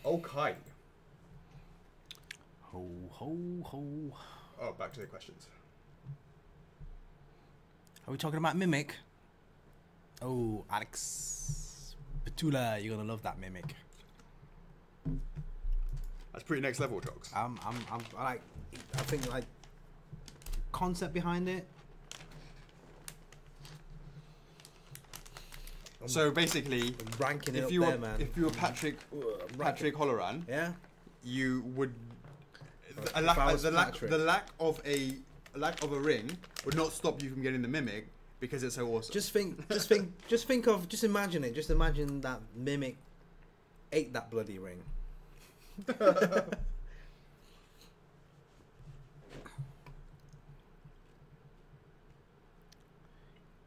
Okay. Ho ho ho. Oh, back to the questions. Are we talking about Mimic? Oh, Alex Petula, you're gonna love that Mimic. That's pretty next level, Chocks. I think like concept behind it. So basically, Ranking it if up you there, were man. if you were Patrick Holloran, Yeah. you would the If I was Patrick. lack of a ring would not stop you from getting the Mimic because it's so awesome. Just imagine it. Just imagine that Mimic ate that bloody ring.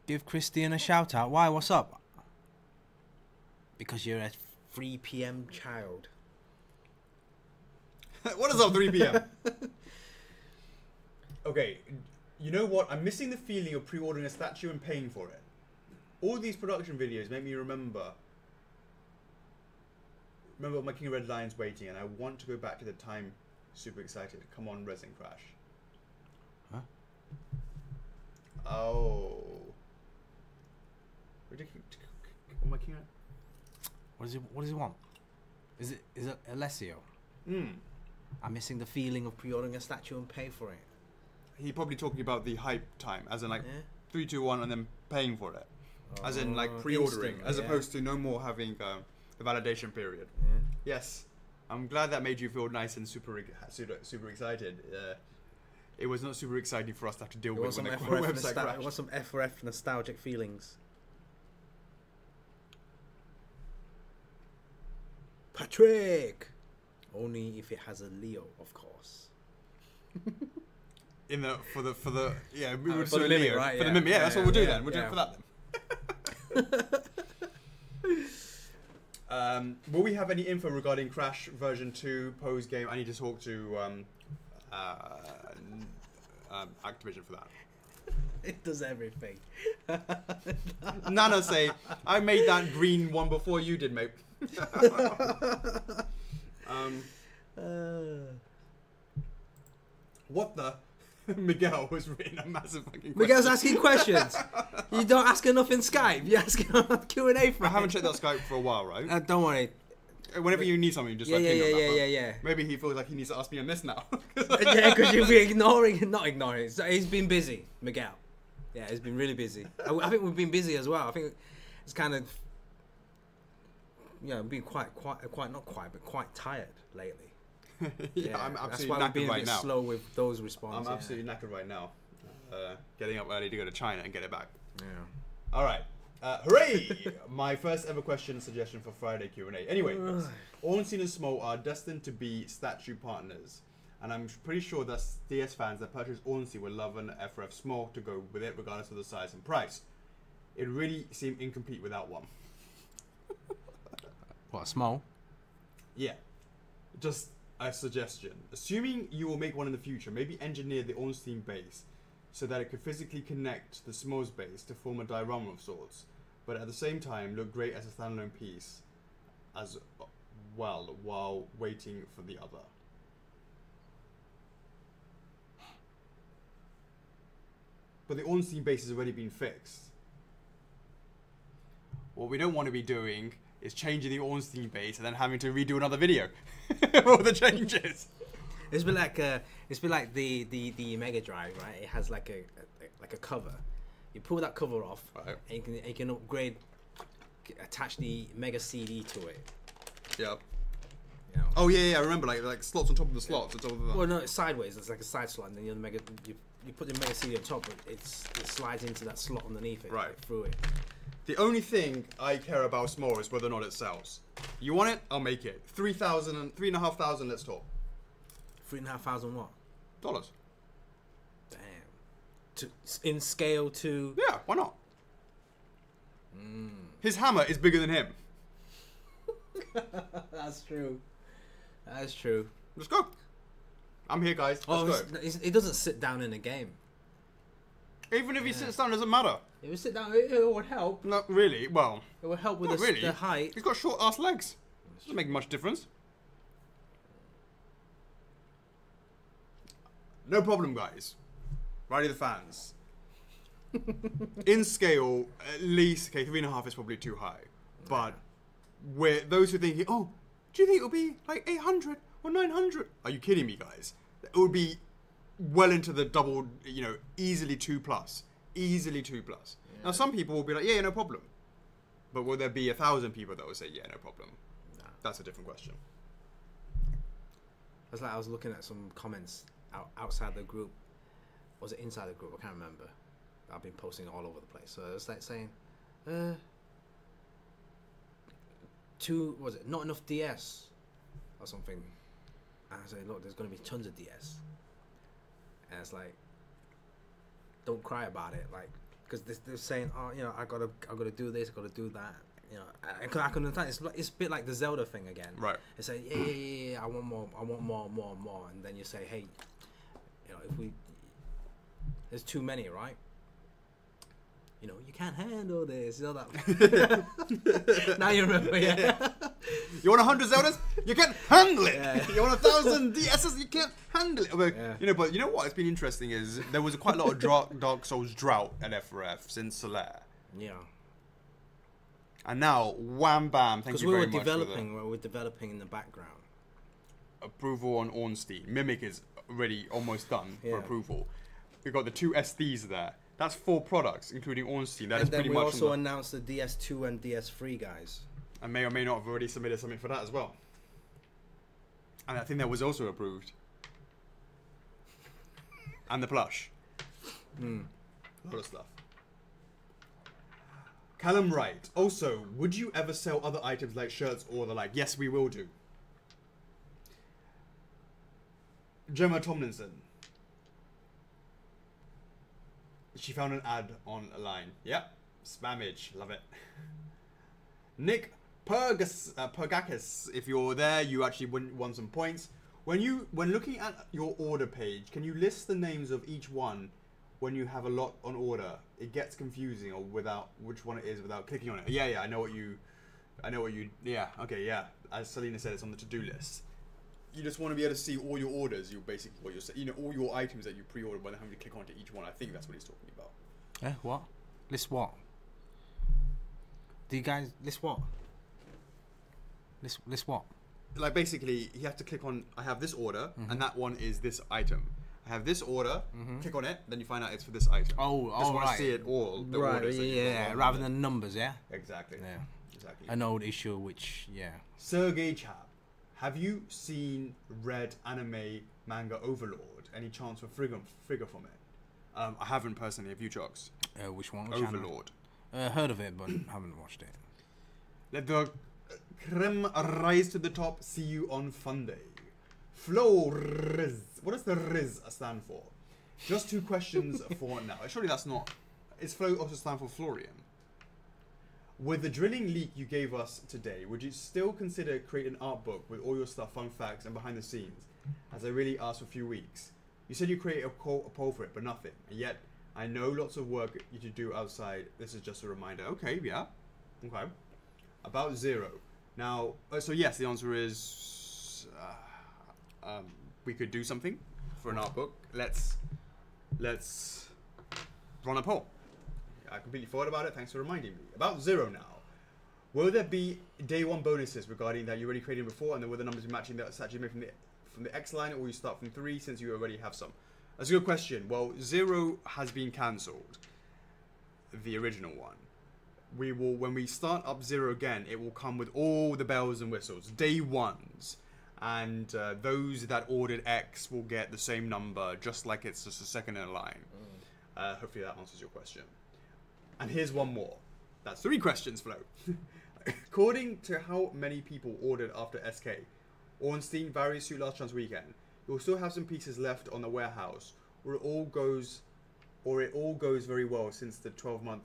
Give Christian a shout out. Why? What's up? Because you're a 3 p.m. child. What is up, 3 p.m.? Okay, you know what? I'm missing the feeling of pre-ordering a statue and paying for it. All these production videos make me remember my King of Red Lions waiting, and I want to go back to the time. Super excited. Come on, Resin Crash. Huh? Oh. My King of... What does he want? Is it Alessio? Mm. I'm missing the feeling of pre-ordering a statue and pay for it. He's probably talking about the hype time, as in like Yeah. 3, 2, 1, and then paying for it. As in like pre-ordering, instant, as yeah. opposed to no more having the validation period. Yeah. Yes, I'm glad that made you feel nice and super excited. It was not super exciting for us to have to deal with when the website crashed. It was some F4F nostalgic feelings. Patrick! Only if it has a Leo, of course. For the yeah, we would for do the a Mimic, Leo. right? For the Yeah. Mimic, yeah, that's what we'll do Yeah, then. We'll do yeah. it for that then. Will we have any info regarding Crash version 2 pose game? I need to talk to Activision for that. It does everything. Nana say, I made that green one before you did, mate. What the? Miguel was written a massive fucking question. Miguel's asking questions. You don't ask enough in Skype. You ask him on Q&A for I haven't checked that Skype for a while, right? Don't worry. Whenever you need something, just Yeah, like ping on that, yeah. Maybe he feels like he needs to ask me on this now. Yeah, because you'll be not ignoring. So he's been busy, Miguel. Yeah, he's been really busy. I think we've been busy as well. I think it's kind of, been quite tired lately. Yeah, I'm That's absolutely why we've been knackered a right bit now. slow with those responses. I'm absolutely knackered right now. Getting up early to go to China and get it back. Yeah. All right. Hooray! My first ever question suggestion for Friday Q&A. Anyway, Ornstein and Small are destined to be statue partners. And I'm pretty sure that DS fans that purchase Ornstein will love an F4F Small to go with it, regardless of the size and price. It really seemed incomplete without one. What, small? Yeah. Just a suggestion. Assuming you will make one in the future, maybe engineer the Ornstein base so that it could physically connect the Smo's base to form a diorama of sorts, but at the same time look great as a standalone piece as well while waiting for the other. But the Ornstein base has already been fixed. What we don't want to be doing is changing the Ornstein base and then having to redo another video for all the changes. It's been like the Mega Drive, right? It has like a cover. You pull that cover off, Right. and you can upgrade, attach the Mega CD to it. Yep. You know. Oh yeah, I remember like slots on top of the slots. It's all of that. Well, no, it's sideways. It's like a side slot, and then you put the Mega CD on top, but it slides into that slot underneath it, Right. like, through it. The only thing I care about Small is whether or not it sells. You want it? I'll make it. 3,000 and 3,500. Let's talk. 3,500 what? Dollars. Damn. In scale to. Yeah, why not? His hammer is bigger than him. That's true. That's true. Let's go. I'm here, guys. Let's go. It doesn't sit down in a game. Even if he sits down, it doesn't matter. It would sit down. It would help. Not really. Well, It would help with not really. the height. He's got short ass legs. Doesn't make much difference. No problem, guys. Righty the fans. In scale, at least, okay, 3.5 is probably too high. But those who are thinking, oh, do you think it'll be like 800 or 900? Are you kidding me, guys? It would be well into the double, easily 2+. Easily 2+. Yeah. Now, some people will be like, yeah, no problem. But will there be 1,000 people that will say, yeah, no problem? Nah. That's a different question. It's like I was looking at some comments outside the group. Was it inside the group? I can't remember. I've been posting all over the place. So it's like saying, not enough DS or something. And I say, look, there's going to be tons of DS. And it's like, don't cry about it, like, because they're saying, oh, I gotta do this, I gotta do that. I can understand. It's a bit like the Zelda thing again. Right. They say, yeah, I want more, and then you say, hey, there's too many, right? You can't handle this. That. Now you remember, yeah. You want 100 Zeldas? You can't handle it. Yeah. You want 1,000 DSs? You can't handle it. But, Yeah. But you know what? It's been interesting is there was quite a lot of Dark Souls drought at F4F since Solaire. Yeah. And now, wham bam, thank you very much. Because we were developing in the background. Approval on Ornstein. Mimic is already almost done for Yeah. approval. We've got the 2 SDs there. That's 4 products, including Ornstein. That is And then pretty we much. also announced the DS2 and DS3 guys. And may or may not have already submitted something for that as well. And I think that was also approved. And the plush. A lot of stuff. Callum Wright. Also, would you ever sell other items like shirts or the like? Yes, we will do. Gemma Tomlinson. She found an ad online. Yep. Spamage. Love it. Nick Pergakis. If you're there, you actually won some points. When looking at your order page, can you list the names of each one when you have a lot on order? It gets confusing, or without which one it is without clicking on it. Yeah, I know what you. Yeah, okay, yeah. As Selena said, it's on the to-do list. you just want to be able to see all your orders. You basically what you're all your items that you pre-ordered without having to click onto each one. I think that's what he's talking about. What? List what? Do you guys list what? List what? Like basically, you have to click on. I have this order, and that one is this item. I have this order. Click on it, then you find out it's for this item. Just want to see it all. The orders rather than numbers, yeah. Exactly. Yeah. Exactly. An old issue, which Sergey Chap, have you seen read anime manga Overlord? Any chance for figure from it? I haven't personally. Have you, Chocks? Which one? Overlord. Heard of it, but haven't watched it. Let the creme rise to the top. See you on Funday. Flow Riz. What does the Riz stand for? Just 2 questions for now. Surely that's not. Is Flow also stand for Florian? With the drilling leak you gave us today, would you still consider creating an art book with all your stuff, fun facts, and behind the scenes? As I really asked for a few weeks. You said you created a poll for it, but nothing. And yet, I know lots of work you to do outside. This is just a reminder. Okay, yeah. Okay. About Zero. Now, so yes, the answer is we could do something for an art book. Let's run a poll. I completely forgot about it. Thanks for reminding me. About Zero now. Will there be day 1 bonuses regarding that you already created before, and then will the numbers be matching that's actually made from the X line, or will you start from 3 since you already have some? That's a good question. Well, Zero has been cancelled. The original one. We will, when we start up Zero again, it will come with all the bells and whistles. Day 1s. And those that ordered X will get the same number, just like it's just a second in line. Hopefully that answers your question. And here's one more. That's 3 questions, Flo. According to how many people ordered after SK, Ornstein various suit last chance weekend, you'll still have some pieces left on the warehouse, or it all goes very well since the 12-month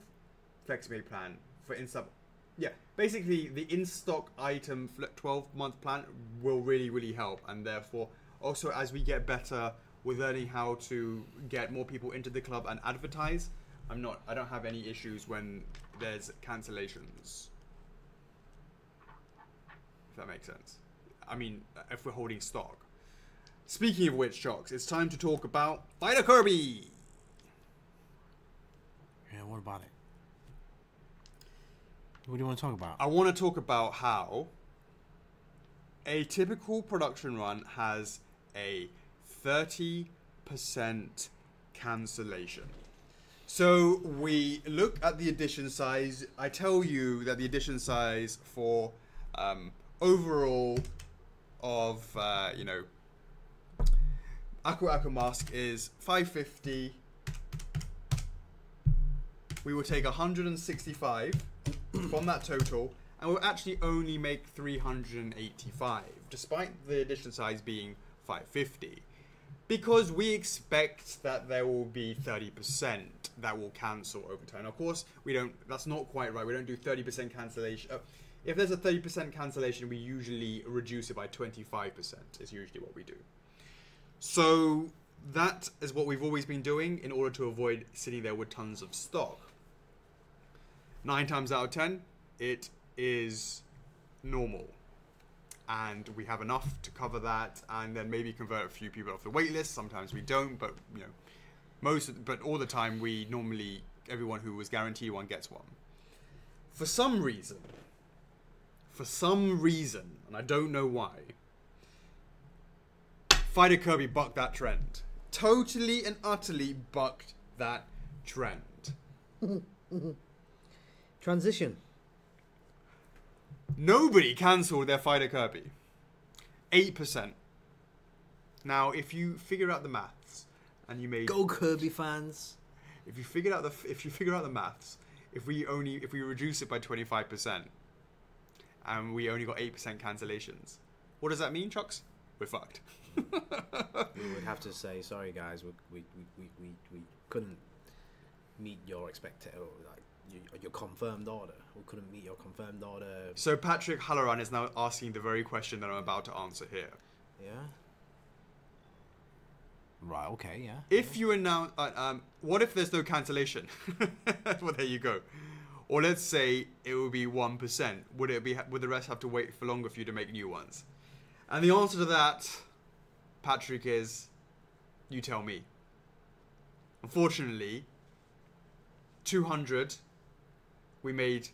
FlexiMate plan for in-stock. Yeah, basically the in-stock item 12-month plan will really, really help, and therefore also as we get better with learning how to get more people into the club and advertise, I don't have any issues when there's cancellations. If that makes sense. I mean, if we're holding stock. Speaking of which, Chocks, it's time to talk about Fighter Kirby! Yeah, what about it? What do you want to talk about? I want to talk about how a typical production run has a 30% cancellation. So we look at the edition size. I tell you that the edition size for overall of Aqua Mask is 550. We will take 165 from that total, and we'll actually only make 385, despite the edition size being 550. Because we expect that there will be 30% that will cancel over time. Of course, we don't. That's not quite right. We don't do 30% cancellation. If there's a 30% cancellation, we usually reduce it by 25%. Is usually what we do. So that is what we've always been doing in order to avoid sitting there with tons of stock. 9 times out of 10, it is normal. And we have enough to cover that, and then maybe convert a few people off the wait list. Sometimes we don't, but but all the time everyone who was guaranteed one gets one. For some reason, and I don't know why, Fighter Kirby bucked that trend. Totally and utterly bucked that trend. Transition. Nobody cancelled their Fighter Kirby. 8%. Now, if you figure out the maths, and you made Go Kirby fans. If you figure out the maths, if we reduce it by 25%, and we only got 8% cancellations, what does that mean, Chocks? We're fucked. We would have to say sorry, guys. We couldn't meet your your confirmed order. We couldn't meet your confirmed order. So Patrick Halloran is now asking the very question that I'm about to answer here. Yeah. Right. Okay. Yeah. If you announce, what if there's no cancellation? Well, there you go. Or let's say it would be 1%. Would the rest have to wait for longer for you to make new ones? And the answer to that, Patrick, is you tell me. Unfortunately, 200, we made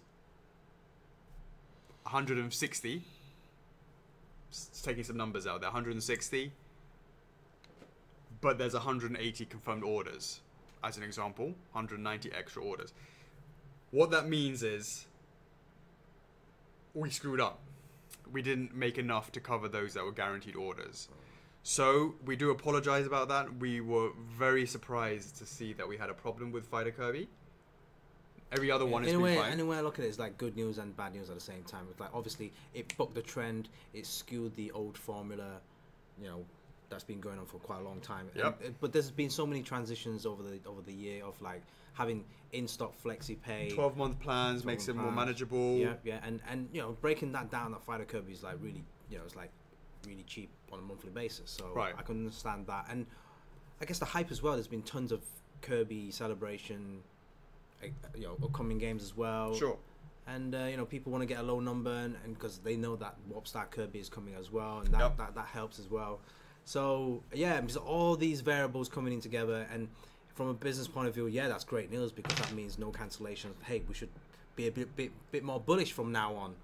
160. Just taking some numbers out there, 160. But there's 180 confirmed orders, as an example, 190 extra orders. What that means is we screwed up. We didn't make enough to cover those that were guaranteed orders. So we do apologize about that. We were very surprised to see that we had a problem with Fighter Kirby. Every other one has been fine. Anyway, I look at it, it's like good news and bad news at the same time. It's like, obviously, it bucked the trend. It skewed the old formula, you know, that's been going on for quite a long time. Yep. But there's been so many transitions over the year of like having in-stock flexi pay. 12-month plans makes it more manageable. Yeah, and you know, breaking that down, that Fighter Kirby is like really, you know, it's like really cheap on a monthly basis. So right. I can understand that. And I guess the hype as well, there's been tons of Kirby celebration, you know, upcoming games as well. Sure. And you know, people want to get a low number, and because they know that Warp Star Kirby is coming as well, and that helps as well. So yeah, because all these variables coming in together, and from a business point of view, yeah, that's great news because that means no cancellations. Hey, we should be a bit more bullish from now on,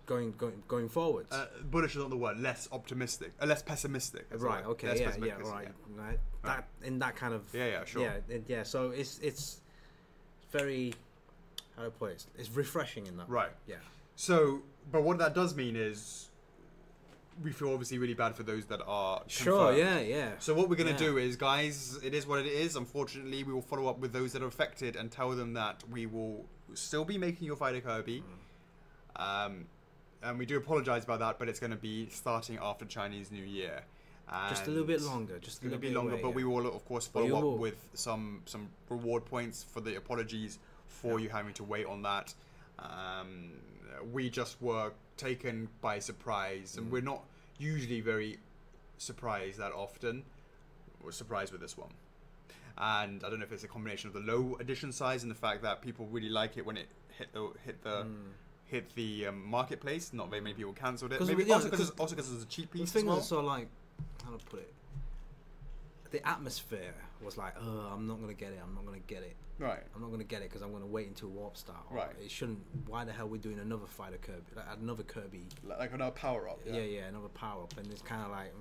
going forward. Bullish is not the word. Less optimistic, less pessimistic. Right. Okay. Less Yeah. Right. Yeah. Right. That in that kind of. Yeah. Sure. Yeah. So it's very, how do I put it? It's refreshing in that. Right. Yeah. So, but what that does mean is, we feel obviously really bad for those that are sure. confirmed. Yeah. So what we're gonna do is, guys, it is what it is. Unfortunately, we will follow up with those that are affected and tell them that we will still be making your Fighter Kirby. And we do apologize about that, but it's going to be starting after Chinese New Year. And just a little bit longer. Just a little bit longer, but we will of course follow up with some reward points for the apologies for you having to wait on that. We just were taken by surprise, and we're not usually very surprised that often. We're surprised with this one, and I don't know if it's a combination of the low edition size and the fact that people really like it when it hit the marketplace. Not very many people cancelled it. Maybe also because it's a cheap piece. The thing as well. also, like, how to put it, the atmosphere was like, oh, I'm not gonna get it. Right. I'm not gonna get it because I'm gonna wait until Warp Star. Right. It shouldn't. Why the hell are we doing another Fighter Kirby? Like another Kirby. Like another power up. Yeah, another power up, and it's kind of like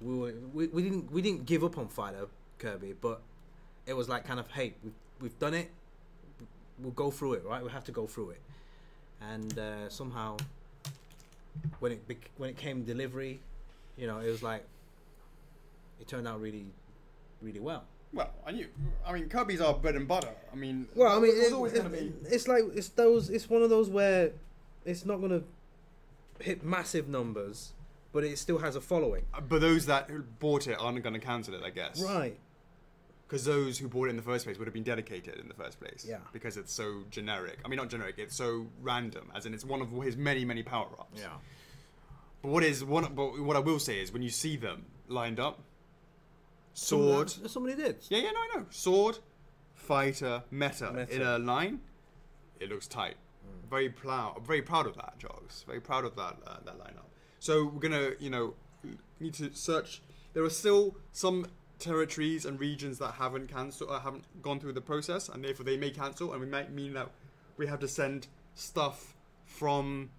we didn't give up on Fighter Kirby, but it was like kind of, hey, we've done it. We'll go through it, right? We have to go through it, and somehow when it came delivery, you know, it was like it turned out really, really well. Well, I mean, Kirby's our bread and butter. I mean, it's always going to be. It's like it's one of those where it's not going to hit massive numbers, but it still has a following. But those that bought it aren't going to cancel it, I guess. Right. Because those who bought it in the first place would have been dedicated in the first place. Yeah. Because it's so generic. I mean, not generic. It's so random, as in it's one of his many power-ups. Yeah. But what I will say is, when you see them lined up, sword. Somebody did. Yeah, no, I know. Sword, fighter, meta in a line. It looks tight. Very proud of that, Jogs. Very proud of that lineup. So we're gonna, need to search. There are still some territories and regions that haven't gone through the process, and therefore they may cancel, and we might mean that we have to send stuff from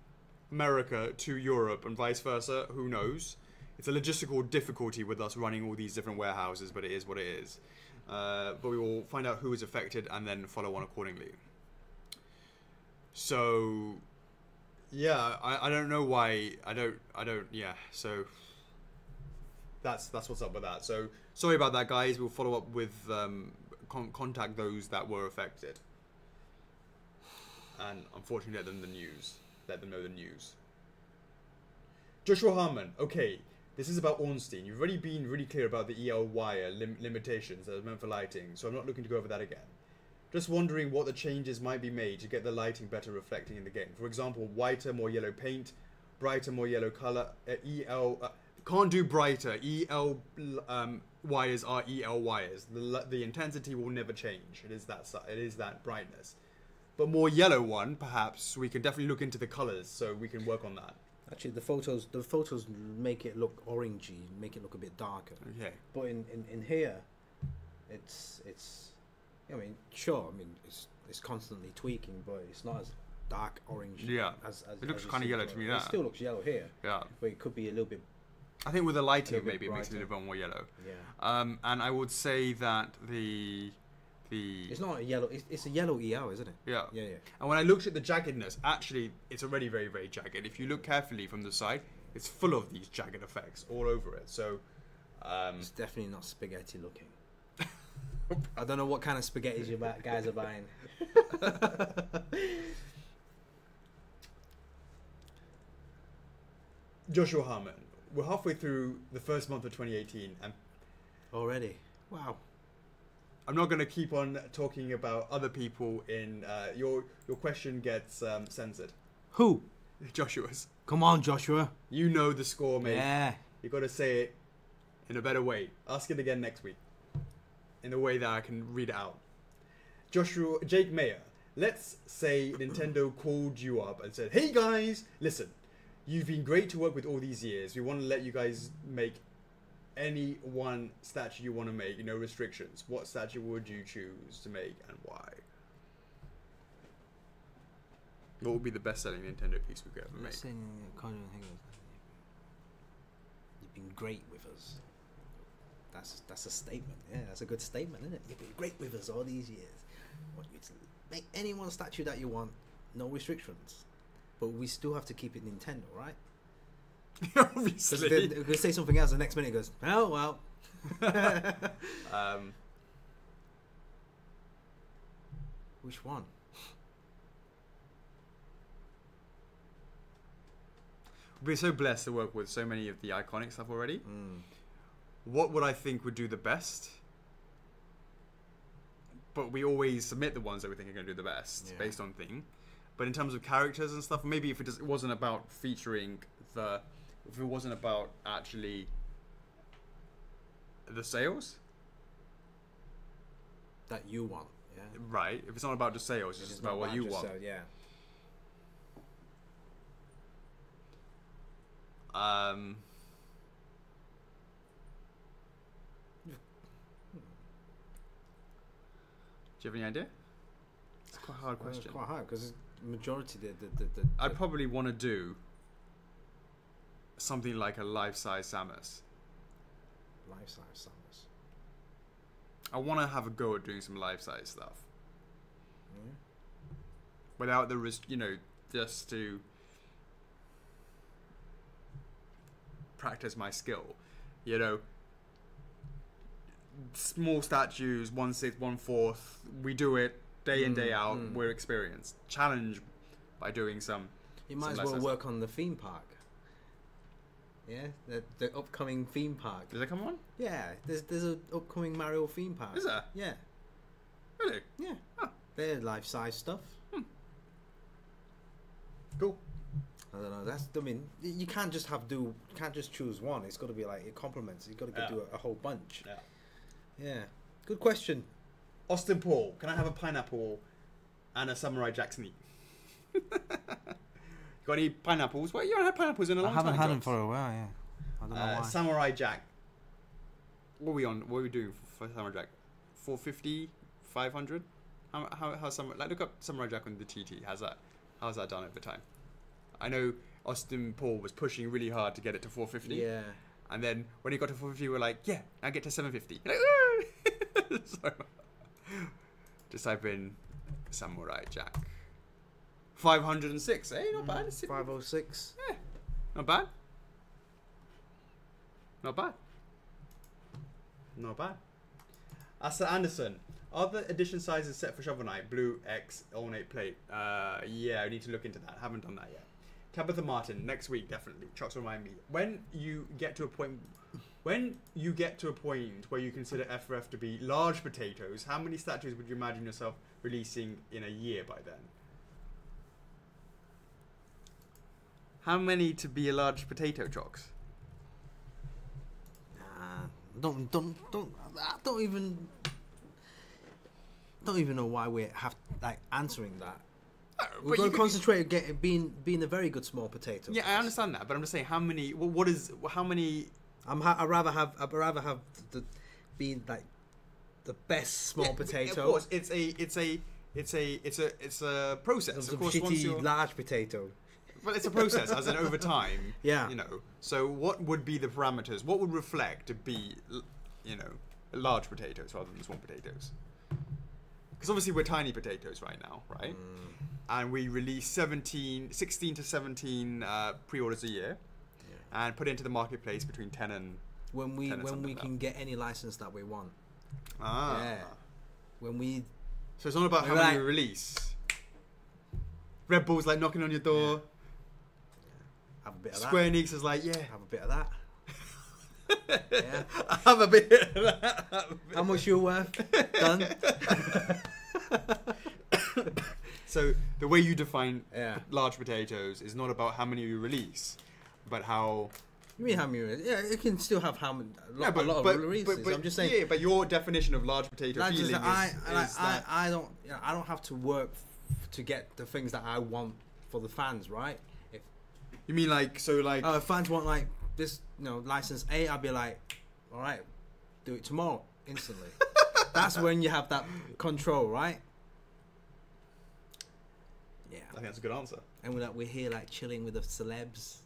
America to Europe and vice versa. Who knows? It's a logistical difficulty with us running all these different warehouses, but it is what it is. But we will find out who is affected and then follow on accordingly. So, yeah, I don't know why. I don't. Yeah. So that's what's up with that. So sorry about that, guys. We'll follow up with contact those that were affected, and unfortunately let them know the news. Joshua Harmon. Okay. This is about Ornstein. You've already been really clear about the EL wire limitations that are meant for lighting, so I'm not looking to go over that again. Just wondering what the changes might be made to get the lighting better reflecting in the game. For example, whiter, more yellow paint, brighter, more yellow color. Can't do brighter. EL wires are EL wires. The intensity will never change. It is that brightness. But more yellow one, perhaps we can definitely look into the colors, so we can work on that. Actually, the photos make it look orangey, make it look a bit darker. Okay. But in here, it's. I mean, sure. I mean, it's constantly tweaking, but it's not as dark orange. Yeah. As it looks kind of yellow to me. That. It still looks yellow here. Yeah. But it could be a little bit. I think with the lighting, bit maybe it makes it a brighter. little bit more yellow. Yeah. And I would say that the. It's not a yellow. It's a yellow EL, isn't it? Yeah. Yeah. And when I looked at the jaggedness, actually, it's already very, very jagged. If you look carefully from the side, it's full of these jagged effects all over it. So, It's definitely not spaghetti looking. I don't know what kind of spaghettis you guys are buying. Joshua Harmon, we're halfway through the first month of 2018, and Already. Wow. I'm not going to keep on talking about other people in your question gets censored. Who? Joshua's. Come on, Joshua. You know the score, mate. Yeah. You got to say it in a better way. Ask it again next week, in a way that I can read it out. Jake Mayer. Let's say Nintendo called you up and said, "Hey guys, listen, you've been great to work with all these years. We want to let you guys make any one statue you want to make, no restrictions. What statue would you choose to make and why?" What would be the best-selling Nintendo piece we could ever make? You've been great with us. That's a statement. Yeah, that's a good statement, isn't it? You've been great with us all these years. Want you to make any one statue that you want, no restrictions. But we still have to keep it Nintendo, right? Obviously. They're gonna say something else. The next minute, it goes, "Oh well." Which one? We're so blessed to work with so many of the iconic stuff already. Mm. What would I think would do the best? But we always submit the ones that we think are going to do the best based on thing. But in terms of characters and stuff, maybe if it wasn't about featuring if it wasn't about actually the sales, That you want, yeah. right? If it's not about just sales, it's just about what you want. Yeah. Do you have any idea? It's quite a hard question. It's quite hard because majority I'd probably want to do something like a life-size Samus. life-size Samus. I want to have a go at doing some life-size stuff Yeah. without the risk, just to practice my skill. Small statues, 1/6, 1/4. We do it day in, day out. We're experienced. Challenge by doing some. You might as some well lessons. work on the theme park. Yeah, the upcoming theme park. Does that come on? Yeah, there's an upcoming Mario theme park. Is there? Yeah, Really? yeah. Huh. They're life-size stuff. Cool. I don't know. You can't just choose one. It's got to be like it complements. You've got to do a whole bunch. Yeah. Yeah. Good question. Austin Paul, can I have a pineapple and a Samurai Jack sneak? Got any pineapples? Well, you haven't had pineapples in a long time. Jobs. a while. Yeah. I don't know why. Samurai Jack. What are we on? What are we doing for Samurai Jack? 450, 500? How Samurai? Look up Samurai Jack on the TT. How's that done over time? I know Austin Paul was pushing really hard to get it to 450. Yeah. And then when he got to 450, we're like, yeah, I'll get to 750. Like, so, just type in Samurai Jack. 506, not bad. 506. Yeah, not bad. Not bad. Not bad. Asa Anderson, are the edition sizes set for Shovel Knight? Blue, X, ornate plate. Yeah, I need to look into that. Haven't done that yet. Tabitha Martin, next week definitely. Chocks remind me. When you get to a point where you consider F4F to be large potatoes, how many statues would you imagine yourself releasing in a year by then? How many to be a large potato, Chocks? Don't even know why we have answering that. We're going to concentrate on being a very good small potato. Yeah, I understand that, but I'm just saying how many. How many? I'd rather have being like the best small potato. Of course, it's a process. Of course, shitty large potato. Well, it's a process, as in over time. Yeah. You know. So what would be the parameters? What would reflect to be, large potatoes rather than small potatoes? Because obviously we're tiny potatoes right now, right? And we release 16 to 17 pre-orders a year, and put into the marketplace between 10 and when we 10 and can like get any license that we want. Yeah. When we. So it's not about how many we release. Red Bull's like knocking on your door. Have a bit of Square that. Enix is like, yeah. Have a bit of that. Yeah. Have a bit of that. How much you're worth? Done. So the way you define Yeah. large potatoes is not about how many you release, but how. You mean how many? Yeah, it can still have how many? A lot of releases. But I'm just saying. Yeah, but your definition of large potato That's feeling just, I I don't have to work to get the things that I want for the fans, right? If You mean like if fans want like this, license A, I'll be like, all right, do it tomorrow, instantly. That's when you have that control, right? Yeah. I think that's a good answer. And we're here like chilling with the celebs.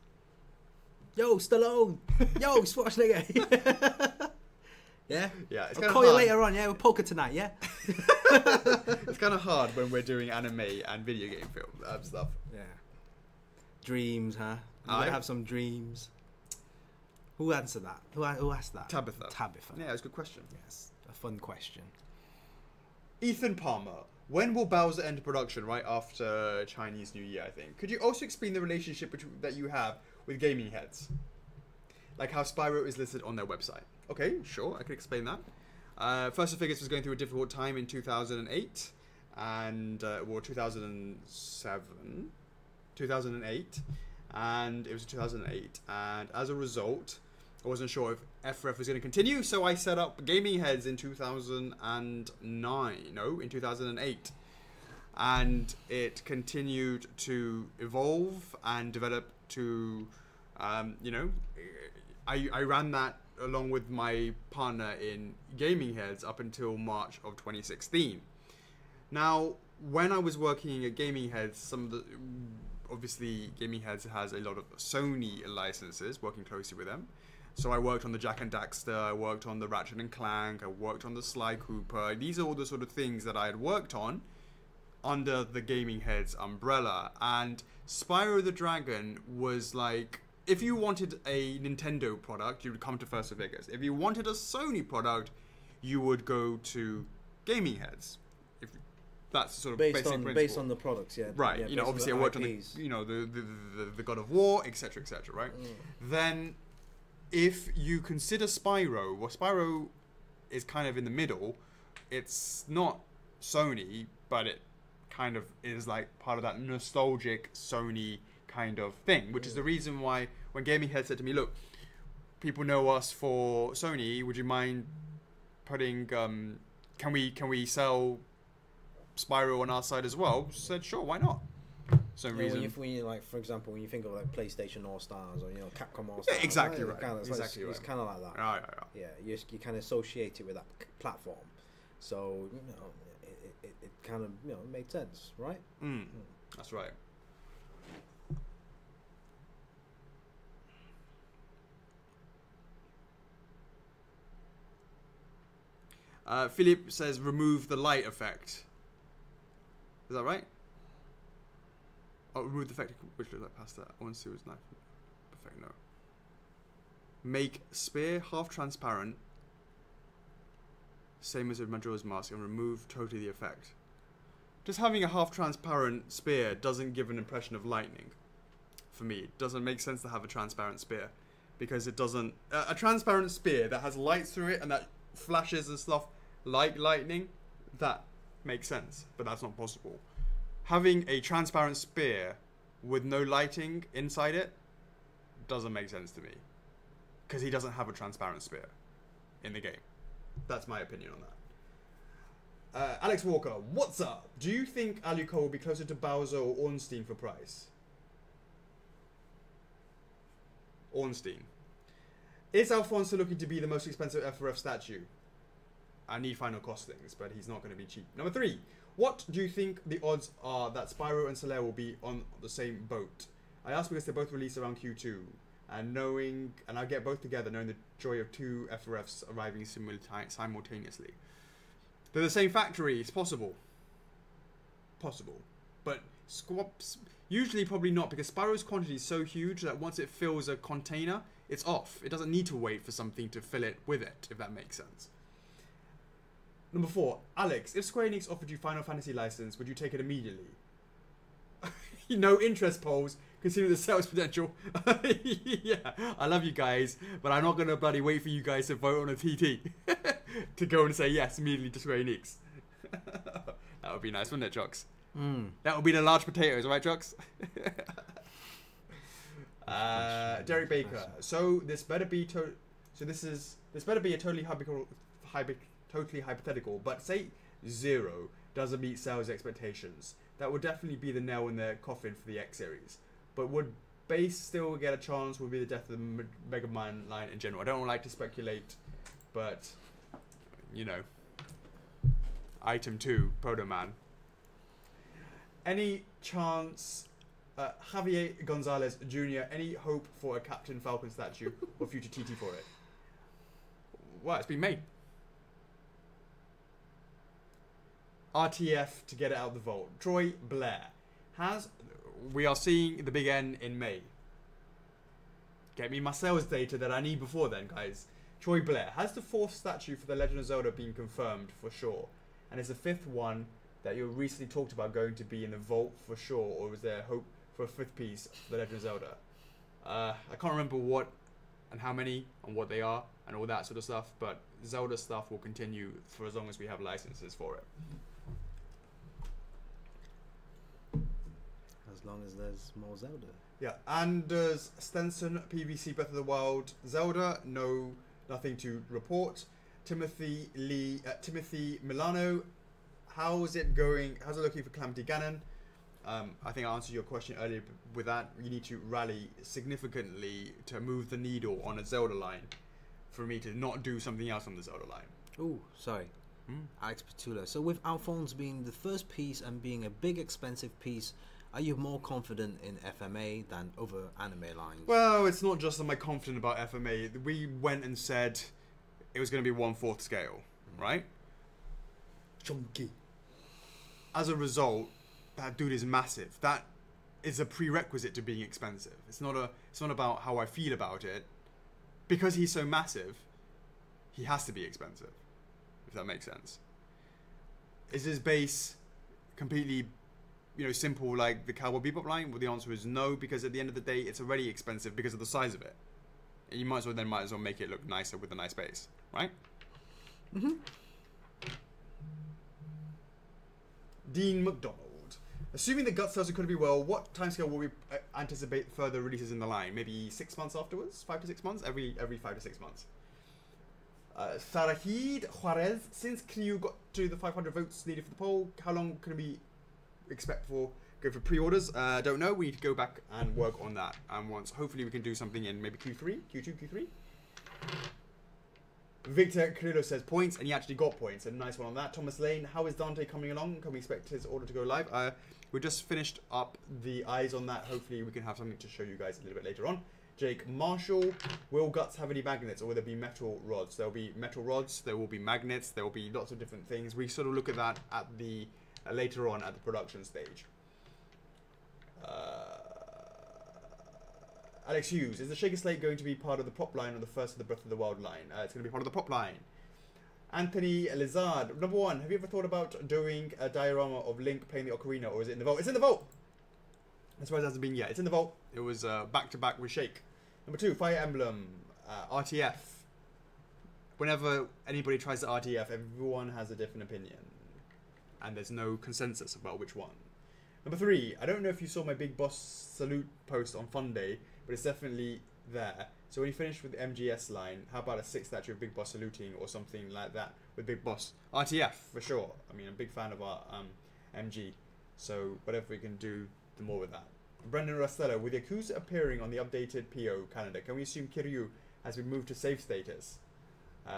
Yo, Stallone. Yo, Schwarzenegger. Yeah. Yeah. It's I'll kind call of you hard. later on. Yeah, we'll poker tonight. Yeah. It's kind of hard when we're doing anime and video game film stuff. Yeah. Dreams, huh? You gotta have some dreams. Who answered that? Who asked that? Tabitha. Tabitha. Yeah, it's a good question. Yes. A fun question. Ethan Palmer. When will Bowser enter production? Right after Chinese New Year, I think. Could you also explain the relationship that you have with gaming heads? Like how Spyro is listed on their website. Okay, sure, I can explain that. First Figures was going through a difficult time in 2008 and 2008, and it was 2008, and as a result, I wasn't sure if F4F was going to continue, so I set up Gaming Heads in 2008, and it continued to evolve and develop to, I ran that along with my partner in Gaming Heads up until March of 2016. Now, when I was working at Gaming Heads, obviously Gaming Heads has a lot of Sony licenses, working closely with them. So I worked on the Jak and Daxter, I worked on the Ratchet and Clank, I worked on the Sly Cooper. These are all the sort of things that I had worked on under the Gaming Heads umbrella. And Spyro the Dragon was like, if you wanted a Nintendo product, you would come to First Figures. If you wanted a Sony product, you would go to Gaming Heads. That's sort of based on the products, yeah. Right. Yeah, obviously I worked on the God of War, etc., etc. Right. Then, if you consider Spyro, well, Spyro is kind of in the middle. It's not Sony, but it kind of is like part of that nostalgic Sony kind of thing, which is the reason why when Gaming Head said to me, look, people know us for Sony, would you mind putting can we sell Spyro on our side as well? Said sure, why not? When you like, for example, when you think of like PlayStation All Stars or Capcom All Stars, exactly right. It's kind of like that. Right. Yeah, you kind of associate it with that platform, so it kind of made sense, right? That's right. Philip says remove the light effect. Is that right? Oh, remove the effect which looks like past that. I want to see what's knife. Perfect, no. Make spear half transparent. Same as with Majora's Mask, and remove totally the effect. Just having a half transparent spear doesn't give an impression of lightning. For me, it doesn't make sense to have a transparent spear. Because it doesn't... a transparent spear that has lights through it and that flashes and stuff like lightning, that makes sense. But that's not possible. Having a transparent spear with no lighting inside it doesn't make sense to me. Because he doesn't have a transparent spear in the game. That's my opinion on that. Alex Walker, what's up? Do you think Alucard will be closer to Bowser or Ornstein for price? Ornstein. Is Alfonso looking to be the most expensive F4F statue? I need final costings, but he's not going to be cheap. Number 3. What do you think the odds are that Spyro and Solaire will be on the same boat? I ask because they both released around Q2. And I get both together, knowing the joy of 2 F4Fs arriving simultaneously. They're the same factory. It's possible. Possible. But usually probably not, because Spyro's quantity is so huge that once it fills a container, it's off. It doesn't need to wait for something to fill it with it, if that makes sense. Number 4. Alex, if Square Enix offered you Final Fantasy license, would you take it immediately? No interest polls, considering the sales potential. Yeah, I love you guys, but I'm not going to bloody wait for you guys to vote on a TT to go and say yes immediately to Square Enix. That would be nice, wouldn't it, Chocks? That would be the large potatoes, right, Chocks? Derek Baker. So this better be this better be a totally hypothetical, but say 0 doesn't meet sales expectations. That would definitely be the nail in the coffin for the X series. But would base still get a chance? Would be the death of the Mega Man line in general. I don't like to speculate, but you know, item 2, Proto Man. Any chance? Javier Gonzalez Jr. Any hope for a Captain Falcon statue or future TT for it? Well, it's been made. RTF to get it out of the vault. Troy Blair. We are seeing the big N in May. Get me my sales data that I need before then, guys. Troy Blair. Has the 4th statue for The Legend of Zelda been confirmed for sure? And is the 5th one that you recently talked about going to be in the vault for sure? Or was there hope for a 5th piece for The Legend of Zelda? I can't remember what and how many and what they are and all that sort of stuff. But Zelda stuff will continue for as long as we have licenses for it. As long as there's more Zelda. Yeah, Anders Stenson, PVC Breath of the Wild, Zelda, no, nothing to report. Timothy Milano, how's it going? How's it looking for Calamity Ganon? I think I answered your question earlier with that. You need to rally significantly to move the needle on a Zelda line for me to not do something else on the Zelda line. Oh, sorry. Alex Petula. So with Alphonse being the first piece and being a big expensive piece, are you more confident in FMA than other anime lines? Well, it's not just that I'm confident about FMA. We went and said it was going to be 1/4 scale, right? Chunky. As a result, that dude is massive. That is a prerequisite to being expensive. It's not about how I feel about it. Because he's so massive, he has to be expensive. If that makes sense. Is his base completely, simple like the Cowboy Bebop line? Well, the answer is no, because at the end of the day, it's already expensive because of the size of it. And you might as well make it look nicer with a nice base, right? Dean McDonald. Assuming the Gut sales are going to be well, what timescale will we anticipate further releases in the line? Maybe 6 months afterwards? 5 to 6 months? Every 5 to 6 months. Farahid Juarez, since Clio got to the 500 votes needed for the poll, how long can we expect go for pre-orders? Don't know. We need to go back and work on that. And hopefully we can do something in maybe Q2, Q3. Victor Carrillo says points, and he actually got points. A nice one on that. Thomas Lane, how is Dante coming along? Can we expect his order to go live? We just finished up the eyes on that. Hopefully we can have something to show you guys a little bit later on. Jake Marshall, will Guts have any magnets, or will there be metal rods? There will be metal rods, there will be magnets, there will be lots of different things. We sort of look at that at the later on at the production stage. Alex Hughes, is the Shaker Slate going to be part of the prop line or the first of the Breath of the Wild line? It's going to be part of the prop line. Anthony Lizard, number 1, have you ever thought about doing a diorama of Link playing the ocarina, or is it in the vault? It's in the vault! As far as it hasn't been yet. It's in the vault. It was back-to-back with Shake. Number 2, Fire Emblem, RTF. Whenever anybody tries the RTF, everyone has a different opinion. And there's no consensus about which one. Number 3, I don't know if you saw my Big Boss Salute post on Fun Day, but it's definitely there. So when you finish with the MGS line, how about a 6 statue of Big Boss saluting or something like that with Big Boss? RTF, for sure. I mean, I'm a big fan of our MG. So whatever we can do, the more with that. Brendan Rastello, with Yakuza appearing on the updated PO calendar, can we assume Kiryu has been moved to safe status?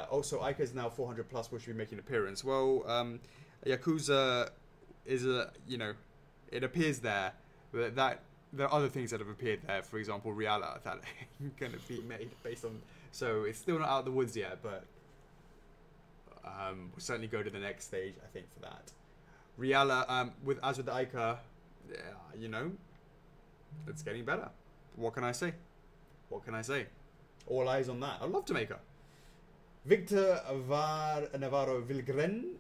Also, Aika is now 400 plus, which will be making an appearance. Well, Yakuza is it appears there, but that there are other things that have appeared there. For example, Riala that are going to be made based on. So it's still not out of the woods yet, but we'll certainly go to the next stage, I think, for that. Riala, with the Aika, it's getting better. What can I say? What can I say? All eyes on that. I'd love to make her. Victor Navarro Vilgren,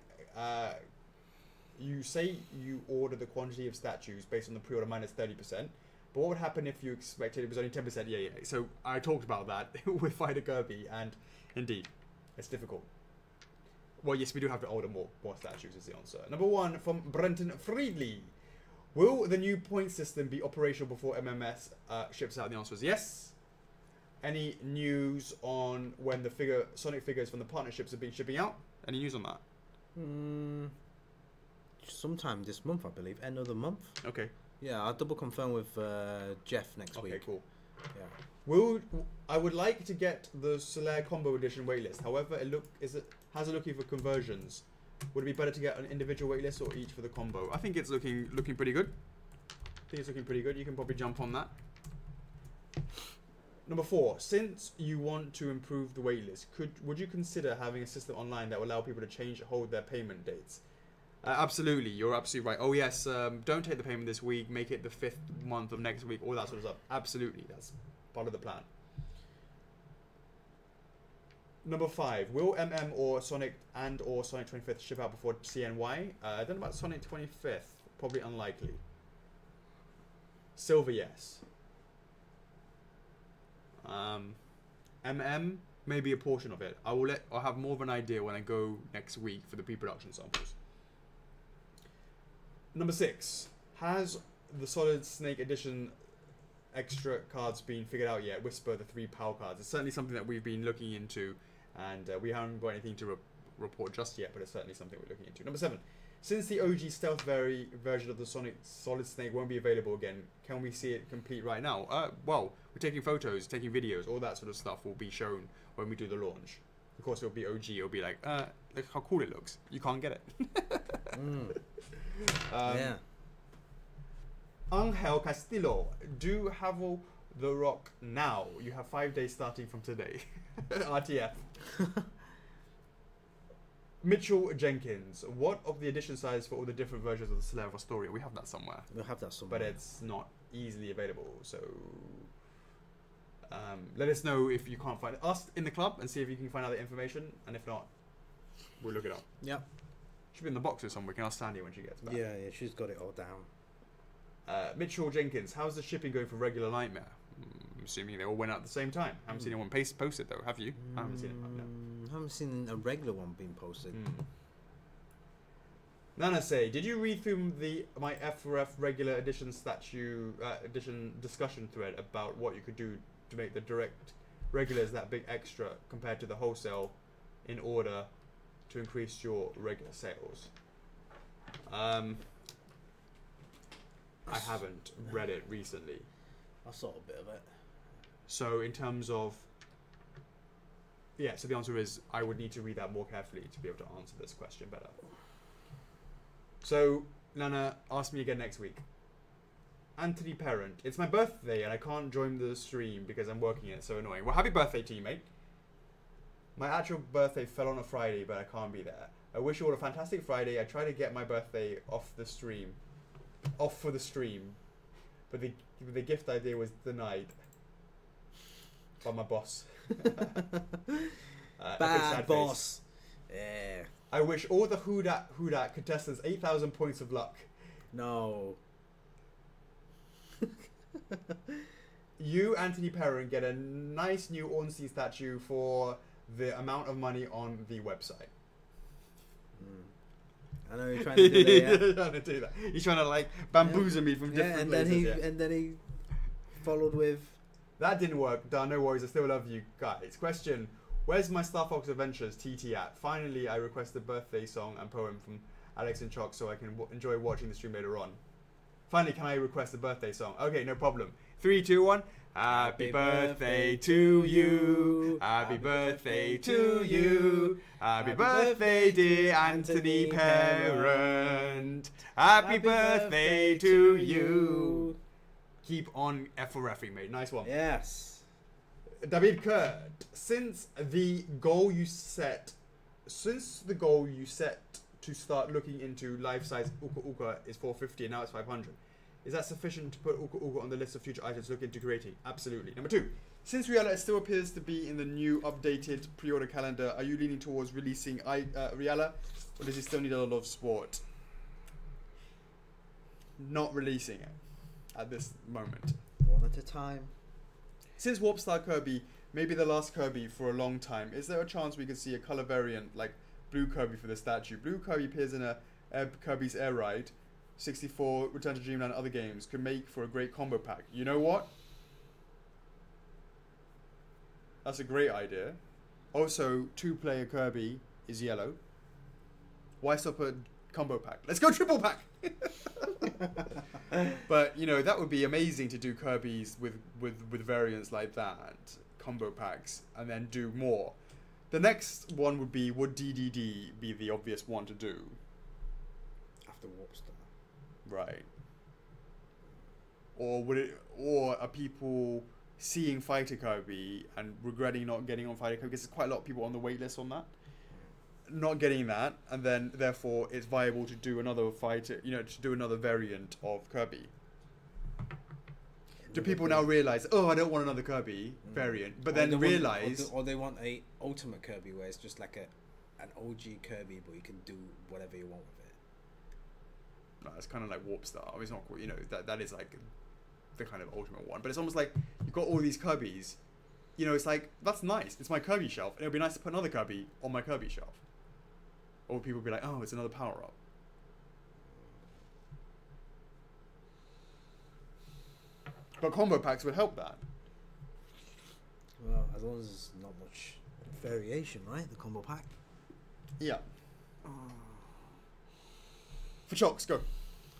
you say you order the quantity of statues based on the pre-order minus 30%, but what would happen if you expected it was only 10%? Yeah. So I talked about that with Fighter Kirby, and indeed, it's difficult. Well, yes, we do have to order more statues is the answer. Number 1 from Brenton Friedley. Will the new point system be operational before MMS ships out? The answer is yes. Any news on when the Sonic figures from the partnerships have been shipping out? Any news on that? Sometime this month, I believe. End of the month. Okay. Yeah, I'll double confirm with Jeff next week. Okay, cool. Yeah. I would like to get the Solaire Combo Edition waitlist. However, how's it looking for conversions? Would it be better to get an individual waitlist or each for the combo? I think it's looking pretty good. You can probably jump on that. Number 4, since you want to improve the waitlist, would you consider having a system online that will allow people to hold their payment dates? Absolutely, you're absolutely right. Oh yes, don't take the payment this week, make it the 5th month of next week, all that sort of stuff. Absolutely, that's part of the plan. Number 5, will MM or Sonic or Sonic 25th ship out before CNY? I don't know about Sonic 25th, probably unlikely. Silver, yes. MM, maybe a portion of it. I'll have more of an idea when I go next week for the pre-production samples. Number 6, has the Solid Snake Edition extra cards been figured out yet? Whisper the 3 PAL cards. It's certainly something that we've been looking into, and we haven't got anything to report just yet, but it's certainly something we're looking into. Number 7, since the OG stealth version of the Solid Snake won't be available again, can we see it complete right now? Well, we're taking photos, taking videos, all that sort of stuff will be shown when we do the launch. Of course, it'll be OG. It'll be like, look how cool it looks. You can't get it. Yeah. Angel Castillo, do Havel the Rock now. You have 5 days starting from today. RTF. Mitchell Jenkins, what of the edition size for all the different versions of the Slayer of Astoria? We have that somewhere. We'll have that somewhere. But it's not easily available, so let us know if you can't find it. Ask in the club and see if you can find out the information, and if not, we'll look it up. Yep. Should be in the box or somewhere. We can ask Sandy when she gets back. Yeah, she's got it all down. Mitchell Jenkins, how's the shipping going for regular Nightmare? I'm assuming they all went out at the same time. I haven't seen anyone post it though, have you? I haven't seen it. No. I haven't seen a regular one being posted. Nana say, did you read through my F4F regular edition edition discussion thread about what you could do to make the direct regulars that big extra compared to the wholesale in order to increase your regular sales? I haven't read it recently. I saw a bit of it. So in terms of, yeah, so the answer is I would need to read that more carefully to be able to answer this question better. So Nana, ask me again next week. Anthony Parent, it's my birthday and I can't join the stream because I'm working it. It's so annoying. Well, happy birthday to you, mate. My actual birthday fell on a Friday, but I can't be there. I wish you all a fantastic Friday. I try to get my birthday off for the stream, but the gift idea was denied by my boss. Bad boss. Yeah. I wish all the Who Dat contestants 8,000 points of luck. No. You, Anthony Perrin, get a nice new Ornstein statue for the amount of money on the website. I know you're trying to do that. Yeah. He's trying to do that. He's trying to like bamboozle me from different places. And then he followed with That didn't work. Duh, no worries. I still love you guys. Question. Where's my Star Fox Adventures TT at? Finally, I request a birthday song and poem from Alex and Chocks so I can enjoy watching the stream later on. Finally, can I request a birthday song? Okay, no problem. 3, 2, 1. Happy birthday to you. Happy birthday to you. Happy birthday, dear Anthony Parent. Happy birthday to you. Keep on F4Fing, mate. Nice one. Yes. David Kurd, since the goal you set to start looking into life-size Uka Uka is 450 and now it's 500, is that sufficient to put Uka Uka on the list of future items to look into creating? Absolutely. Number 2, since Riala still appears to be in the new updated pre-order calendar, are you leaning towards releasing Riala, or does it still need a lot of support? Not releasing it at this moment. One at a time. Since Warp Star Kirby may be the last Kirby for a long time, is there a chance we could see a color variant like Blue Kirby for the statue? Blue Kirby appears in Kirby's Air Ride, 64, Return to Dreamland, and other games. Could make for a great combo pack. You know what? That's a great idea. Also, 2-player Kirby is yellow. Why stop a combo pack? Let's go triple pack! But you know, that would be amazing to do Kirby's with variants like that, combo packs, and then do more. The next one would DDD be the obvious one to do After Warp Star, right? Or are people seeing Fighter Kirby and regretting not getting on Fighter Kirby? Because there's quite a lot of people on the wait list on that, not getting that, and then therefore it's viable to do another fighter, to do another variant of Kirby. Do people now realize, oh, I don't want another Kirby variant, but then realize, or they want a Ultimate Kirby where it's just like an OG Kirby, but you can do whatever you want with it. No, it's kind of like Warp Star. It's not, that is like the kind of ultimate one, but it's almost like you've got all these Kirbys. It's like, that's nice. It's my Kirby shelf, and it would be nice to put another Kirby on my Kirby shelf. Or people would be like, oh, it's another power-up. But combo packs would help that. Well, as long as there's not much variation, right? The combo pack. Yeah. For Chocks, go.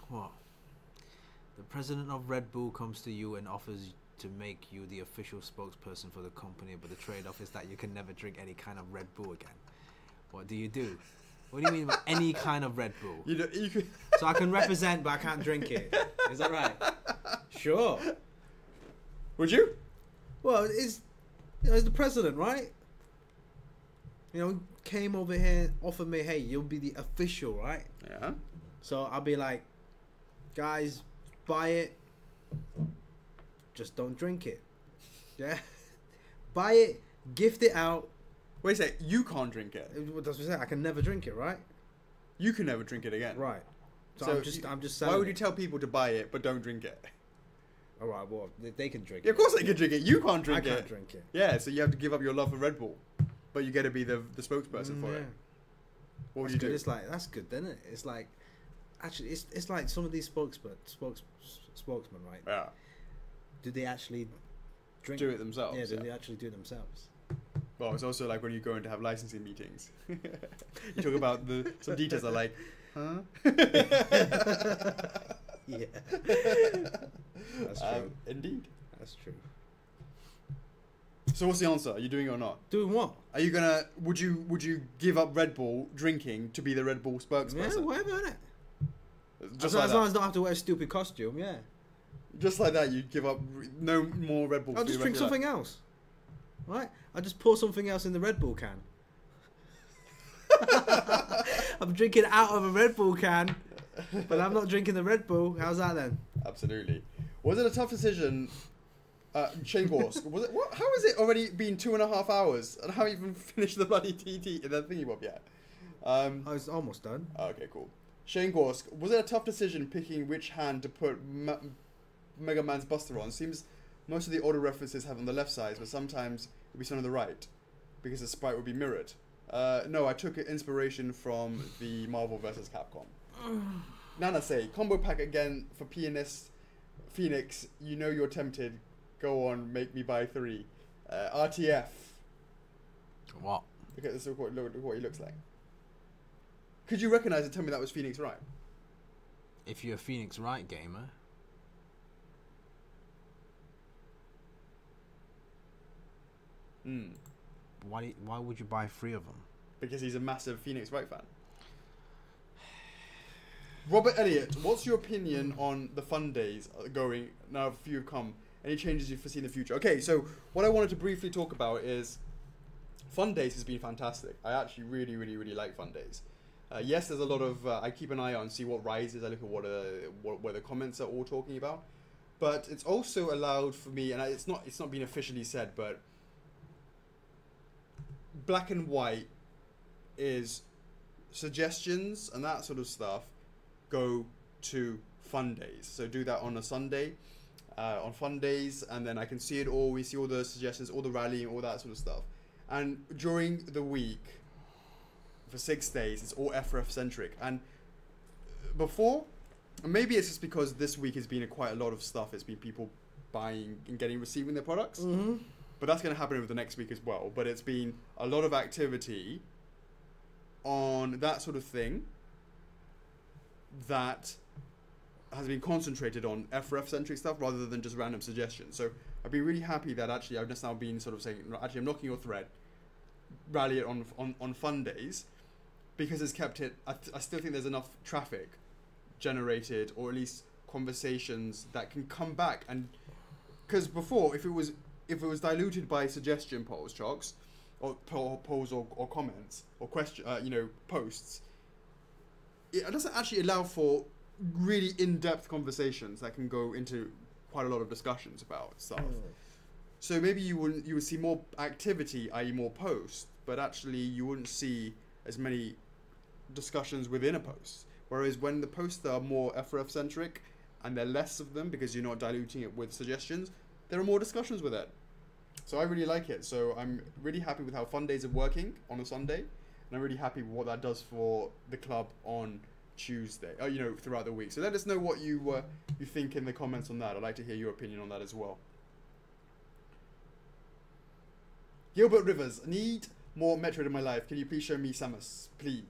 What? The president of Red Bull comes to you and offers to make you the official spokesperson for the company, but the trade-off is that you can never drink any kind of Red Bull again. What do you do? What do you mean by any kind of Red Bull? You could so I can represent, but I can't drink it. Is that right? Sure. Would you? Well, it's the president, right? Came over here, offered me, hey, you'll be the official, right? Yeah. So I'll be like, guys, buy it. Just don't drink it. Yeah. Buy it, gift it out. Wait a sec, you can't drink it. That's what I say. I can never drink it, right? You can never drink it again. Right. So I'm just saying. Why would you tell people to buy it but don't drink it? All right, well, they can drink it. Of course they can drink it. You can't drink it. I can't drink it. Yeah, so you have to give up your love for Red Bull, but you get to be the spokesperson for it. What would you do? It's like, that's good, isn't it? It's like, actually, it's like some of these spokesmen, right? Yeah. Do they actually do it themselves? Yeah, do they actually do it themselves? Well, it's also like when you go in to have licensing meetings. You talk about some details are like, huh? Yeah. That's true. Indeed. That's true. So what's the answer? Are you doing it or not? Doing what? Are you gonna? Would you give up Red Bull drinking to be the Red Bull spokesperson? Yeah, whatever, innit? Just as long as I don't have to wear a stupid costume, yeah. Just like that, you give up no more Red Bull. I'll just drink something else. Right? I'll just pour something else in the Red Bull can. I'm drinking out of a Red Bull can, but I'm not drinking the Red Bull. How's that then? Absolutely. Was it a tough decision, Shane Gorsk? Was it? What? How has it already been 2.5 hours and I haven't even finished the bloody TT the thingy bob yet? It's almost done. Okay, cool. Shane Gorsk, was it a tough decision picking which hand to put Mega Man's Buster on? Seems most of the order references have on the left side, but sometimes it'll be some on the right, because the sprite would be mirrored. No, I took inspiration from the Marvel vs. Capcom. Nana say, combo pack again for pianist Phoenix. You know you're tempted. Go on, make me buy 3. RTF. What? Look at this. Look what he looks like. Could you recognize and tell me that was Phoenix Wright? If you're a Phoenix Wright gamer. Why would you buy 3 of them? Because he's a massive Phoenix Wright fan. Robert Elliott, what's your opinion on the fun days going now? A few have come. Any changes you foresee in the future? Okay, so what I wanted to briefly talk about is fun days has been fantastic. I actually really, really, really like fun days. Yes, there's a lot of I keep an eye on, see what rises. I look at what the comments are all talking about, but it's also allowed for me, and it's not been officially said, but Black and White is suggestions and that sort of stuff go to fun days. So do that on a Sunday, on fun days, and then I can see it all. We see all the suggestions, all the rallying, all that sort of stuff. And during the week, for 6 days, it's all F4F centric. And before, maybe it's just because this week has been quite a lot of stuff. It's been people buying and receiving their products. Mm-hmm. But that's going to happen over the next week as well. But it's been a lot of activity on that sort of thing that has been concentrated on F4F centric stuff rather than just random suggestions. So I've been really happy that actually I've just now been sort of saying, actually I'm knocking your thread, rally it on fun days, because it's kept it, I still think there's enough traffic generated, or at least conversations that can come back. And because before, if it was diluted by suggestion polls, Chocks, or polls or comments or question, posts, it doesn't actually allow for really in-depth conversations that can go into quite a lot of discussions about stuff. So maybe you would see more activity, i.e. more posts, but actually you wouldn't see as many discussions within a post. Whereas when the posts are more F4F centric and there are less of them because you're not diluting it with suggestions, there are more discussions with it. So I really like it. So I'm really happy with how fun days are working on a Sunday, and I'm really happy with what that does for the club on Tuesday, throughout the week. So let us know what you think in the comments on that. I'd like to hear your opinion on that as well. Gilbert Rivers, need more Metroid in my life. Can you please show me Samus, please?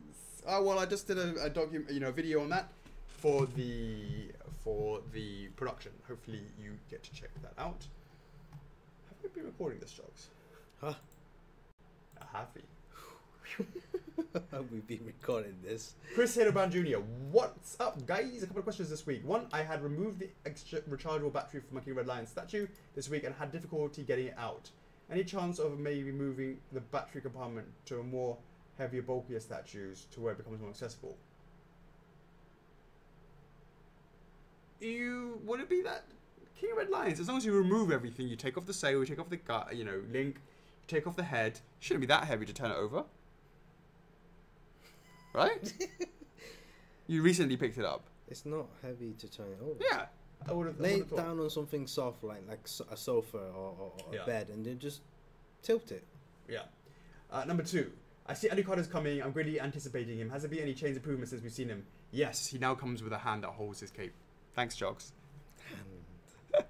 Well, I just did a video on that for the production. Hopefully you get to check that out. Have we been recording this, Chocks? Huh? Have we? We've been recording this. Chris Haderban Jr. What's up, guys? A couple of questions this week. One, I had removed the extra rechargeable battery from my King Red Lion statue this week and had difficulty getting it out. Any chance of maybe moving the battery compartment to a more heavier, bulkier statues to where it becomes more accessible? Would it be that King of Red Lions? As long as you remove everything, you take off the sail, you take off the link, you take off the head. Shouldn't be that heavy to turn it over, right? You recently picked it up. It's not heavy to turn it over. Yeah, I would have. Lay it down on something soft like a sofa or a bed, and then just tilt it. Yeah. Number 2. I see Andy Carter's coming. I'm greatly anticipating him. Has there been any change improvements since we've seen him? Yes, he now comes with a hand that holds his cape. Thanks, Chocks. Hand.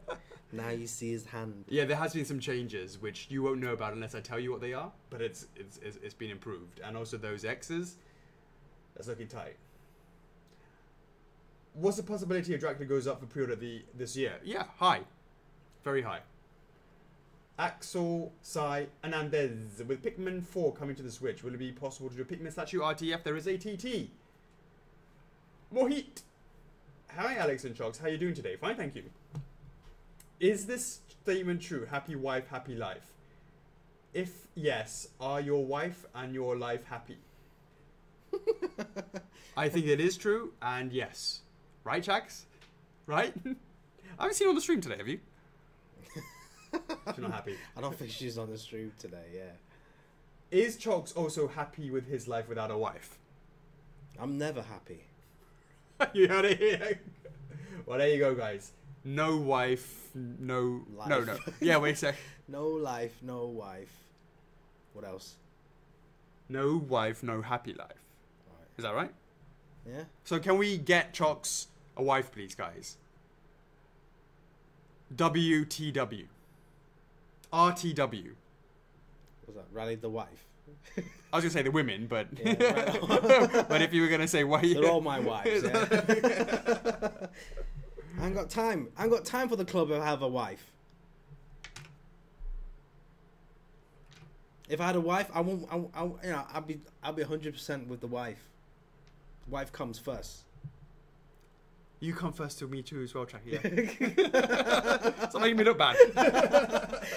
Now you see his hand. Yeah, there has been some changes which you won't know about unless I tell you what they are. But it's been improved, and also those X's. That's looking tight. What's the possibility of Dracula goes up for pre-order this year? Yeah, high, very high. Axel Sai Anandez, with Pikmin 4 coming to the Switch, will it be possible to do a Pikmin statue RTF? There is a TT. More heat. Hi, Alex and Chocks. How are you doing today? Fine, thank you. Is this statement true? Happy wife, happy life. If yes, are your wife and your life happy? I think it is true, and yes. Right, Chocks? Right? I haven't seen her on the stream today, have you? She's not happy. I don't think she's on the stream today, yeah. Is Chocks also happy with his life without a wife? I'm never happy. You heard it here. Well, there you go, guys. No wife, no... Life. No. Yeah, wait a sec. No life, no wife. What else? No wife, no happy life. Right. Is that right? Yeah. So can we get Chocks a wife, please, guys? WTW. RTW. What's that? Rally the wife. I was gonna say the women, but Yeah, right. but if you were gonna say why, They're all my wives. Yeah. I ain't got time. I ain't got time for the club if I have a wife. If I had a wife, I won't. You know, I'll be 100% with the wife. Wife comes first. you come first to me too as well, Tracky. Yeah. Stop making me look bad.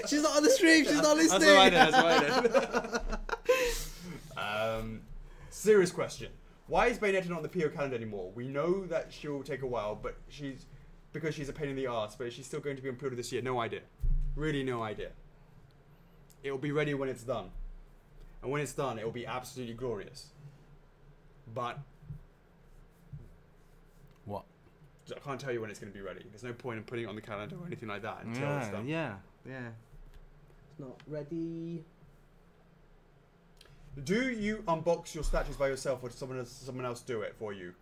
She's not on the stream. She's not listening. That's what I did. Serious question. Why is Bayonetta not on the PO calendar anymore? We know that she'll take a while, but because she's a pain in the arse, but she's still going to be on pre-order this year. No idea. Really no idea. It'll be ready when it's done. And when it's done, it'll be absolutely glorious. But what? I can't tell you when it's going to be ready. There's no point in putting it on the calendar or anything like that until it's done. Yeah. It's not ready. Do you unbox your statues by yourself, or does someone else do it for you?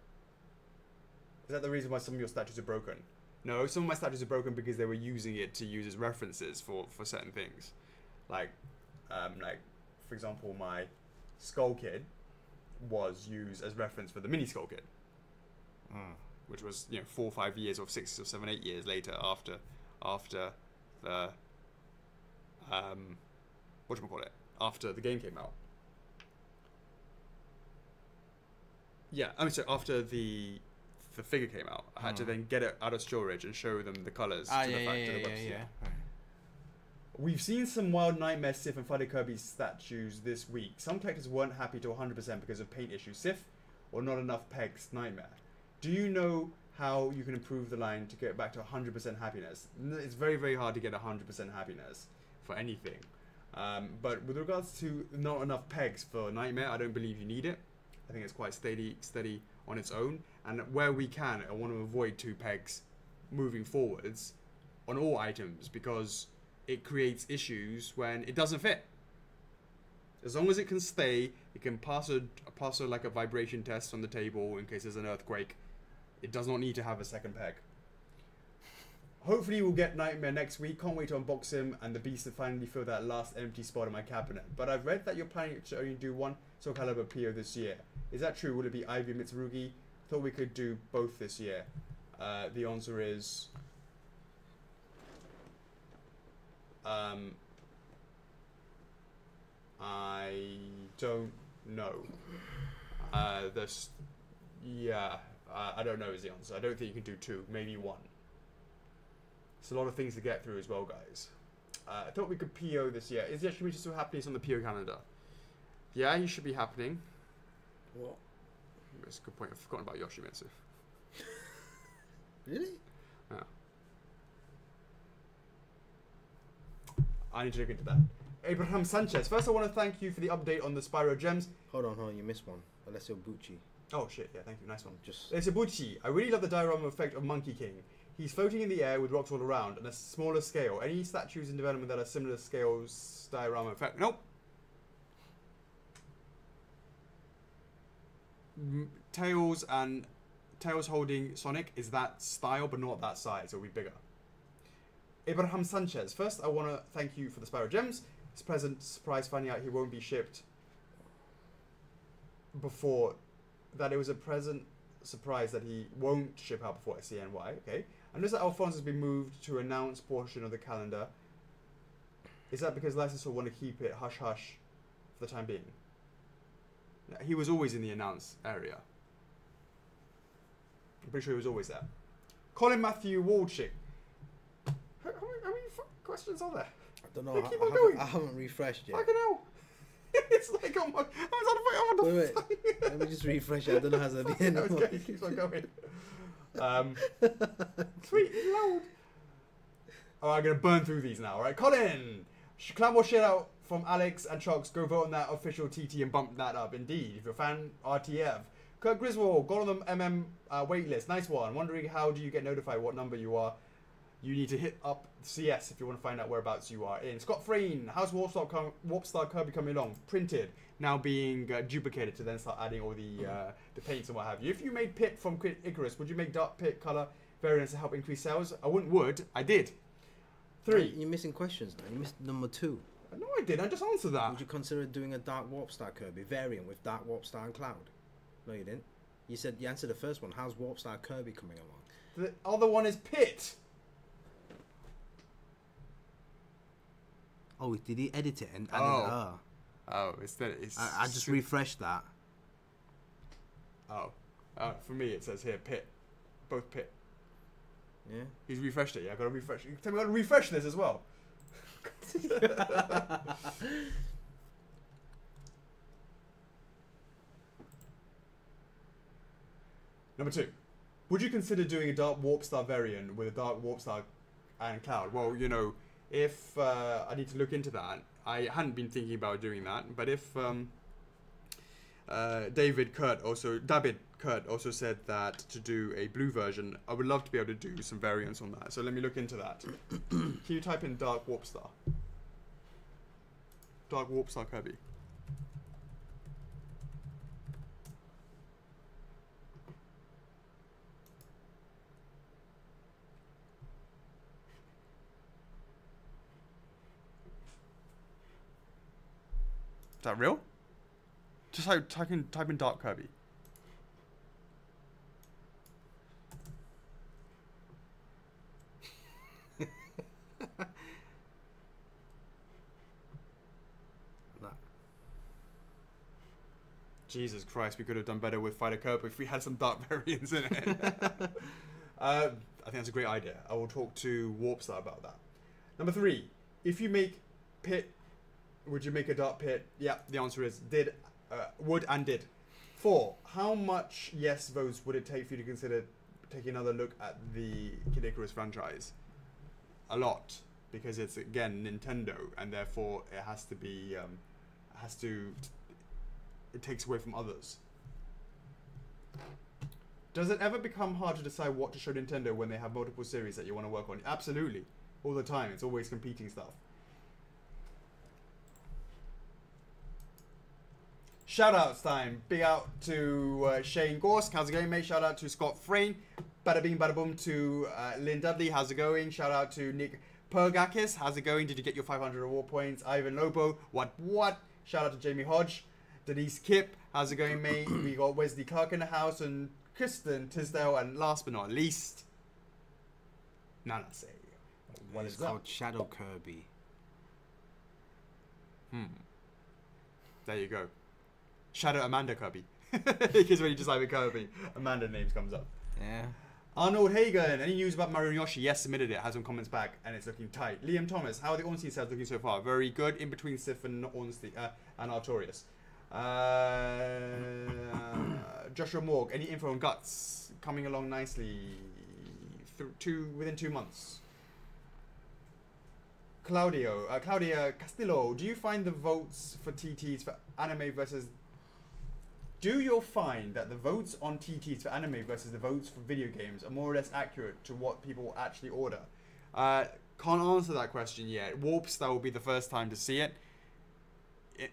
Is that the reason why some of your statues are broken? No, some of my statues are broken because they were using it to use as references for certain things. Like, for example, my Skull Kid was used as reference for the mini Skull Kid. Which was, 4 or 5 years, or 6 or 7, 8 years later after the after the game came out. Yeah, so after the figure came out, I had to then get it out of storage and show them the colours to the website. Yeah. We've seen some Wild Nightmare, Sif and Friday Kirby statues this week. Some collectors weren't happy to 100% because of paint issues. Sif, or not enough pegs, Nightmare. Do you know how you can improve the line to get back to 100% happiness? It's very, very hard to get 100% happiness for anything. But with regards to not enough pegs for Nightmare, I don't believe you need it. I think it's quite steady on its own. And where we can, I want to avoid 2 pegs moving forwards on all items, because it creates issues when it doesn't fit. As long as it can stay, it can pass like a vibration test on the table in case there's an earthquake. It does not need to have a second peg. Hopefully we'll get Nightmare next week. Can't wait to unbox him and the beast to finally fill that last empty spot in my cabinet. But I've read that you're planning to only do one Soul Calibur PO this year. Is that true? Will it be Ivy Mitsurugi? Thought we could do both this year. The answer is I don't know. I don't know is the answer. I don't think you can do 2, maybe 1. It's a lot of things to get through as well, guys. I thought we could PO this year. Is Yoshimitsu still happening? It's on the PO calendar. Yeah, he should be happening. What? That's a good point. I've forgotten about Yoshimitsu. Really? Yeah. I need to look into that. Abraham Sanchez. First, I want to thank you for the update on the Spyro Gems. Hold on. You missed one. Alessio Bucci. Oh, shit. Yeah, thank you. Nice one. Just Alessio Bucci. I really love the diorama effect of Monkey King. He's floating in the air with rocks all around and a smaller scale. Any statues in development that are similar scales diorama effect? Nope. Tails holding Sonic is that style, but not that size. It'll be bigger. Abraham Sanchez. First, I want to thank you for the Spyro Gems. It's a pleasant surprise finding out he won't be shipped before. That it was a present surprise that he won't ship out before SCNY. Okay. I noticed that Alphonse has been moved to announced portion of the calendar. Is that because licensor want to keep it hush hush for the time being? He was always in the announce area. I'm pretty sure he was always there. Colin Matthew Waldchick. How many questions are there? I don't know. I haven't refreshed yet. I don't know. It's like, oh my... Wait. Let me just refresh it. I don't know how to be in. It keeps on going. Sweet, loud. Alright, I'm going to burn through these now. Alright, Colin. Clamor shit out from Alex and Chocks. Go vote on that official TT and bump that up. Indeed. If you're a fan, RTF. Kirk Griswold. Got on the waitlist. Nice one. Wondering how do you get notified what number you are. You need to hit up CS if you want to find out whereabouts you are in. Scott Freen, how's Warpstar Kirby coming along? Printed, now being duplicated to then start adding all the paints and what have you. If you made Pit from Icarus, would you make Dark Pit color variants to help increase sales? I wouldn't. I did. 3. You're missing questions now. You missed number 2. No, I didn't. I just answered that. Would you consider doing a Dark Warp Star Kirby variant with Dark Warp Star and Cloud? No, you didn't. You said you answered the first one. How's Warp Star Kirby coming along? The other one is Pit. Oh, did he edit it? And Oh, it's. I just refreshed that. Oh, for me it says here Pit, both Pit. Yeah. He's refreshed it. Yeah, I gotta refresh. You tell me how to refresh this as well. Number 2. Would you consider doing a Dark Warp Star variant with a Dark Warp Star and Cloud? Well, you know, if I need to look into that. I hadn't been thinking about doing that, but if David Kurt also said that to do a blue version, I would love to be able to do some variants on that. So let me look into that. Can you type in Dark Warp Star? Dark Warp Star Kirby. Is that real? Just type in Dark Kirby. Jesus Christ, we could have done better with Fighter Kirby if we had some dark variants in it. I think that's a great idea. I will talk to Warpstar about that. Number 3, if you make Pit, would you make a Dark Pit? Yeah, the answer is would and did. 4, how much yes votes would it take for you to consider taking another look at the Kid Icarus franchise? A lot, because it's again Nintendo, and therefore it has to be, it takes away from others. Does it ever become hard to decide what to show Nintendo when they have multiple series that you want to work on? Absolutely, all the time. It's always competing stuff. Shout outs time. Big out to Shane Gorsk. How's it going, mate? Shout out to Scott Frayne. Bada bing, bada boom to Lynn Dudley. How's it going? Shout out to Nick Pergakis. How's it going? Did you get your 500 reward points? Ivan Lobo. What? Shout out to Jamie Hodge. Denise Kipp. How's it going, mate? We got Wesley Clark in the house and Kristen Tisdale. And last but not least, Nanase. What is that? It's called Shadow Kirby. There you go. Shadow Amanda Kirby. Because when you just type in Kirby, Amanda names comes up. Yeah. Arnold Hagen, any news about Mario Yoshi? Yes, submitted it. Has some comments back, and it's looking tight. Liam Thomas, how are the Ornstein sales looking so far? Very good. In between Sif and Ornstein and Artorias. Joshua Morg, any info on Guts? Coming along nicely. Within 2 months. Claudia Castillo, do you find the votes for TTs for anime versus... Do you find that the votes on TTs for anime versus the votes for video games are more or less accurate to what people actually order? Can't answer that question yet. Warpstar will be the first time to see it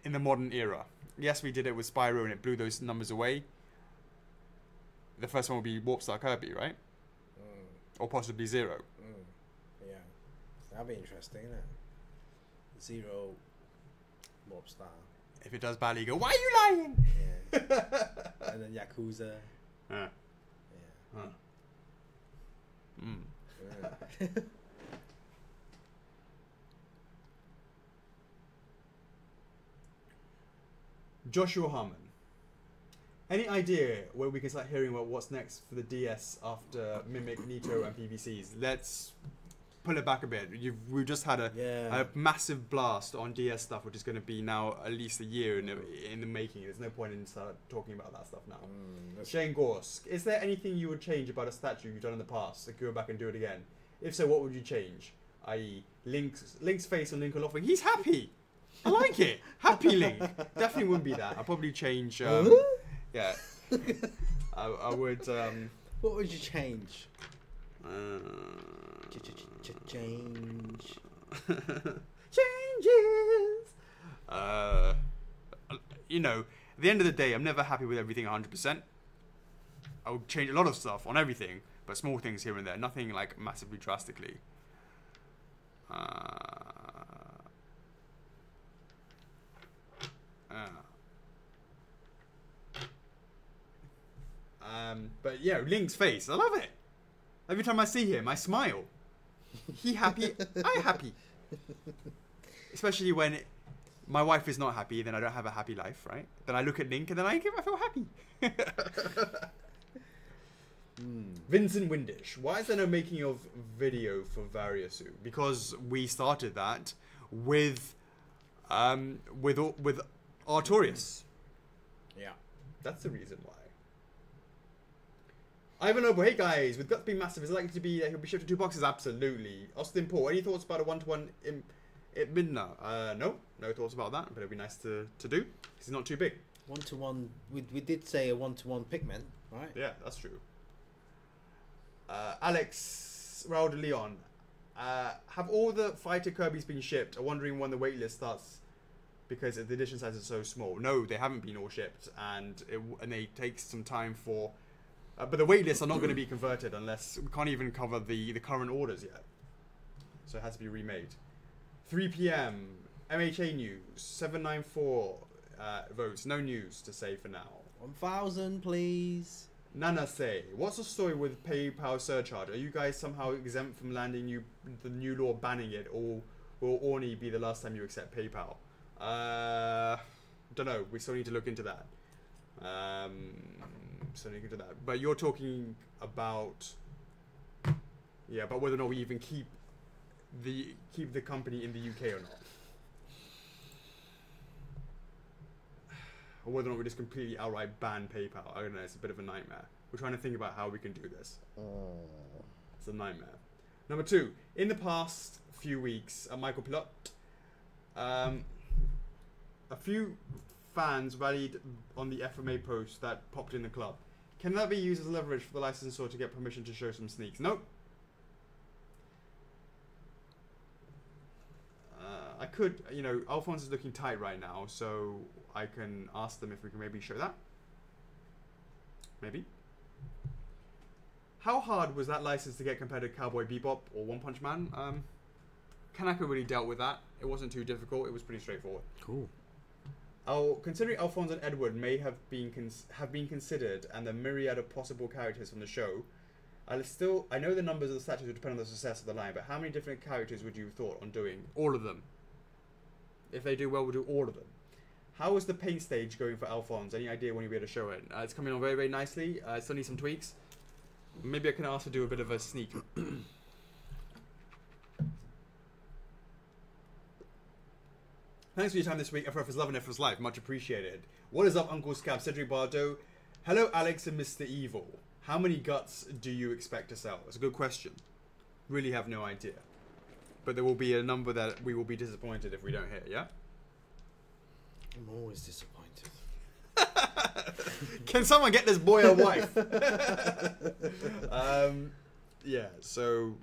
in the modern era. Yes, we did it with Spyro and it blew those numbers away. The first one will be Warpstar Kirby, right? Or possibly Zero. Yeah. That'd be interesting, isn't it? Zero Warpstar. If it does badly, you go, why are you lying? Yeah. And then Yakuza. Yeah. Yeah. Joshua Harmon. Any idea where we can start hearing about what's next for the DS after Mimic, Nito, and PVCs? Let's pull it back a bit. We've just had a massive blast on DS stuff, which is going to be now at least a year in the making. There's no point in start talking about that stuff now. Shane Gorsk, is there anything you would change about a statue you've done in the past? Like go back and do it again. If so, what would you change? I.e., Link's face on Link laughing. He's happy. I like it. Happy Link. Definitely wouldn't be that. I'll probably change. Yeah. I would. What would you change? Change. Changes. You know, at the end of the day, I'm never happy with everything 100%. I would change a lot of stuff on everything, but small things here and there. Nothing like massively drastically. But yeah, Link's face, I love it. Every time I see him, I smile. He happy, I happy. Especially when my wife is not happy, then I don't have a happy life, right? Then I look at Link and then I feel happy. Vincent Windish, why is there no making of video for Variasu? Because we started that with Artorias. Yeah. That's the reason why. Ivan Noble, hey guys, with Guts being massive, is it likely to be he'll be shipped to 2 boxes? Absolutely. Austin Paul, any thoughts about a 1-to-1 in Midna? No thoughts about that, but it'd be nice to do. He's not too big. 1-to-1, we did say a 1-to-1 Pikmin, right? Yeah, that's true. Alex Raul de Leon, have all the fighter Kirby's been shipped? I'm wondering when the waitlist starts because the edition size is so small. No, they haven't been all shipped, and they take some time for. But the waitlists are not going to be converted unless we can't even cover the current orders yet. So it has to be remade. 3 p.m. MHA news 794 votes. No news to say for now. 1,000, please. Nana say, what's the story with PayPal surcharge? Are you guys somehow exempt from landing the new law banning it, or will Orny be the last time you accept PayPal? Don't know. We still need to look into that. But you're talking about about whether or not we even keep the company in the UK or not, or whether or not we just completely outright ban PayPal. I don't know. It's a bit of a nightmare. We're trying to think about how we can do this. It's a nightmare. Number 2. In the past few weeks, Michael Pilot, a few fans rallied on the FMA post that popped in the club. Can that be used as leverage for the licensor to get permission to show some sneaks? Nope. I could, Alphonse is looking tight right now, so I can ask them if we can maybe show that. Maybe. How hard was that license to get compared to Cowboy Bebop or One Punch Man? Kanaka really dealt with that. It wasn't too difficult. It was pretty straightforward. Cool. Considering Alphonse and Edward may have been considered, and the myriad of possible characters from the show, I know the numbers of the statues would depend on the success of the line, but how many different characters would you have thought on doing? All of them. If they do well, we'll do all of them. How is the paint stage going for Alphonse? Any idea when you'll be able to show it? It's coming on very, very nicely. Still need some tweaks. Maybe I can ask to do a bit of a sneak. Thanks for your time this week. F4F is loving F4F's life. Much appreciated. What is up, Uncle Scab? Cedric Bardot. Hello, Alex and Mr. Evil. How many guts do you expect to sell? That's a good question. Really have no idea. But there will be a number that we will be disappointed if we don't hit, yeah? I'm always disappointed. Can someone get this boy a wife? Yeah, so...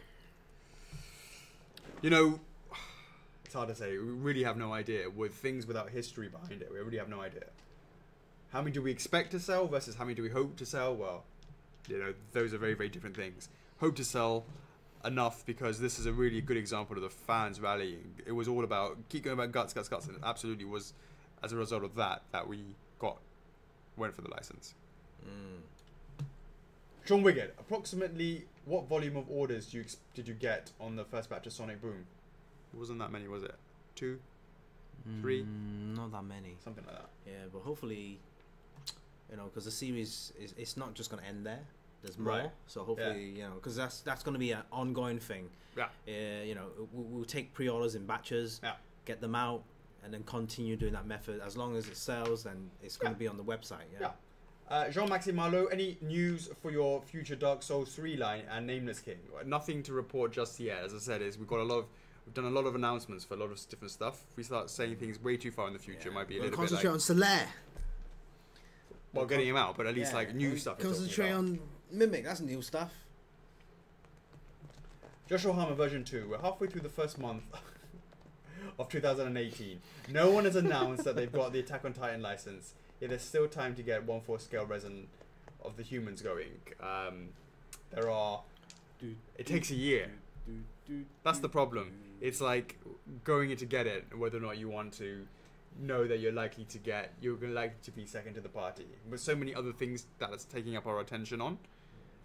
It's hard to say. We really have no idea. With things without history behind it, we really have no idea. How many do we expect to sell versus how many do we hope to sell? Well, those are very, very different things. Hope to sell enough because this is a really good example of the fans rallying. It was all about, keep going about guts, and it absolutely was as a result of that we went for the license. Sean Wiggett, approximately what volume of orders did you get on the first batch of Sonic Boom? It wasn't that many, was it? 2? 3? Not that many. Something like that. Yeah, but hopefully, because the series it's not just going to end there. There's more. Right. So hopefully, because that's going to be an ongoing thing. Yeah. We'll take pre-orders in batches, get them out, and then continue doing that method. As long as it sells, then it's going to be on the website. Yeah. Jean-Maxime Marlowe, any news for your future Dark Souls 3 line and Nameless King? Nothing to report just yet. As I said, we've done a lot of announcements for a lot of different stuff. If we start saying things way too far in the future, it might be a little bit like... Concentrate on Solaire. Well, getting him out, but at least new stuff. Concentrate on Mimic, that's new stuff. Joshua Harmer version 2. We're halfway through the first month of 2018. No one has announced that they've got the Attack on Titan license. Yet there's still time to get 1/4 scale resin of the humans going. It takes a year. That's the problem. It's like going in to get it, whether or not you want to know that you're likely to be second to the party. With so many other things that it's taking up our attention on.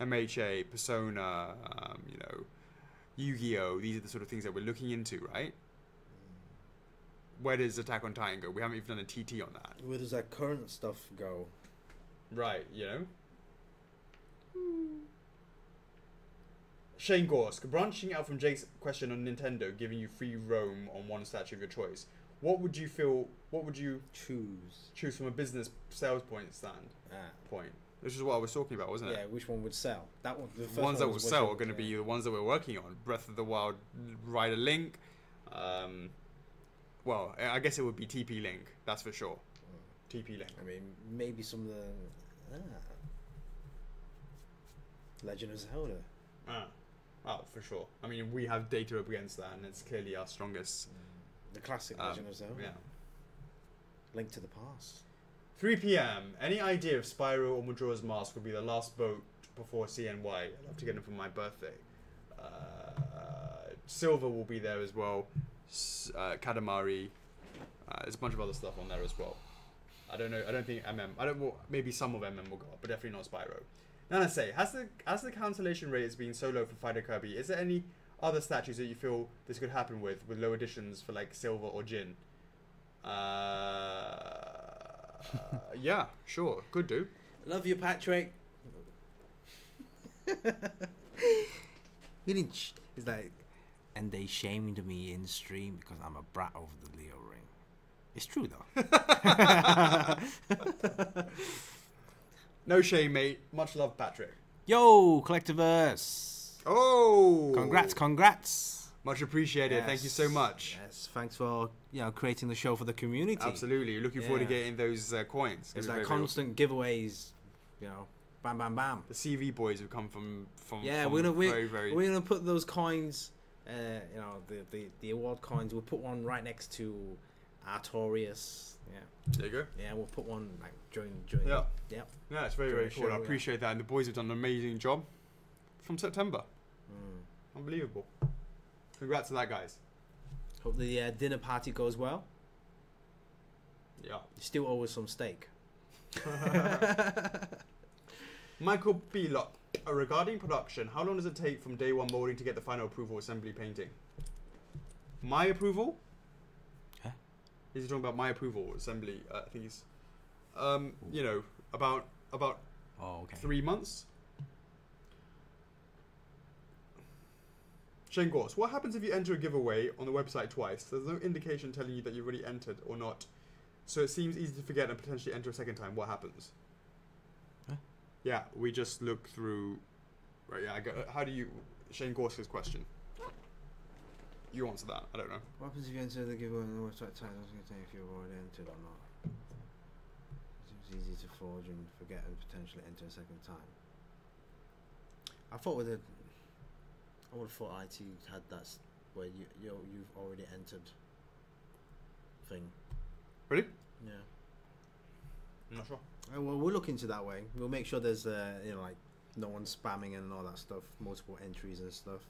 MHA, Persona, Yu-Gi-Oh! These are the sort of things that we're looking into, right? Where does Attack on Titan go? We haven't even done a TT on that. Where does that current stuff go? Right, Shane Gorsk, branching out from Jake's question on Nintendo, giving you free roam on one statue of your choice. What would you choose from a business sales point? This is what I was talking about, wasn't it? Yeah, which one would sell? That one. The ones that will sell are going to be the ones that we're working on. Breath of the Wild, Rider Link. Well, I guess it would be TP Link. That's for sure. TP Link. I mean, maybe some of the Legend of Zelda. Oh, for sure. I mean, we have data up against that, and it's clearly our strongest. The classic Legend of Zelda. Yeah. Link to the Past. 3 p.m. Any idea if Spyro or Majora's Mask will be the last boat before CNY? I'd love to get them for my birthday. Silver will be there as well. Katamari. There's a bunch of other stuff on there as well. I don't know. I don't think MM. Maybe some of MM will go up, but definitely not Spyro. Nana say, has the cancellation rate has been so low for Fighter Kirby? Is there any other statues that you feel this could happen with low additions for like Silver or Jin? Yeah, sure, could do. Love you, Patrick. It's like, and they shamed me in stream because I'm a brat over the Leo ring. It's true though. No shame, mate. Much love, Patrick. Yo, Collectiverse. Oh, Congrats. Much appreciated. Yes. Thank you so much. Yes, thanks for creating the show for the community. Absolutely. Looking forward to getting those coins. It's like constant giveaways. Bam, bam, bam. The CV boys have come from we're gonna put those coins. The award coins. We'll put one right next to Artorias. Yeah. There you go. Yeah, we'll put one like during. Yeah. Yep. Yeah, it's very cool. I appreciate that, and the boys have done an amazing job from September. Unbelievable. Congrats to that, guys. Hope the dinner party goes well. Yeah. You still owe us some steak. Michael B. Locke, regarding production, how long does it take from day one molding to get the final approval assembly painting? My approval? Huh? He's talking about my approval assembly. I think he's, about 3 months. Shane Gorse, what happens if you enter a giveaway on the website twice? There's no indication telling you that you've already entered or not. So it seems easy to forget and potentially enter a second time. What happens? Huh? Yeah, we just look through... Right, yeah, how do you... Shane Gorse's question. You answer that. I don't know. What happens if you enter the giveaway on the website twice? I was going to say if you've already entered or not. It's easy to forge and forget and potentially enter a second time. I would have thought IT had that where you've already entered thing. Really? Yeah. I'm not sure. Well, we'll look into that way. We'll make sure there's like no one spamming and all that stuff, multiple entries and stuff.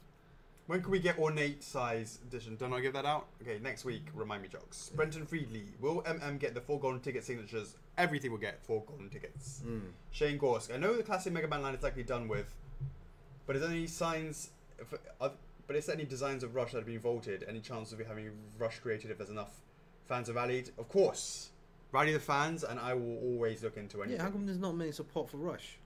When can we get ornate size edition? Don't I give that out? Okay, next week. Remind me, Jocks. Brenton Friedley. Will MM get the 4 golden ticket signatures? Everything will get 4 golden tickets. Shane Gorsk. I know the classic Mega Man line is likely done with, but is there any signs... But is there any designs of Rush that have been voted? Any chance of you having Rush created if there's enough fans have rallied? Of course. Rally the fans, and I will always look into anything. Yeah, how come there's not many support for Rush?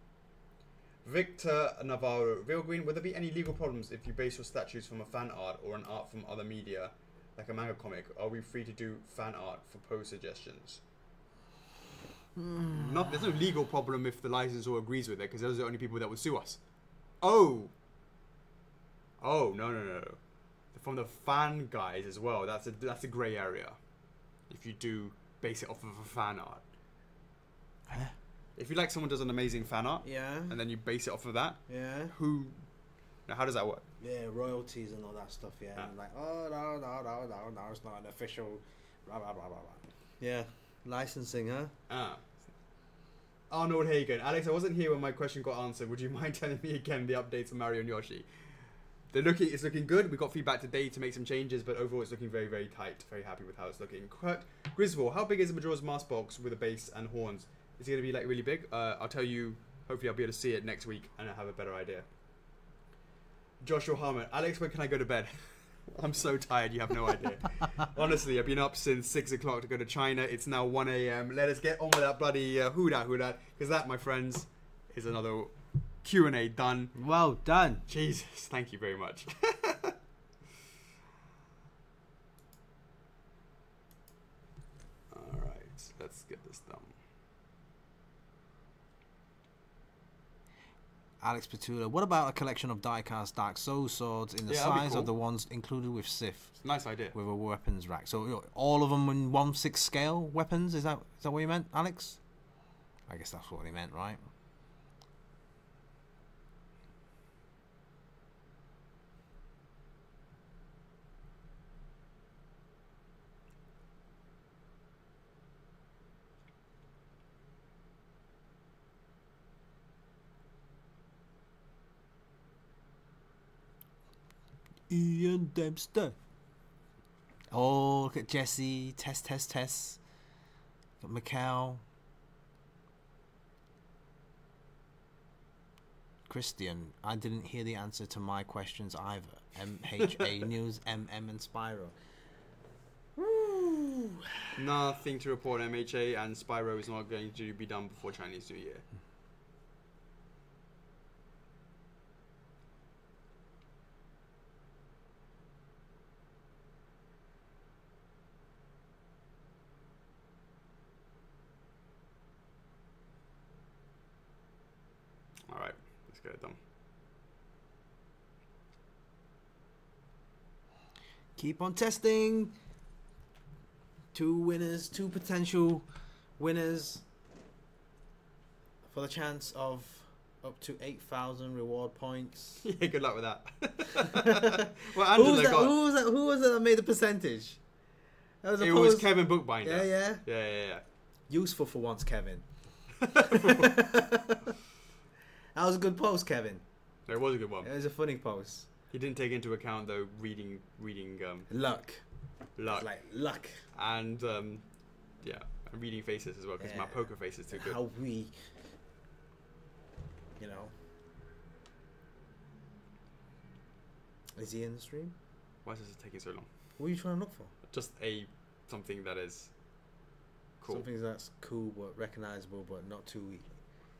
Victor Navarro. Real Green, would there be any legal problems if you base your statues from a fan art or an art from other media, like a manga comic? Are we free to do fan art for post suggestions? There's no legal problem if the licensor agrees with it, because those are the only people that would sue us. Oh, no. From the fan guys as well. That's a grey area. If you do base it off of a fan art. Huh? If you like someone does an amazing fan art, yeah, and then you base it off of that, yeah. Now how does that work? Yeah, royalties and all that stuff. Yeah, and like no, it's not an official. Blah blah blah blah blah. Yeah, licensing, huh? Arnold Hagen. Alex, I wasn't here when my question got answered. Would you mind telling me again the updates on Mario and Yoshi? It's looking good. We got feedback today to make some changes, but overall it's looking very, very tight. Very happy with how it's looking. Kurt Griswold, how big is the Majora's Mask box with a bass and horns? Is it going to be like really big? I'll tell you. Hopefully I'll be able to see it next week and I'll have a better idea. Joshua Harmon, Alex, when can I go to bed? I'm so tired, you have no idea. Honestly, I've been up since 6 o'clock to go to China. It's now 1 a.m. Let us get on with that bloody who dat, because that, my friends, is another Q&A done. Well done. Jesus, thank you very much. All right, let's get this done. Alex Petula, what about a collection of die-cast Dark Souls swords in the size of the ones included with Sif? It's a nice idea. With a weapons rack. So all of them in 1/6 scale weapons? Is that what you meant, Alex? I guess that's what he meant, right? Ian Dempster. Oh, look at Jesse. Test. Got Macau. Christian, I didn't hear the answer to my questions either. MHA News, MM and Spyro. Woo. Nothing to report. MHA and Spyro is not going to be done before Chinese New Year. Alright, let's get it done. Keep on testing. 2 winners, 2 potential winners for the chance of up to 8,000 reward points. Yeah, good luck with that. Well, Angela got... Who was it that made the percentage? It was Kevin Bookbinder. Yeah. Useful for once, Kevin. That was a good post, Kevin. It was a good one. It was a funny post. He didn't take into account though reading luck, like luck, and yeah, and reading faces as well because my poker face is too good. How we, you know, is he in the stream? Why is this taking so long? What are you trying to look for? Just something that is cool. Something that's cool but recognizable, but not too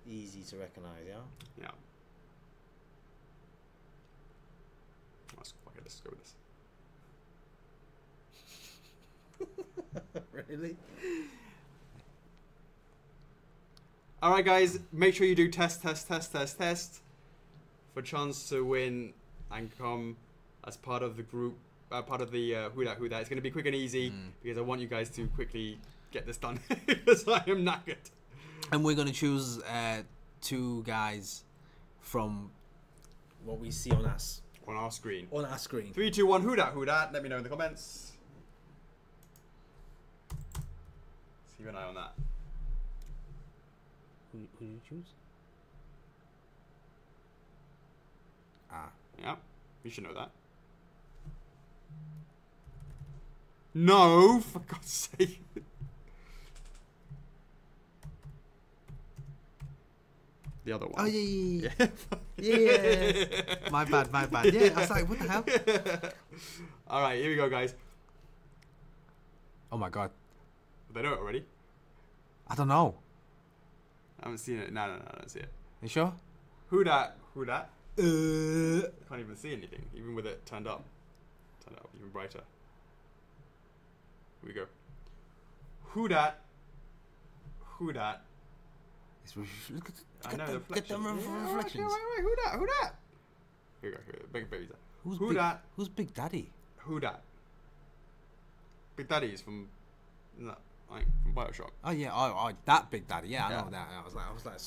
easy to recognize. Yeah. Yeah. Let's go with this. Really? Alright guys, make sure you do test for chance to win and come as part of the group, part of the who that. It's going to be quick and easy because I want you guys to quickly get this done because I am knackered. And we're going to choose 2 guys from what we see on us. On our screen. 3, 2, 1, who dat? Let me know in the comments. Keep an eye on that. Who do you choose? Yeah, you should know that. No, for God's sake. The other one. Oh yeah. Yeah. My bad. Yeah, I was like, what the hell? All right, here we go, guys. Oh my God. They know it already. I don't know. I haven't seen it. No, I don't see it. You sure? Who dat? Can't even see anything, even with it turned up. Turn it up even brighter. Here we go. Who dat? Look at I know the get them reflections. Wait, who dat? Here we go. Big babies. Who's Big Daddy? Who dat? Big Daddy is from Bioshock. Oh yeah, oh that Big Daddy. Yeah, I know that. I was like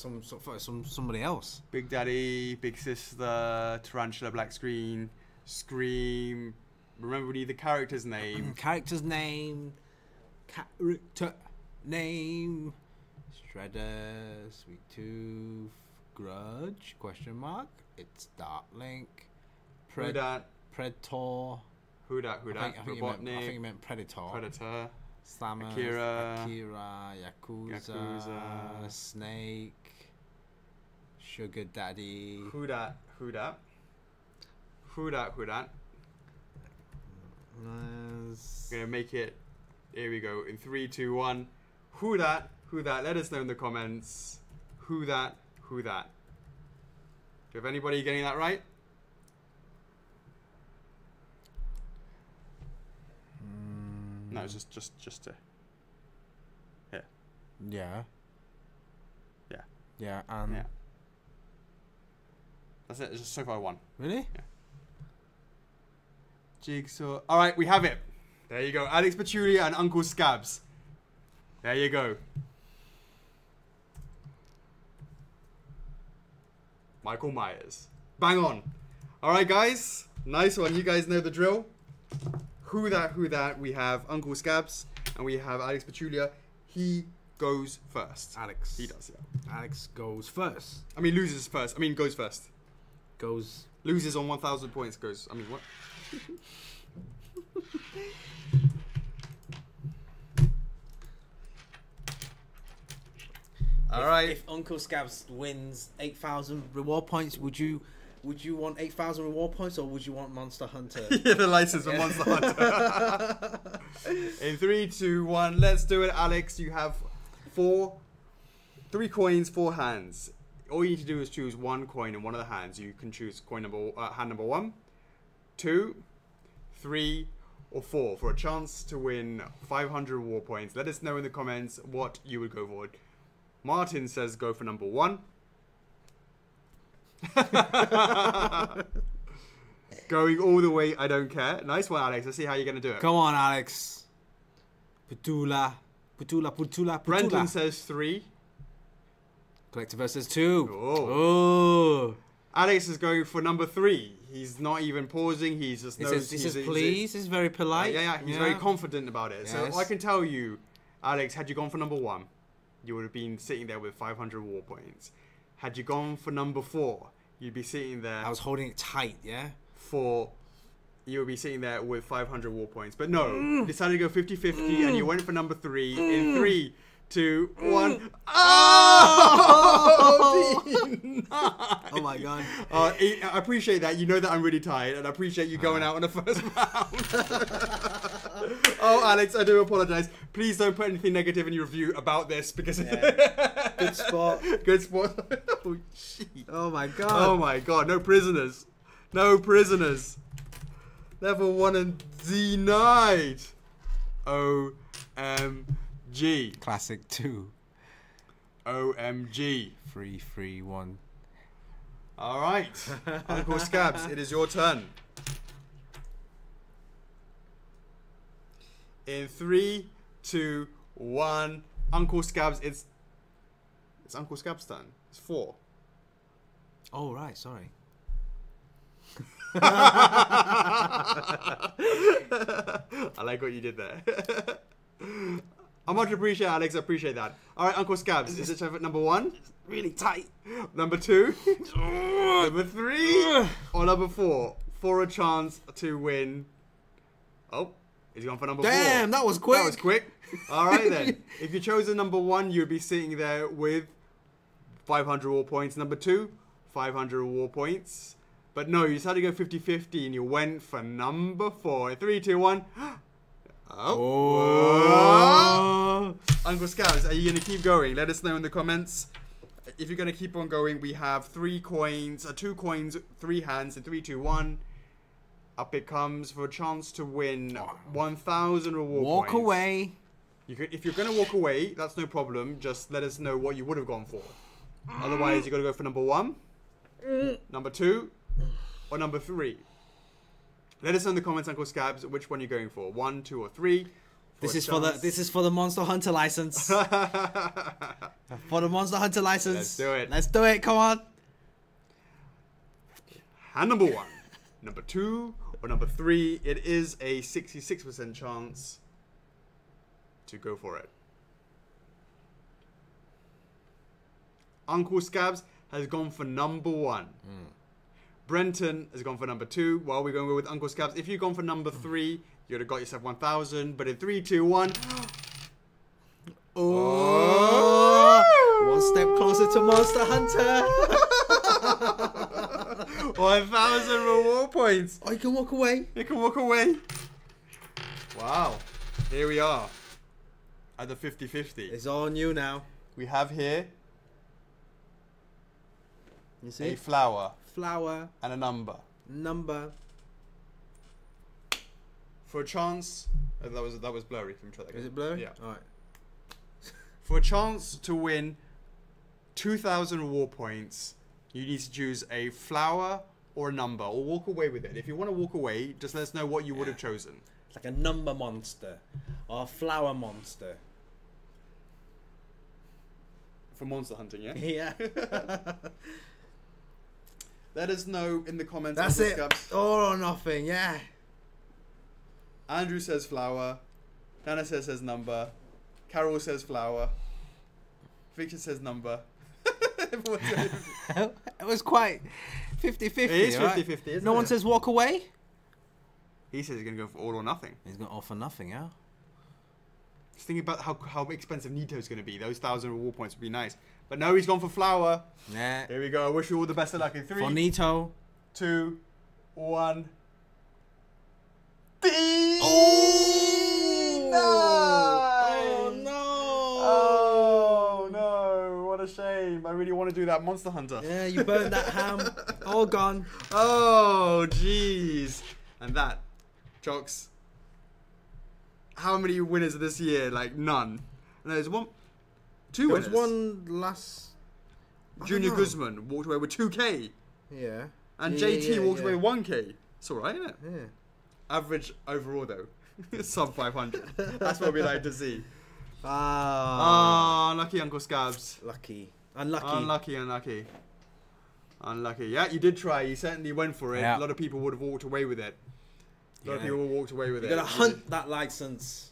somebody else. Big Daddy, Big Sister, Tarantula, Black Screen, Scream. Remember we need the character's name. Character name. Shredder, Sweet Tooth, Grudge, ? It's Dark Link, Who dat? Predator. Who dat? Who dat? I think you meant Predator. Predator. Samus. Akira. Yakuza. Snake. Sugar Daddy. Who dat? Who dat? Who dat? Who dat? Gonna make it. Here we go. In 3, 2, 1. Who that? Who that? Let us know in the comments. Who that? Who that? Do you have anybody getting that right? No, it's just to. Here. Yeah. Yeah. Yeah. Yeah. That's it. It's just so far one. Really? Yeah. Jigsaw. All right, we have it. There you go. Alex Pachulia and Uncle Scabs. There you go. Michael Myers. Bang on. All right, guys. Nice one. You guys know the drill. Who that? Who that? We have Uncle Scabs and we have Alex Pachulia. He goes first. Alex. He does, yeah. Alex goes first. I mean, loses first. I mean, goes first. Goes. Loses on 1,000 points. Goes. I mean, what? All right. If Uncle Scabs wins 8,000 reward points, would you want 8,000 reward points, or would you want Monster Hunter? Yeah, the license for Monster Hunter. In 3, 2, 1, let's do it, Alex. You have 3 coins, 4 hands. All you need to do is choose 1 coin in one of the hands. You can choose hand number 1, 2, 3, or 4 for a chance to win 500 reward points. Let us know in the comments what you would go for. Martin says go for number 1. Going all the way, I don't care. Nice one, Alex. Let's see how you're going to do it. Come on, Alex. Putula. Brenton says 3. Collective says 2. Oh. Alex is going for number 3. He's not even pausing. He's just He says please. He's very polite. He's very confident about it. Yes. So I can tell you, Alex, had you gone for number 1, you would have been sitting there with 500 war points. Had you gone for number 4, you'd be sitting there. I was holding it tight, yeah? You would be sitting there with 500 war points. But no, you decided to go 50-50 and you went for number 3 in 3, 2, 1. Oh! Oh my god. I appreciate that. You know that I'm really tired, and I appreciate you going out in the first round. Oh, Alex, I do apologize. Please don't put anything negative in your review about this because Good spot. Good spot. Oh, shit. Oh my god. Oh my god. No prisoners. No prisoners. Level 1 and denied. OMG. Classic 2. OMG. 3-3-1. All right. Uncle Scabs, it is your turn. In 3, 2, 1. Uncle Scabs, it's Uncle Scabs' turn. It's 4. Oh, right. Sorry. I like what you did there. I much appreciate it, Alex. I appreciate that. All right, Uncle Scabs, is it number 1? Really tight. Number 2? Number 3? Or number 4? For a chance to win. Oh, he's gone for number 4. Damn, that was quick. That was quick. All right, then. If you chose the number 1, you'd be sitting there with 500 war points. Number 2, 500 war points. But no, you decided to go 50-50 and you went for number 4. 3, 2, 1. Oh. Uncle Scabs, are you going to keep going? Let us know in the comments. If you're going to keep on going, we have 3 coins, 2 coins, 3 hands, and 3, 2, 1. Up it comes for a chance to win 1,000 reward points. Walk away. If you're going to walk away, that's no problem. Just let us know what you would have gone for. Otherwise, you got to go for number 1, number 2, or number 3. Let us know in the comments, Uncle Scabs, which one you're going for. 1, 2, or 3. This is for the Monster Hunter license. For the Monster Hunter license. Let's do it. Let's do it. Come on. Hand number 1, number 2, or number 3. It is a 66% chance to go for it. Uncle Scabs has gone for number 1. Brenton has gone for number 2. Well, we're going to go with Uncle Scabs. If you've gone for number 3, you'd have got yourself 1,000. But in 3, 2, 1. Oh! One step closer to Monster Hunter. 1,000 reward points. Oh, you can walk away. You can walk away. Wow. Here we are. At the 50-50. It's all new now. We have here You see? a flower Flower. and a number. Number. For a chance... that was blurry. Let me try that again. Is it blurry? Yeah. Alright. For a chance to win 2,000 reward points, you need to choose a flower or a number, or walk away with it. If you want to walk away, just let us know what you would have chosen. It's like a number monster. Or a flower monster. For monster hunting, yeah? Yeah. Let us know in the comments. That's it. Scabs. All or nothing, yeah. Andrew says flower. Nana says number. Carol says flower. Victor says number. It was quite 50-50. It is right? 50-50, isn't No it? one says walk away? He says he's going to go for all or nothing. He's going to offer nothing, yeah? Just thinking about how expensive Nito's going to be. Those 1,000 reward points would be nice. But no, he's gone for flower. Yeah. Here we go. I wish you all the best of luck in 3, Bonito. 2, 1. Oh! No! Oh, no! Oh, no. What a shame. I really want to do that Monster Hunter. Yeah, you burned that ham. All gone. Oh, jeez. And that, Chocks. How many winners this year? Like, none. No, there's two There winners. was one last... Junior Guzman walked away with 2K. Yeah. And Yeah, JT yeah, walked yeah. away with 1K. It's alright, isn't it? Yeah. Average overall, though. Sub 500. That's what we like to see. Ah. Ah, unlucky Uncle Scabs. Lucky. Unlucky. Unlucky. Unlucky. Yeah, you did try. You certainly went for it. Yeah. A lot of people would have walked away with it. A lot of Yeah. people walked away with You it. gotta hunt that license.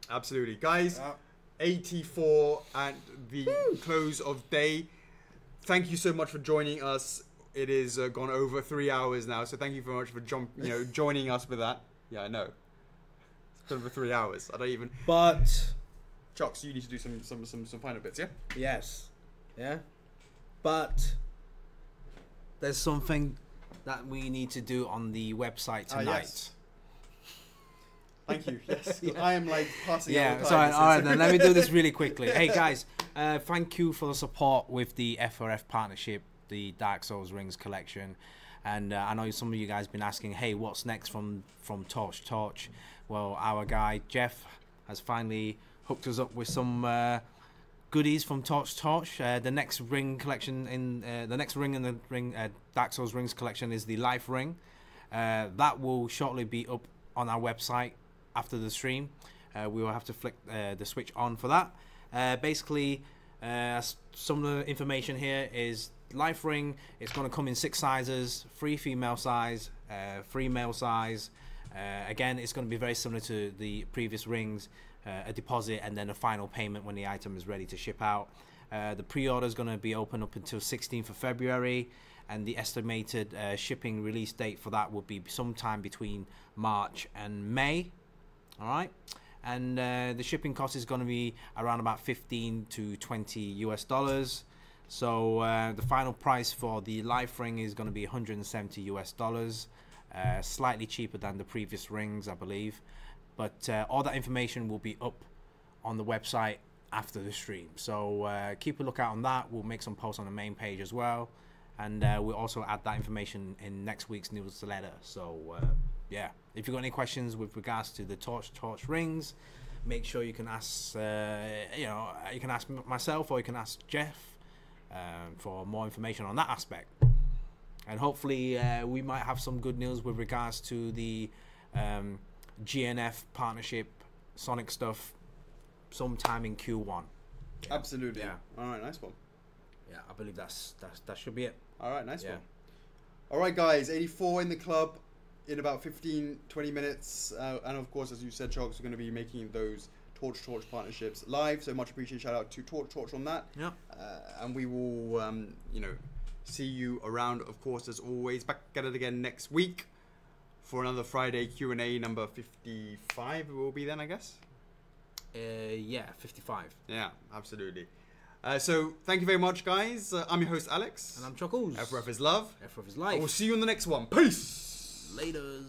Absolutely. Guys, 84 at the close of day. Thank you so much for joining us. It is gone over 3 hours now, so thank you very much for joining us with that. Yeah, I know. It's gone over 3 hours. I don't even... But... Chocks, you need to do some final bits, yeah? Yes. Yeah? But... There's something that we need to do on the website tonight. Yes. Thank you. Yes. Yeah. I am like passing out. Yeah, the sorry. time. All right, then let me do this really quickly. Hey guys, thank you for the support with the F4F partnership, the Dark Souls Rings collection, and I know some of you guys been asking, hey, what's next from Torch? Well, our guy Jeff has finally hooked us up with some goodies from Torch. The next ring collection in the next ring in the Dark Souls Rings collection is the Life Ring. That will shortly be up on our website after the stream. We will have to flick the switch on for that. Basically, some of the information here is Life Ring. It's going to come in 6 sizes: 3 female size, 3 male size. Again, it's going to be very similar to the previous rings. A deposit and then a final payment when the item is ready to ship out. The pre-order is going to be open up until 16th of February, and the estimated shipping release date for that would be sometime between March and May. All right, and the shipping cost is going to be around about 15 to 20 US dollars. So the final price for the Life Ring is going to be 170 US dollars, slightly cheaper than the previous rings, I believe. But all that information will be up on the website after the stream. So keep a lookout on that. We'll make some posts on the main page as well. And we'll also add that information in next week's newsletter. So yeah, if you've got any questions with regards to the Torch rings, make sure you can ask, you can ask myself or you can ask Jeff for more information on that aspect. And hopefully we might have some good news with regards to the GNF partnership Sonic stuff sometime in Q1. Yeah. Absolutely. Yeah. All right, nice one. Yeah, I believe that should be it. All right, nice Yeah. one. All right, guys, 84 in the club in about 15-20 minutes. And of course, as you said, Chocks, we're going to be making those Torch partnerships live. So much appreciated. Shout out to Torch on that. Yeah. And we will, see you around, of course, as always. Back at it again next week for another Friday Q&A number 55. It will be then, I guess. Yeah, 55. Yeah, absolutely. So thank you very much, guys. I'm your host, Alex. And I'm Chocks. F4F is love. F4F is life. I will see you in the next one. Peace. Laters.